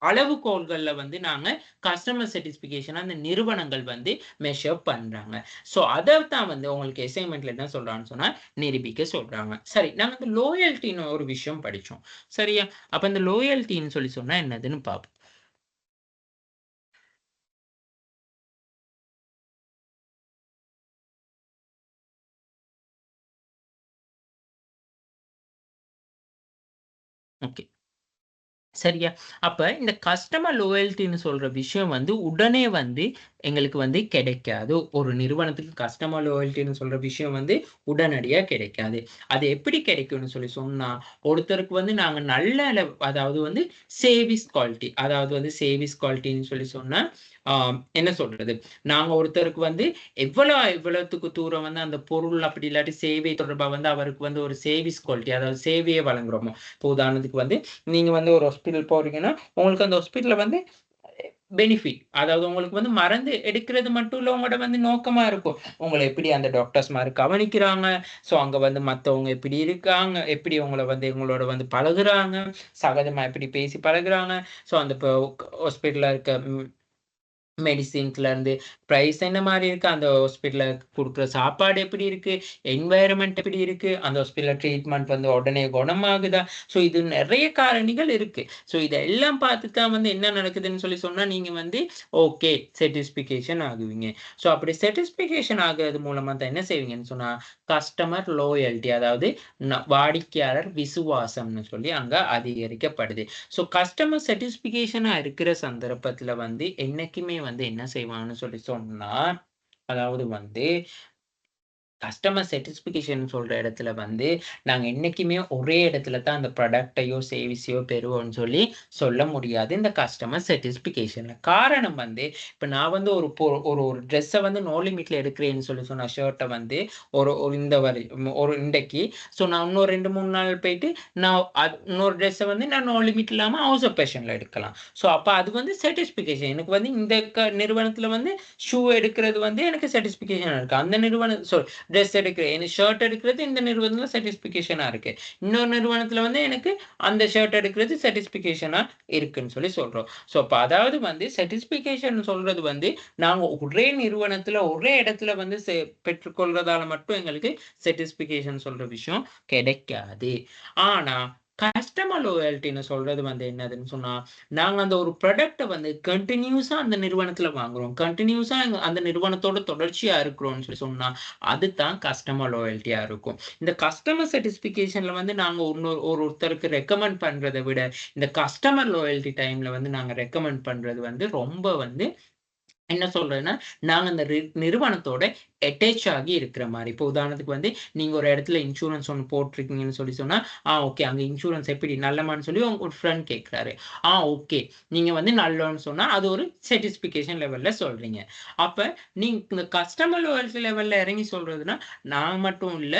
அளவுகோல்கள்ல வந்து நாங்க கஸ்டமர் சாட்டிஸ்ஃபிகேஷன் அந்த நிறுவனங்கள் வந்து மெஷர் பண்றாங்க. சோ அதத்தான் வந்து உங்களுக்கு அசைன்மென்ட்ல என்ன சொல்றான்னு சொன்னா, நிரூபிக்க சொல்றாங்க. சரி, நாங்க இந்த லோயல்டின்னு ஒரு விஷயம் படிச்சோம். சரியா? அப்ப இந்த லோயல்டின்னு சொல்லி சொன்னா என்னதுன்னு பார்ப்போம். ஓகே. சரியா? அப்ப இந்த கஸ்டமர் லாயல்டின்னு சொல்ற விஷயம் வந்து உடனே வந்து எங்களுக்கு வந்து கிடைக்காது. ஒரு நிறுவனத்துக்கு கஸ்டமர் லாயல்டின்னு சொல்ற விஷயம் வந்து உடனடியா கிடைக்காது. அது எப்படி கிடைக்கும்னு சொல்லி சொன்னா, ஒருத்தருக்கு வந்து நாங்க நல்ல அதாவது வந்து சர்விஸ் குவாலிட்டி அதாவது வந்து சர்விஸ் குவாலிட்டின்னு சொல்லி சொன்னா, ஆ என்ன சொல்றது? நாங்க ஒருத்தருக்கு வந்து எவ்வளவுத்துக்கு தூரம் வந்து அந்த பொருள் அப்படி இல்லாட்டி சேவை தொடர்பா வந்து அவருக்கு வந்து ஒரு சர்விஸ் குவாலிட்டி அதாவது சேவைய வழங்குறோமோ, இப்போ உதாரணத்துக்கு வந்து நீங்க வந்து ஒரு ஹாஸ்பிட்டல் போறீங்கன்னா, உங்களுக்கு அந்த ஹாஸ்பிட்டல்ல வந்து பெனிஃபிட். அதாவது உங்களுக்கு வந்து மருந்து எடுக்கிறது மட்டும் இல்ல உங்களோட வந்து நோக்கமா இருக்கும். உங்கள எப்படி அந்த டாக்டர்ஸ்மாரு கவனிக்கிறாங்க. சோ அங்க வந்து மத்தவங்க எப்படி இருக்காங்க, எப்படி உங்கள வந்து உங்களோட வந்து பழகுறாங்க, சகஜமா எப்படி பேசி பழகுறாங்க. சோ அந்த இப்போ ஹாஸ்பிட்டல்ல இருக்க மெடிசின்ஸ்ல இருந்து பிரைஸ் என்ன மாரி இருக்கு? அந்த ஹாஸ்பிட்டல்ல குடுக்குற சாப்பாடு எப்படி இருக்கு? என்வைரன்மென்ட் எப்படி இருக்கு? அந்த ஹாஸ்பிட்டல்ல ட்ரீட்மெண்ட் வந்து உடனே குணமாகுதா? ஸோ இது நெறைய காரணிகள் இருக்கு. ஸோ இதெல்லாம் பார்த்து தான் வந்து என்ன நடக்குதுன்னு சொல்லி சொன்னா, நீங்க வந்து ஓகே சாட்டிஸ்ஃபிகேஷன் ஆகுவீங்க. ஸோ அப்படி சாட்டிஸ்ஃபிகேஷன் ஆகுறது மூலமா தான் என்ன செய்வீங்கன்னு சொன்னா, கஸ்டமர் லாயல்டி அதாவது வாடிக்கையாளர் விசுவாசம்னு சொல்லி அங்க அதிகரிக்கப்படுது. ஸோ கஸ்டமர் சாட்டிஸ்ஃபிகேஷனா இருக்கிற சந்தர்ப்பத்துல வந்து என்னைக்குமே வந்து என்ன செய்வாங்கன்னு சொல்லி சொன்னா, அதாவது வந்து கஸ்டமர் சாட்டிஸ்ஃபிகேஷன் சொல்ற இடத்துல வந்து, நாங்க என்னைக்குமே ஒரே இடத்துல தான் அந்த ப்ராடக்ட்டையோ, சர்வீஸையோ பெறுவோம்ன்னு சொல்லி சொல்ல முடியாது. இந்த கஸ்டமர் சாட்டிஸ்ஃபிகேஷன்ல. காரணம் வந்து, இப்ப நான் வந்து ஒரு ஒரு ட்ரெஸ்ஸ வந்து நோ லிமிட்ல எடுக்கிறேன்னு சொல்லி சொன்ன ஷர்ட்ட வந்து ஒரு ஒரு இந்த வரை ஒரு இன்றைக்கு, ஸோ நான் இன்னும் 2, 3 நாள் போயிட்டு, நான் இன்னொரு ட்ரெஸ்ஸ வந்து நான் நோ லிமிட் இல்லாம ஹவுஸ் ஆஃப் ஃபேஷன்ல எடுக்கலாம். ஸோ அப்ப அது வந்து சாட்டிஸ்ஃபிகேஷன். எனக்கு வந்து இந்த நிறுவனத்துல வந்து ஷூ எடுக்கிறது வந்து எனக்கு சாட்டிஸ்ஃபிகேஷனா இருக்கு. அந்த நிறுவனம் ட்ரெஸ் எடுக்கிறேன். எனக்கு ஷர்ட் எடுக்கிறது இந்த நிறுவனத்தில சாட்டிஸ்ஃபிகேஷனா இருக்கு. இன்னொரு நிறுவனத்தில வந்து எனக்கு அந்த ஷர்ட் எடுக்கிறது சாட்டிஸ்ஃபிகேஷனா இருக்குன்னு சொல்லி சொல்றோம். ஸோ அப்ப அதாவது வந்து சாட்டிஸ்ஃபிகேஷன் சொல்றது வந்து நாங்க ஒரே நிறுவனத்தில, ஒரே இடத்துல வந்து பெற்றுக்கொள்றதால மட்டும் எங்களுக்கு சாட்டிஸ்ஃபிகேஷன் சொல்ற விஷயம் கிடைக்காது. ஆனா கஸ்டமர் லாயல்டின்னு சொல்றது வந்து என்னதுன்னு சொன்னா, நாங்க அந்த ஒரு ப்ராடக்ட்ட வந்து கன்டினியூஸா அந்த நிறுவனத்தில வாங்குறோம். கன்டினியூஸா அந்த நிறுவனத்தோட தொடர்ச்சியா இருக்கிறோம்னு சொல்லி சொன்னா, அதுதான் கஸ்டமர் லாயல்ட்டியா இருக்கும். இந்த கஸ்டமர் சாட்டிஸ்ஃபிகேஷன்ல வந்து நாங்க ஒருத்தருக்கு ரெக்கமெண்ட் பண்றத விட, இந்த கஸ்டமர் லாயல்ட்டி டைம்ல வந்து நாங்க ரெக்கமெண்ட் பண்றது வந்து ரொம்ப வந்து என்ன சொல்றேன்னா, நாங்க அந்த நிறுவனத்தோட அட்டாச் ஆகி இருக்கிற மாரி. இப்போ உதாரணத்துக்கு வந்து, நீங்க ஒரு இடத்துல இன்சூரன்ஸ் ஒண்ணு போட்டிருக்கீங்கன்னு சொல்லி சொன்னா, ஓகே. அங்க இன்சூரன்ஸ் எப்படி நல்லமான்னு சொல்லி உங்க ஒரு ஃப்ரெண்ட் கேட்கிறாரு. ஓகே. நீங்க வந்து நல்லோன்னு சொன்னா, அது ஒரு சாட்டிஸ்ஃபிகேஷன் லெவல்ல சொல்றீங்க. அப்ப நீங்க இந்த கஸ்டமர் லாயல்டி லெவல்ல இறங்கி சொல்றதுன்னா, நான் மட்டும் இல்ல,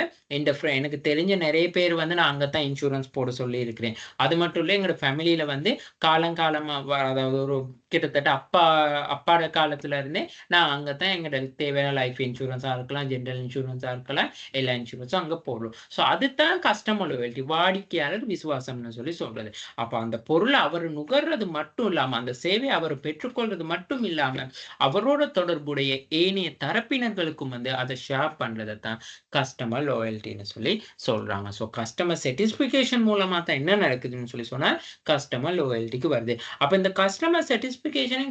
எனக்கு தெரிஞ்ச நெறைய பேர் வந்து நான் அங்க தான் இன்சூரன்ஸ் போட சொல்லியிருக்கிறேன். அது மட்டும் இல்ல, எங்களோட ஃபேமிலில வந்து காலங்காலமா அதாவது ஒரு கிட்டத்தட்ட அப்பாட காலத்துல இருந்தே நான் அங்க தான் எங்களுக்கு தேவையான லைஃப் இன்சூரன்ஸா இருக்கலாம், ஜெனரல் இன்சூரன்ஸா இருக்கலாம், எல்லா இன்சூரன்ஸும் அங்க போடுறோம். ஸோ அதுதான் கஸ்டமர் லாயல்டி வாடிக்கையாளர் விசுவாசம்னு சொல்லி சொல்றது. அப்ப அந்த பொருள அவரு நுகர்றது மட்டும் இல்லாம, அந்த சேவைய அவரு பெற்றுக்கொள்றது மட்டும் இல்லாம, அவரோட தொடர்புடைய ஏனைய தரப்பினர்களுக்கும் வந்து அத ஷேர் பண்றத தான் கஸ்டமர் லாயல்டின்னு சொல்லி சொல்றாங்க. ஸோ கஸ்டமர் சாட்டிஸ்ஃபிகேஷன் மூலமா தான் என்ன நடக்குதுன்னு சொல்லி சொன்னா, கஸ்டமர் லாயல்டிக்கு வருது. அப்ப இந்த கஸ்டமர் சாட்டிஸ்ஃபிகேஷனையும்,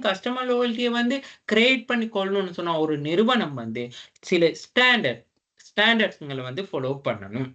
கஸ்டமர் லாயல்ட்டிய வந்து கிரியேட் பண்ணி கொள்ளணும்னு சொன்னா, ஒரு நிறுவனம் வந்து சில ஸ்டாண்டர்ட்ஸ்ங்கள வந்து ஃபாலோ பண்ணணும்.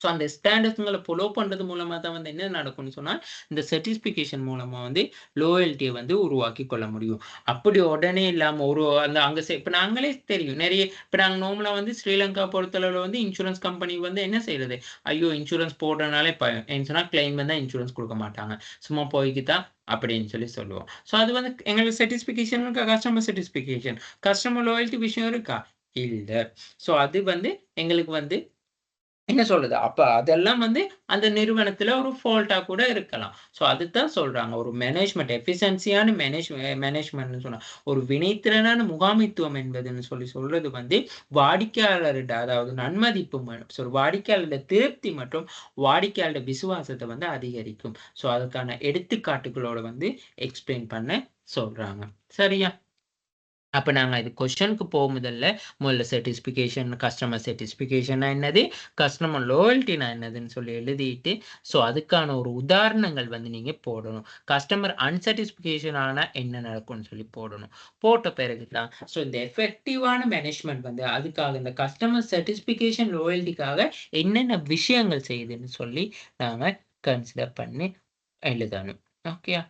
ஸோ அந்த ஸ்டாண்டர்ட்ஸ்ங்கள ஃபாலோ பண்றது மூலமா தான் வந்து என்ன நடக்கும்னு சொன்னா, இந்த சர்டிஃபிகேஷன் மூலமா வந்து லோயல்ட்டிய வந்து உருவாக்கிக் கொள்ள முடியும். அப்படி உடனே இல்லாம ஒரு அந்த அங்க இப்ப நாங்களே தெரியும். நெறைய இப்ப நாங்க நார்மலா வந்து ஸ்ரீலங்கா பொறுத்தளவுல வந்து இன்சூரன்ஸ் கம்பெனி வந்து என்ன செய்றது? ஐயோ! இன்சூரன்ஸ் போடுறனாலே பயம். ஏன்னு சொன்னா கிளைம் வந்தா இன்சூரன்ஸ் குடுக்க மாட்டாங்க. சும்மா போய்க்கிட்டா அப்படின்னு சொல்லுவோம். ஸோ அது வந்து எங்களுக்கு சாட்டிஸ்ஃபிகேஷன் இருக்கா? Customer satisfaction. கஸ்டமர் லாயல்ட்டி விஷயம் இருக்கா? இல்ல. ஸோ அது வந்து எங்களுக்கு வந்து என்ன சொல்றது? அப்ப அதெல்லாம் வந்து அந்த நிறுவனத்துல ஒரு ஃபால்ட்டா கூட இருக்கலாம். ஸோ அதுதான் சொல்றாங்க. ஒரு மேனேஜ்மென்ட் எஃபிஷியன்சியான மேனேஜ்மென்ட்ன்னு சொன்னா, ஒரு வினைத்திறனான முகாமைத்துவம் என்பதுன்னு சொல்றது வந்து வாடிக்கையாளர்ட்ட அதாவது நன்மதிப்பு வாடிக்கையாளருடைய திருப்தி மற்றும் வாடிக்கையாளருடைய விசுவாசத்த வந்து அதிகரிக்கும். ஸோ அதுக்கான எடுத்துக்காட்டுகளோட வந்து எக்ஸ்பிளைன் பண்ண சொல்றாங்க. சரியா? அப்ப நாங்க இது கொஸ்டினுக்கு முதல்ல சாட்டிஸ்ஃபிகேஷன், கஸ்டமர் சாட்டிஸ்ஃபிகேஷன்னா என்னது? கஸ்டமர் லாயல்ட்டினா என்னதுன்னு சொல்லி எழுதிட்டு, ஸோ அதுக்கான ஒரு உதாரணங்கள் வந்து நீங்க போடணும். கஸ்டமர் அன்சாட்டிஸ்ஃபிகேஷன் ஆனா என்ன நடக்கும்னு சொல்லி போடணும். போட்ட பிறகு தான் ஸோ இந்த எஃபெக்டிவான மேனேஜ்மென்ட் வந்து அதுக்காக இந்த கஸ்டமர் சாட்டிஸ்ஃபிகேஷன், லாயல்ட்டிக்காக என்னென்ன விஷயங்கள் செய்யுதுன்னு சொல்லி நாம கன்சிடர் பண்ணி எழுதணும். ஓகேயா?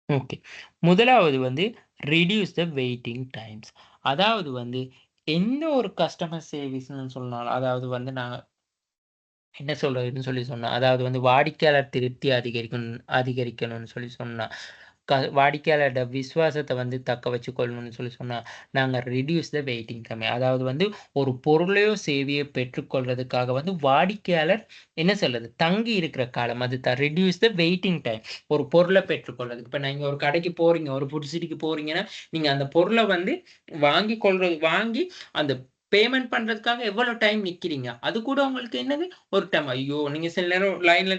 ஓகே. முதலாவது வந்து ரெடியூஸ் த வெயிட்டிங் டைம்ஸ். அதாவது வந்து எந்த ஒரு கஸ்டமர் சர்வீஸ்ன்னு சொன்னாலும், அதாவது வந்து நான் என்ன சொல்றதுன்னு சொல்லி சொன்னா, அதாவது வந்து வாடிக்கையாளர் திருப்தி அதிகரிக்கணும்னு சொல்லி சொன்னா, வாடிக்கையாளரோட விசுவாசத்த வந்து தக்க வச்சுக்கொள்ளணும்னு சொல்லி சொன்னா, நாங்க ரெடியூஸ் த வெயிட்டிங் டைம். அதாவது வந்து ஒரு பொருளையோ, சேவையோ பெற்றுக்கொள்றதுக்காக வந்து வாடிக்கையாளர் என்ன சொல்றது? தங்கி இருக்கிற காலம் அது தான் ரெடியூஸ் த வெயிட்டிங் டைம். ஒரு பொருள பெற்றுக்கொள்றதுக்கு. இப்ப நீங்க ஒரு கடைக்கு போறீங்க, ஒரு ஃபுட் சிட்டிக்கு போறீங்கன்னா, நீங்க அந்த பொருள வந்து வாங்கி அந்த பேமெண்ட் பண்றதுக்காக எவ்வளோ டைம் நிக்கிறீங்க? அது கூட உங்களுக்கு என்னது ஒரு டைம். ஐயோ! நீங்க சில நேரம் லைன்ல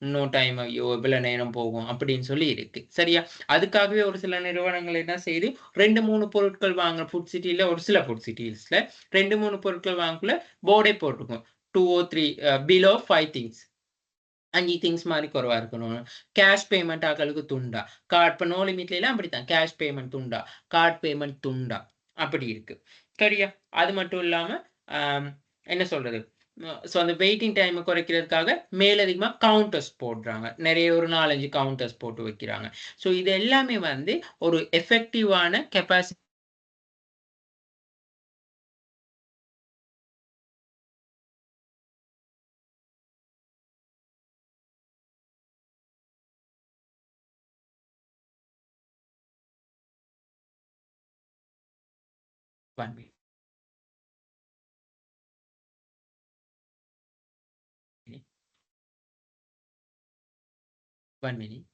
இன்னும் டைம் ஐயோ! இவ்வளோ நேரம் போகும் அப்படின்னு சொல்லி இருக்கு. சரியா? அதுக்காகவே ஒரு சில நிறுவனங்கள் என்ன செய்யுது, 2, 3 பொருட்கள் வாங்க ஃபுட் சிட்டில ஒரு சில ஃபுட் சிட்டீஸ்ல 2, 3 பொருட்கள் வாங்கக்குள்ள போர்டே போட்டிருக்கும். 2 ஓர் 3 பிலோ 5 திங்ஸ். 5 திங்ஸ் மாரி குறைவா இருக்கணும். கேஷ் பேமெண்ட் ஆட்களுக்கு துண்டா. இப்ப நோ லிமிட்லலாம் அப்படித்தான். கேஷ் பேமெண்ட் துண்டா. கார்ட் பேமெண்ட் துண்டா. அப்படி இருக்கு. சரியா? அது மட்டும் இல்லாம, அம் என்ன சொல்றது? ஸோ அந்த வெயிட்டிங் டைம குறைக்கிறதுக்காக மேலதிகமா கவுண்டர்ஸ் போடுறாங்க. நெறைய ஒரு 4, 5 கவுண்டர்ஸ் போட்டு வைக்கிறாங்க. ஸோ இது எல்லாமே வந்து ஒரு எஃபெக்டிவான ஒன் மினிட், 1 மினிட்.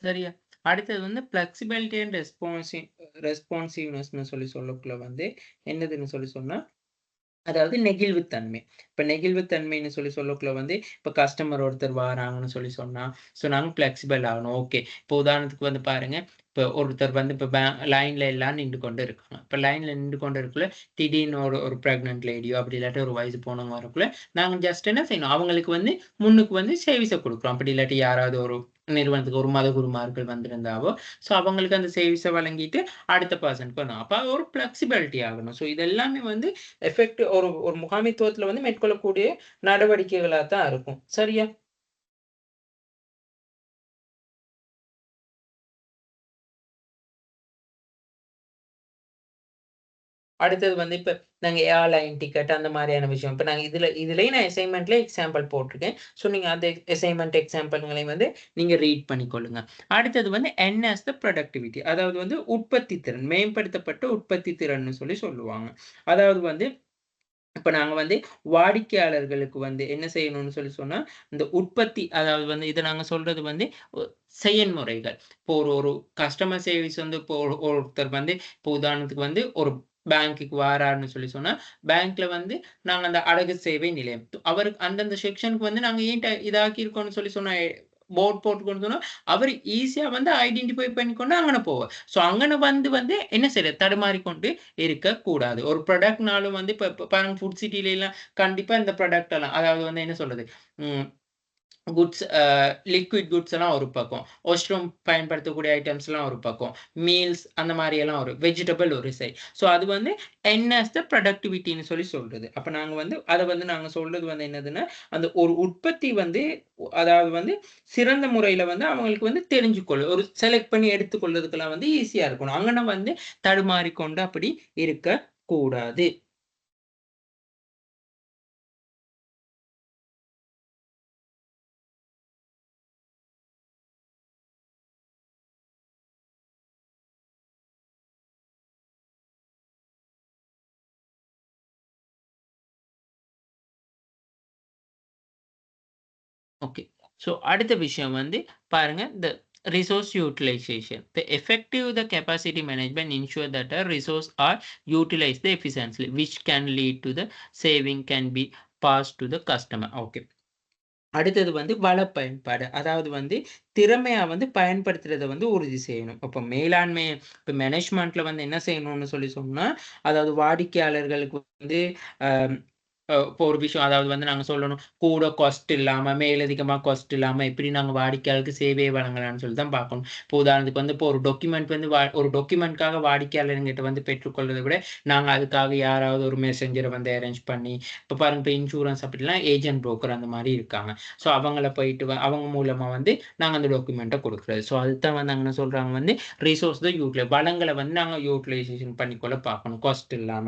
சரியா? அடுத்தது வந்து ஃப்ளெக்ஸிபிலிட்டி அண்ட் ரெஸ்பான்சிவ்னஸ்ன்னு சொல்லி சொல்லக்குள்ள வந்து என்னதுன்னு சொல்லி சொன்னா அதாவது நெகிழ்வுத்தன்மை. இப்ப நெகிழ்வுத்தன்மைன்னு சொல்லக்குள்ள வந்து, இப்ப கஸ்டமர் ஒருத்தர் வாராங்கன்னு சொன்னா, ஸோ நாங்க ஃப்ளெக்சிபிள் ஆகணும். ஓகே. இப்போ உதாரணத்துக்கு வந்து பாருங்க, இப்ப ஒருத்தர் வந்து இப்ப லைன்ல எல்லாம் நின்று கொண்டு இருக்காங்க. இப்ப லைன்ல நின்று கொண்டு இருக்கக்குள்ள, திடீர்னு ஒரு ஒரு பிரெக்னன்ட் லேடியோ, அப்படி இல்லாட்டி ஒரு வயசு போனவங்க வரக்குள்ள, நாங்க ஜஸ்ட் என்ன செய்யணும், அவங்களுக்கு வந்து முன்னுக்கு வந்து சர்வீஸ குடுக்குறோம். அப்படி இல்லாட்டி யாராவது ஒரு நிறுவனத்துக்கு ஒரு மதகுருமார்கள் வந்திருந்தாவோ, ஸோ அவங்களுக்கு அந்த சர்வீஸ வழங்கிட்டு, அடுத்த பெர்சனுக்கு வந்தோம். அப்ப ஒரு ஃப்ளெக்சிபிலிட்டி ஆகணும். ஸோ இது எல்லாமே வந்து ஒரு ஒரு முகாமைத்துவத்துல வந்து மேற்கொள்ளக்கூடிய நடவடிக்கைகளா தான் இருக்கும். சரியா? அடுத்தது வந்து இப்ப நாங்க ஏர்லைன் டிக்கெட் அந்த மாரியான விஷயம். இப்ப நாங்க இதுலயும் நான் அசைன்மென்ட்ல எக்ஸாம்பிள் போட்டிருக்கேன். ஸோ நீங்க அந்த அசைன்மென்ட் எக்ஸாம்பிள்களையும் வந்து நீங்க ரீட் பண்ணிக்கொள்ளுங்க. அடுத்தது வந்து என்ஹான்ஸ் த புரொடக்டிவிட்டி. அதாவது வந்து உற்பத்தி திறன், மேம்படுத்தப்பட்ட உற்பத்தி திறன்னு சொல்லுவாங்க. அதாவது வந்து இப்ப நாங்க வந்து வாடிக்கையாளர்களுக்கு வந்து என்ன செய்யணும்னு சொன்னா, இந்த உற்பத்தி அதாவது வந்து இத நாங்க சொல்றது வந்து ஒ செயன்முறைகள். இப்போ ஒரு ஒரு கஸ்டமர் சர்விஸ் வந்து இப்போ ஒருத்தர் வந்து இப்போ உதாரணத்துக்கு வந்து ஒரு பேங்க்குக்கு வாரார்ன்னு சொன்னா, பேங்க்ல வந்து நாங்க அந்த அடகு சேவை நிலையம். அவருக்கு அந்தந்த செக்ஷனுக்கு வந்து நாங்க ஏன் இதாக்கியிருக்கோம்னு சொன்னா, போர்ட் போட்டுக்கோன்னு சொன்னா, அவரு ஈஸியா வந்து ஐடென்டிஃபை பண்ணிக்கொண்டு அங்கன போவார். ஸோ அங்கன வந்து என்ன செய்றது? தடுமாறிக்கொண்டு இருக்கக்கூடாது. ஒரு ப்ராடக்ட்னாலும் வந்து இப்ப இப்ப பாருங்க ஃபுட் சிட்டிலலாம் கண்டிப்பா இந்த ப்ராடக்ட் எல்லாம் அதாவது வந்து என்ன சொல்றது? ம் குட்ஸ் லிக்விட் குட்ஸ் எல்லாம் ஒரு பக்கம். வாஷ்ரூம் பயன்படுத்தக்கூடிய ஐட்டம்ஸ்லாம் ஒரு பக்கம். மீல்ஸ் அந்த மாரி எல்லாம் ஒரு வெஜிடபிள் ஒரு சைட். ஸோ அது வந்து என்ஹான்ஸ் த புரொடக்டிவிட்டின்னு சொல்றது. அப்ப நாங்க வந்து அத வந்து நாங்க சொல்றது வந்து என்னதுன்னா, அந்த ஒரு உற்பத்தி வந்து அதாவது வந்து சிறந்த முறையில வந்து அவங்களுக்கு வந்து ஒரு செலக்ட் பண்ணி எடுத்துக்கொள்றதுக்கெல்லாம் வந்து ஈஸியா இருக்கணும். அங்கன வந்து தடுமாறிக்கொண்டு அப்படி இருக்கக்கூடாது. ஓகே. ஸோ அடுத்த விஷயம் வந்து பாருங்க, இந்த resource utilisation. The effective the capacity management ensure that the resource are utilized efficiently, which can lead to the saving can be passed to the customer. Okay. அடுத்தது வந்து வள பயன்பாடு. அதாவது வந்து திறமையா வந்து பயன்படுத்துறத வந்து உறுதி செய்யணும். அப்ப மேலாண்மை இப்ப மேனேஜ்மென்ட்ல வந்து என்ன செய்யணும்னு சொன்னா, அதாவது வாடிக்கையாளர்களுக்கு வந்து அ இப்போ ஒரு விஷயம் அதாவது வந்து நாங்க சொல்லணும். கூட காஸ்ட் இல்லாம, மேலதிகமா காஸ்ட் இல்லாம எப்படி நாங்க வாடிக்கையாளருக்கு சேவையை வழங்கலாம்ன்னு சொல்லி தான் பார்க்கணும். இப்போ உதாரணத்துக்கு வந்து இப்போ ஒரு டாக்குமெண்ட் வந்து ஒரு டாக்குமெண்ட்க்காக வாடிக்கையாளர்கிட்ட வந்து பெற்றுக்கொள்வத விட, நாங்க அதுக்காக யாராவது ஒரு மெசேஞ்சர வந்து அரேஞ்ச் பண்ணி, இப்ப பாருங்க இப்ப இன்சூரன்ஸ் அப்படிலாம் ஏஜென்ட் புரோக்கர் அந்த மாரி இருக்காங்க. ஸோ அவங்கள போயிட்டு அவங்க மூலமா வந்து நாங்க அந்த டாக்குமெண்ட்ட குடுக்குறது. ஸோ அதுதான் வந்து அங்க என்ன சொல்றாங்க வந்து ரிசோர்ஸ் தான் வளங்கள வந்து நாங்க யூட்டிலைசேஷன் பண்ணிக்கொள்ள பார்க்கணும். காஸ்ட் இல்லாம.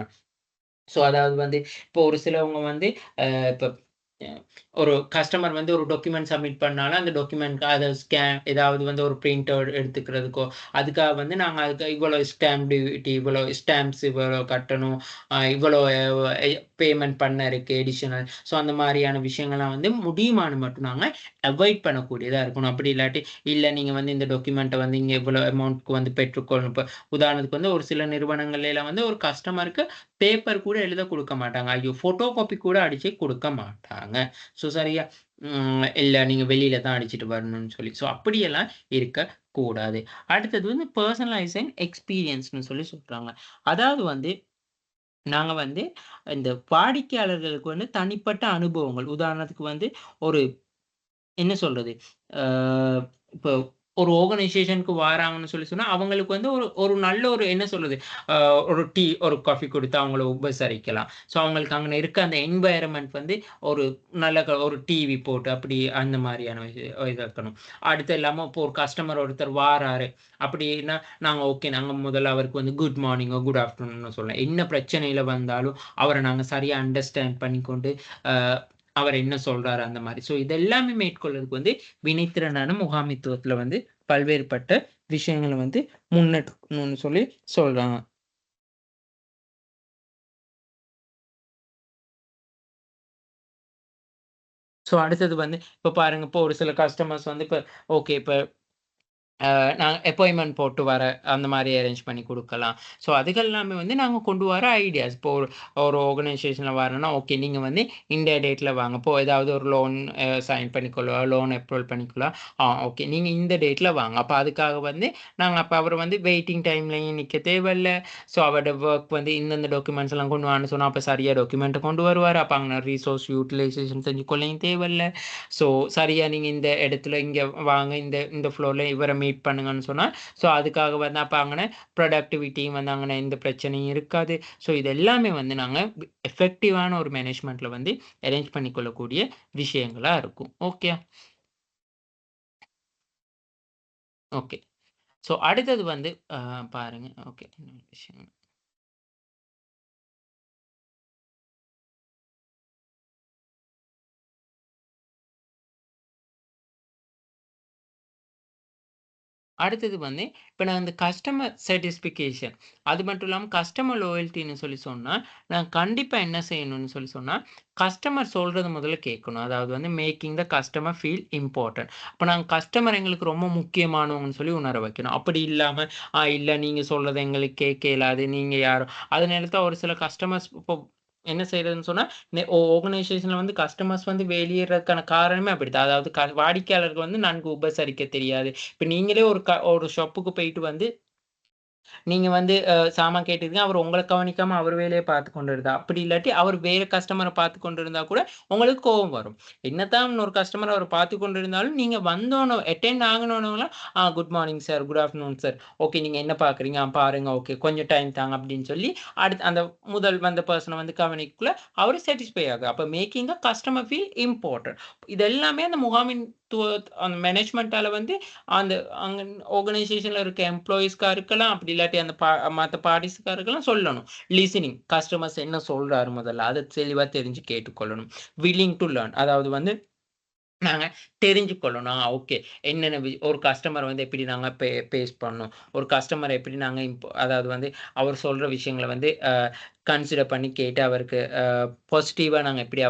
ஸோ அதாவது வந்து இப்போ ஒரு சிலவங்க வந்து இப்ப அ ஒரு கஸ்டமர் வந்து ஒரு டாக்குமெண்ட் சப்மிட் பண்ணாலும், அந்த டாக்குமெண்ட்க்கு அத ஏதாவது வந்து ஒரு பிரிண்ட் அவுட் எடுத்துக்கிறதுக்கோ, அதுக்காக வந்து நாங்க அதுக்கு இவ்வளோ ஸ்டாம்ப் டியூட்டி, இவ்வளோ ஸ்டாம்ப்ஸ் இவ்வளோ கட்டணும். இவ்வளோ பேமெண்ட் பண்ண இருக்கு அடிஷனல். ஸோ அந்த மாரியான விஷயங்கள்லாம் வந்து முடியுமான்னு மட்டும் நாங்க அவாய்ட் பண்ணக்கூடியதா இருக்கணும். அப்படி இல்லாட்டி, இல்ல நீங்க வந்து இந்த டாக்குமெண்ட்ட வந்து இங்க இவ்வளோ அமௌண்ட்க்கு வந்து பெற்றுக்கொள்ளணும். இப்ப உதாரணத்துக்கு வந்து ஒரு சில நிறுவனங்கள்ல வந்து ஒரு கஸ்டமருக்கு பேப்பர் கூட எழுத குடுக்க மாட்டாங்க. ஐயோ! ஃபோட்டோ காப்பி கூட அடிச்சு குடுக்க மாட்டாங்க. ஸோ சரியா? இல்ல நீங்க வெளியில தான் அடிச்சுட்டு வரணும்னு சொல்லி. ஸோ அப்படியெல்லாம் இருக்கக்கூடாது. அடுத்தது வந்து பெர்சனலைசிங் எக்ஸ்பீரியன்ஸ்ன்னு சொல்றாங்க. அதாவது வந்து நாங்க வந்து இந்த வாடிக்கையாளர்களுக்கு வந்து தனிப்பட்ட அனுபவங்கள். உதாரணத்துக்கு வந்து ஒரு என்ன சொல்றது? ஆ இப்போ ஒரு ஆர்கனைசேஷனுக்கு வாராங்கன்னு சொன்னா, அவங்களுக்கு வந்து ஒரு ஒரு நல்ல ஒரு என்ன சொல்றது? அ ஒரு ஒரு காஃபி குடுத்து அவங்கள உபசரிக்கலாம். ஸோ அவங்களுக்கு அங்க இருக்க அந்த என்வைரன்மென்ட் வந்து ஒரு நல்ல ஒரு டிவி போட்டு அப்படி அந்த மாரியான இது இருக்கணும். அடுத்து இல்லாம இப்போ ஒரு கஸ்டமர் ஒருத்தர் வாராரு. அப்படின்னா நாங்க ஓகே நாங்க முதல்ல அவருக்கு வந்து குட் மார்னிங்கோ, குட் ஆஃப்டர்நூனோ சொல்லலாம். என்ன பிரச்சனையில வந்தாலும் அவர நாங்க சரியா அண்டர்ஸ்டாண்ட் பண்ணிக்கொண்டு, அ அவர் என்ன சொல்றாரு அந்த மாரி. ஸோ இது எல்லாமே மேற்கொள்றதுக்கு வந்து வினைத்திறனான முகாமைத்துவத்துல வந்து பல்வேறுபட்ட விஷயங்கள வந்து முன்னெடுக்கணும்னு சொல்றாங்க. ஸோ அடுத்தது வந்து இப்ப பாருங்க, இப்போ ஒரு சில கஸ்டமர்ஸ் வந்து இப்ப ஓகே இப்ப நாங்க அப்பாயின்ட்மென்ட் போட்டு வர அந்த மாரி அரேஞ்ச் பண்ணி குடுக்கலாம். ஸோ அதுகள் எல்லாமே வந்து நாங்க கொண்டு வர ஐடியாஸ். இப்போ ஒரு ஒரு ஆர்கனைசேஷன்ல வரணும்னா, ஓகே நீங்க வந்து இந்த டேட்ல வாங்க. இப்போ ஏதாவது ஒரு லோன் சைன் பண்ணிக்கொள்ளலாம், லோன் அப்ரூவல் பண்ணிக்கலாம். ஓகே நீங்க இந்த டேட்ல வாங்க. அப்ப அதுக்காக வந்து நாங்க அப்ப அவரு வந்து வெயிட்டிங் டைம்லயும் நிக்க தேவையில்ல. ஸோ அவரோட வொர்க் வந்து இந்தந்த டாக்குமெண்ட்ஸ் எல்லாம் கொண்டு வான்னு சொன்னா, அப்ப சரியா டாக்குமெண்ட்ட கொண்டு வருவாரு. அப்ப அங்க ரிசோர்ஸ் யூட்டிலைசேஷன் செஞ்சு கொள்ளயும் தேவையில்ல. ஸோ சரியா நீங்க இந்த இடத்துல இங்க வாங்க, இந்த இந்த ஃப்ளோர்ல இவர மீட் பண்ணுங்கன்னு சொன்னா, ஸோ அதுக்காக வந்து அப்ப அங்கன ப்ரொடக்டிவிட்டியும் வந்து அங்கன எந்த பிரச்சனையும் இருக்காது. ஸோ இது எல்லாமே வந்து நாங்க எஃபெக்டிவான ஒரு மேனேஜ்மென்ட்ல வந்து அரேஞ்ச் பண்ணிக்கொள்ளக்கூடிய விஷயங்களா இருக்கும். ஓகே. ஓகே. ஸோ அடுத்தது வந்து பாருங்க. ஓகே. இன்னொரு விஷயம். அடுத்தது வந்து, இப்ப நான் இந்த கஸ்டமர் சாட்டிஸ்ஃபிகேஷன் அது மட்டும் இல்லாம கஸ்டமர் லாயல்டின்னு சொல்லி சொன்னா, நான் கண்டிப்பா என்ன செய்யணும்னு சொல்லி சொன்னா, கஸ்டமர் சொல்றத முதல்ல கேட்கணும். அதாவது வந்து making the customer feel important. அப்ப நாங்க கஸ்டமர் எங்களுக்கு ரொம்ப முக்கியமானவங்கன்னு சொல்லி உணர வைக்கணும். அப்படி இல்லாம, இல்ல நீங்க சொல்றது எங்களுக்கு கேட்க இயலாது. நீங்க யாரோ அது நேரத்துல ஒரு சில கஸ்டமர்ஸ் இப்போ என்ன செய்றதுன்னு சொன்னா, ஆர்கனைசேஷன்ல வந்து கஸ்டமர்ஸ் வந்து வெளியேறதுக்கான காரணமே அப்படித்தான். அதாவது வாடிக்கையாளர்கள் வந்து நன்கு உபசரிக்க தெரியாது. இப்ப நீங்களே ஒரு ஷாப்புக்கு போயிட்டு வந்து நீங்க வந்து சாமான் கேட்டிருக்கீங்க. அவரு உங்கள கவனிக்காம அவர் வேலைய பார்த்துக் கொண்டு இருந்தா, அப்படி இல்லாட்டி அவர் வேற கஸ்டமர பார்த்துக் கொண்டிருந்தா கூட உங்களுக்கு கோவம் வரும். என்னதான் இன்னொரு கஸ்டமர் அவர் பார்த்துக் கொண்டிருந்தாலும், நீங்க வந்தோன அட்டெண்ட் ஆகணும்னால, good morning sir, good afternoon sir. Okay நீங்க என்ன பார்க்குறீங்க? பாருங்க. ஓகே கொஞ்சம் டைம் தாங்க அப்படின்னு சொல்லி, அடுத்து அந்த முதல் வந்த பெர்சன வந்து கவனிக்கக்குள்ள அவரு சாட்டிஸ்ஃபை ஆகு. அப்ப making the customer feel important. இது எல்லாமே அந்த அந்த மேனேஜ்மென்ட்டால வந்து அந்த அங்க ஆர்கனைசேஷன்ல இருக்க எம்ப்ளாயீஸ்க்கா இருக்கலாம். அப்படி இல்லாட்டி அந்த மத்த பார்ட்டிஸ்க்கா இருக்கலாம் சொல்லணும். லிசனிங் கஸ்டமர்ஸ் என்ன சொல்றாரு முதல்ல. அத தெளிவா தெரிஞ்சு கேட்டுக்கொள்ளணும். வில்லிங் டூ லேர்ன் அதாவது வந்து நாங்க தெரிஞ்சுக்கொள்ளணும். ஓகே. என்னென்ன ஒரு கஸ்டமர் வந்து எப்படி நாங்க பேஸ் பண்ணணும். ஒரு கஸ்டமர் எப்படி நாங்க அதாவது வந்து அவர் சொல்ற விஷயங்கள வந்து கன்சிடர் பண்ணி கேட்டு அவருக்கு பாசிட்டிவா நாங்க எப்படி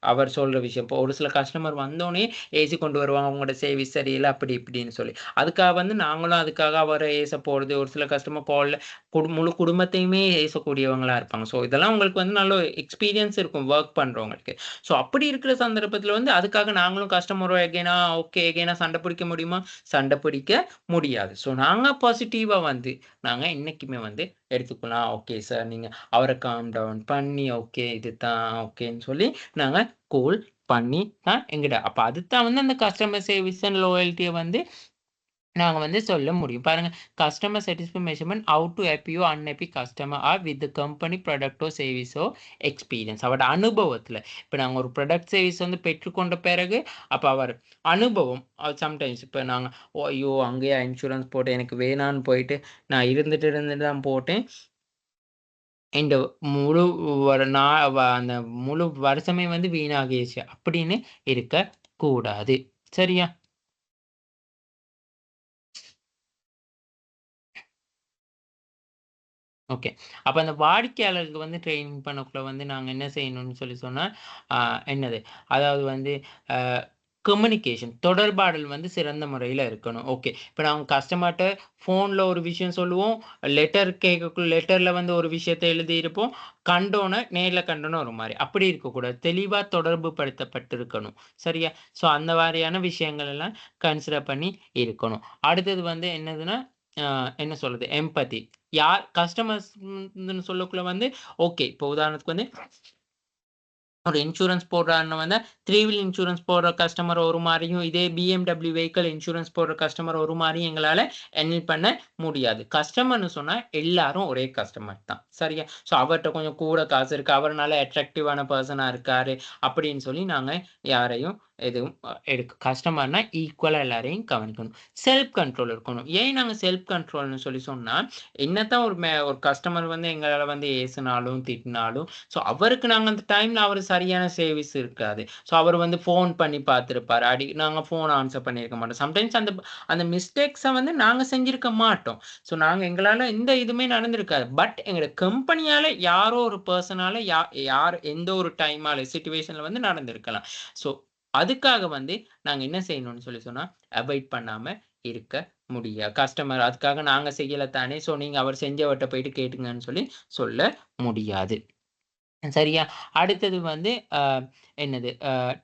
அவர் சொல்ற விஷயம். இப்போ ஒரு சில கஸ்டமர் வந்தோனே ஏசி கொண்டு வருவாங்க. உங்களோட சர்வீஸ் சரியில்ல அப்படி இப்படின்னு சொல்லி. அதுக்காக வந்து நாங்களும் அதுக்காக அவர ஏச போறது. ஒரு சில கஸ்டமர் கால்ல முழு குடும்பத்தையுமே ஏசக்கூடியவங்களா இருப்பாங்க. ஸோ இதெல்லாம் உங்களுக்கு வந்து நல்ல எக்ஸ்பீரியன்ஸ் இருக்கும். வொர்க் பண்றவங்களுக்கு. ஸோ அப்படி இருக்கிற சந்தர்ப்பத்தில வந்து அதுக்காக நாங்களும் கஸ்டமர் எகைனா சண்டை பிடிக்க முடியுமா? சண்டை பிடிக்க முடியாது. ஸோ நாங்க பாசிட்டிவா வந்து நாங்க என்னைக்குமே வந்து எடுத்துக்கலாம். Okay sir. நீங்க அவர காம் டவுன் பண்ணி, ஓகே இதுதான் ஓகேன்னு சொல்லி நாங்க கூல் பண்ணி தான் அப்ப அதுதான் வந்து அந்த கஸ்டமர் சர்வீஸ் அண்ட் லாயல்ட்டிய வந்து நாங்க வந்து சொல்ல முடியும். பாருங்க, customer satisfy measurement how do happy you unhappy customer are with the company ப்ராடக்ட்டோ, சர்வீஸோ எக்ஸ்பீரியன்ஸ். அவரோட அனுபவத்துல. இப்ப நாங்க ஒரு ப்ராடக்ட் சர்வீஸ் வந்து பெற்றுக்கொண்ட பிறகு, அப்ப அவர் அனுபவம் சம்டைம்ஸ் இப்ப நாங்க, ஐயோ! அங்கேயா இன்சூரன்ஸ் போட்டேன். எனக்கு வேணான்னு போயிட்டு, நான் இருந்துட்டு தான் போட்டேன். இந்த முழு ஒரு அந்த முழு வருஷமே வந்து வீணாகிருச்சு அப்படின்னு இருக்கக் கூடாது. சரியா? ஓகே. அப்ப அந்த வாடிக்கையாளருக்கு வந்து ட்ரெய்னிங் பண்ணக்குள்ள வந்து நாங்க என்ன செய்யணும்னு சொல்லி சொன்னா, அ என்னது? அதாவது வந்து அ கம்யூனிகேஷன் தொடர்பாடல் வந்து சிறந்த முறையில இருக்கணும். ஓகே. இப்ப நாங்க கஸ்டமர்ட்ட ஃபோன்ல ஒரு விஷயம் சொல்லுவோம். லெட்டர்ல வந்து ஒரு விஷயத்த எழுதியிருப்போம். நேர்ல கண்டோன ஒரு மாரி. அப்படி இருக்கக்கூடாது. தெளிவா தொடர்பு படுத்தப்பட்டிருக்கணும். சரியா? ஸோ அந்த மாரியான விஷயங்கள் எல்லாம் கன்சிடர் பண்ணி இருக்கணும். அடுத்தது வந்து என்னதுன்னா, அ என்ன சொல்றது? எம்பதி. யார் கஸ்டமர்ஸ் ன்னு சொல்லக்குள்ள வந்து, ஓகே. இப்போ உதாரணத்துக்கு வந்து ஒரு இன்சூரன்ஸ் போடுறான்னு வந்தா, 3 வீல் இன்சூரன்ஸ் போடுற கஸ்டமர் ஒரு மாரியும், இதே BMW வெஹிக்கிள் இன்சூரன்ஸ் போடுற கஸ்டமர் ஒரு மாரியும் எங்களால ஹேண்டில் பண்ண முடியாது. கஸ்டமர்ன்னு சொன்னா எல்லாரும் ஒரே கஸ்டமர் தான். சரியா? ஸோ அவர்ட்ட கொஞ்சம் கூட காசு இருக்கு. அவர் நல்ல அட்ராக்டிவான பெர்சனா இருக்காரு. அப்படின்னு சொல்லி நாங்க யாரையும் எதுவும் கஸ்டமர்னா ஈக்குவலா எல்லாரையும் கவனிக்கணும். செல்ஃப் கண்ட்ரோல் இருக்கணும். ஏன் நாங்க செல்ஃப் கண்ட்ரோல்ன்னு சொல்லி சொன்னா, என்னத்தான் ஒரு கஸ்டமர் வந்து எங்களால வந்து ஏசுனாலும், திட்டினாலும் அவருக்கு நாங்க அந்த டைம்ல அவரு சரியான சர்வீஸ் இருக்காது. அவரு வந்து ஃபோன் பண்ணி பார்த்திருப்பாரு. நாங்க ஃபோன் ஆன்ஸர் பண்ணியிருக்க மாட்டோம். சம்டைம்ஸ் அந்த அந்த மிஸ்டேக்ஸ வந்து நாங்க செஞ்சிருக்க மாட்டோம். நாங்க எங்களால எந்த இதுவுமே நடந்திருக்காது. பட் எங்க கம்பெனியால யாரோ ஒரு பெர்சனால யார் எந்த ஒரு சிச்சுவேஷன்ல வந்து நடந்திருக்கலாம். ஸோ அதுக்காக வந்து நாங்க என்ன செய்யணும்னு சொல்லி சொன்னா, அவாய்ட் பண்ணாம இருக்க முடியாது. கஸ்டமர் அதுக்காக நாங்க செய்யல தானே, ஸோ நீங்க அவர் செஞ்சவர்ட்ட போயிட்டு கேட்டுங்கன்னு சொல்லி சொல்ல முடியாது. சரியா? அடுத்தது வந்து என்னது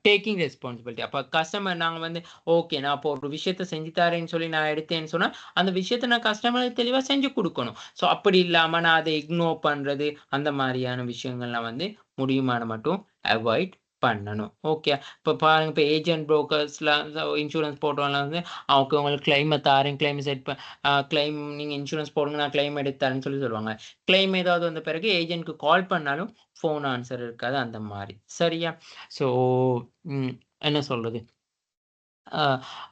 டேக்கிங் ரெஸ்பான்சிபிலிட்டி. அப்ப கஸ்டமர் நாங்க வந்து ஓகே நான் இப்போ ஒரு விஷயத்த செஞ்சு தரேன்னு சொல்லி நான் எடுத்தேன்னு சொன்னா, அந்த விஷயத்த நான் கஸ்டமருக்கு தெளிவா செஞ்சு குடுக்கணும். ஸோ அப்படி இல்லாம நான் அத இக்னோர் பண்றது, அந்த மாரியான விஷயங்கள்லாம் வந்து முடியுமான மட்டும் அவாய்ட் பண்ணணும். ஓகே. இப்ப பாருங்க இப்ப ஏஜென்ட் புரோக்கர்ஸ்லாம் இன்சூரன்ஸ் போடுறவங்கலாம் வந்து ஓகே உங்களுக்கு கிளைம தாரேன், கிளைம் செட் ப கிளைம் நீங்க இன்சூரன்ஸ் போடுங்க நான் கிளைம் எடுத்து தரேன்னு சொல்லி சொல்லுவாங்க. கிளைம் ஏதாவது வந்த பிறகு ஏஜென்ட்க்கு கால் பண்ணாலும் ஃபோன் ஆன்சர் இருக்காது அந்த மாரி. சரியா? ஸோ ம் என்ன சொல்றது?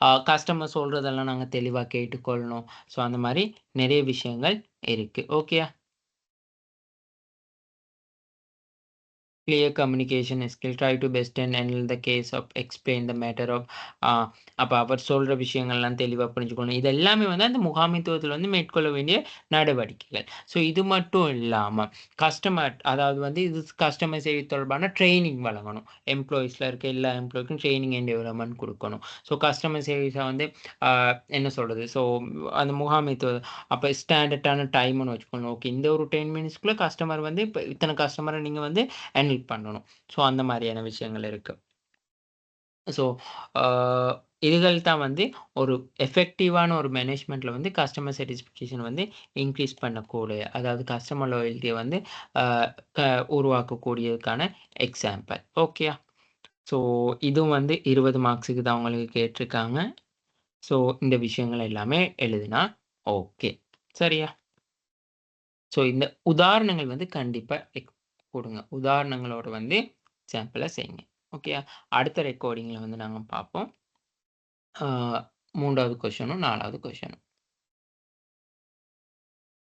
அ கஸ்டமர் சொல்றதெல்லாம் நாங்க தெளிவா கேட்டுக்கொள்ளணும். ஸோ அந்த மாரி நெறைய விஷயங்கள் இருக்கு. ஓகேயா? Clear communication skill. Try to best and handle the case of explain the matter of அப்ப அவர் சொல்ற விஷயங்கள்லாம் தெளிவா புரிஞ்சுக்கணும். இது எல்லாமே வந்து அந்த முகாமைத்துவத்தில வந்து மேற்கொள்ள வேண்டிய நடவடிக்கைகள். ஸோ இது மட்டும் இல்லாம கஸ்டமர் அதாவது வந்து இது கஸ்டமர் சேவை தொடர்பான ட்ரெய்னிங் வழங்கணும். எம்ப்ளாயீஸ்ல இருக்க எல்லா எம்ப்ளாய்க்கும் ட்ரெய்னிங் அண்ட் டெவலப்மென்ட் குடுக்கணும். ஸோ கஸ்டமர் சர்வீஸ வந்து அ என்ன சொல்றது? ஸோ அந்த முகாமைத்துவ அப்ப ஸ்டாண்டர்டான டைம்ன்னு வச்சுக்கணும். ஓகே இந்த ஒரு 10 மினிட்ஸ்க்குள்ள கஸ்டமர் வந்து இப்ப இத்தன கஸ்டமர நீங்க வந்து ஹேண்டில் பண்ணணும். ஸோ அந்த மாரியான விஷயங்கள் இருக்கு. ஸோ ஆ இதுகள் தான் வந்து ஒரு எஃபெக்டிவான ஒரு மேனேஜ்மென்ட்ல வந்து கஸ்டமர் சாட்டிஸ்ஃபிகேஷன் வந்து இன்கிரீஸ் பண்ணக்கூடிய அதாவது கஸ்டமர் லாயல்ட்டிய வந்து ஆ க உருவாக்கக்கூடியதுக்கான எக்ஸாம்பிள். ஓகேயா? ஸோ இதுவும் வந்து 20 மார்க்ஸுக்கு தான் உங்களுக்கு கேட்டிருக்காங்க. ஸோ இந்த விஷயங்கள் எல்லாமே எழுதினா ஓகே. சரியா? ஸோ இந்த உதாரணங்கள் வந்து கண்டிப்பா குடுங்க. உதாரணங்களோட வந்து சாம்பிள செய்யுங்க. ஓகேயா? அடுத்த ரெக்கார்டிங்ல வந்து நாங்க பார்ப்போம். ஆ 3வது கொஸ்டினும், 4வது கொஸ்டினும்.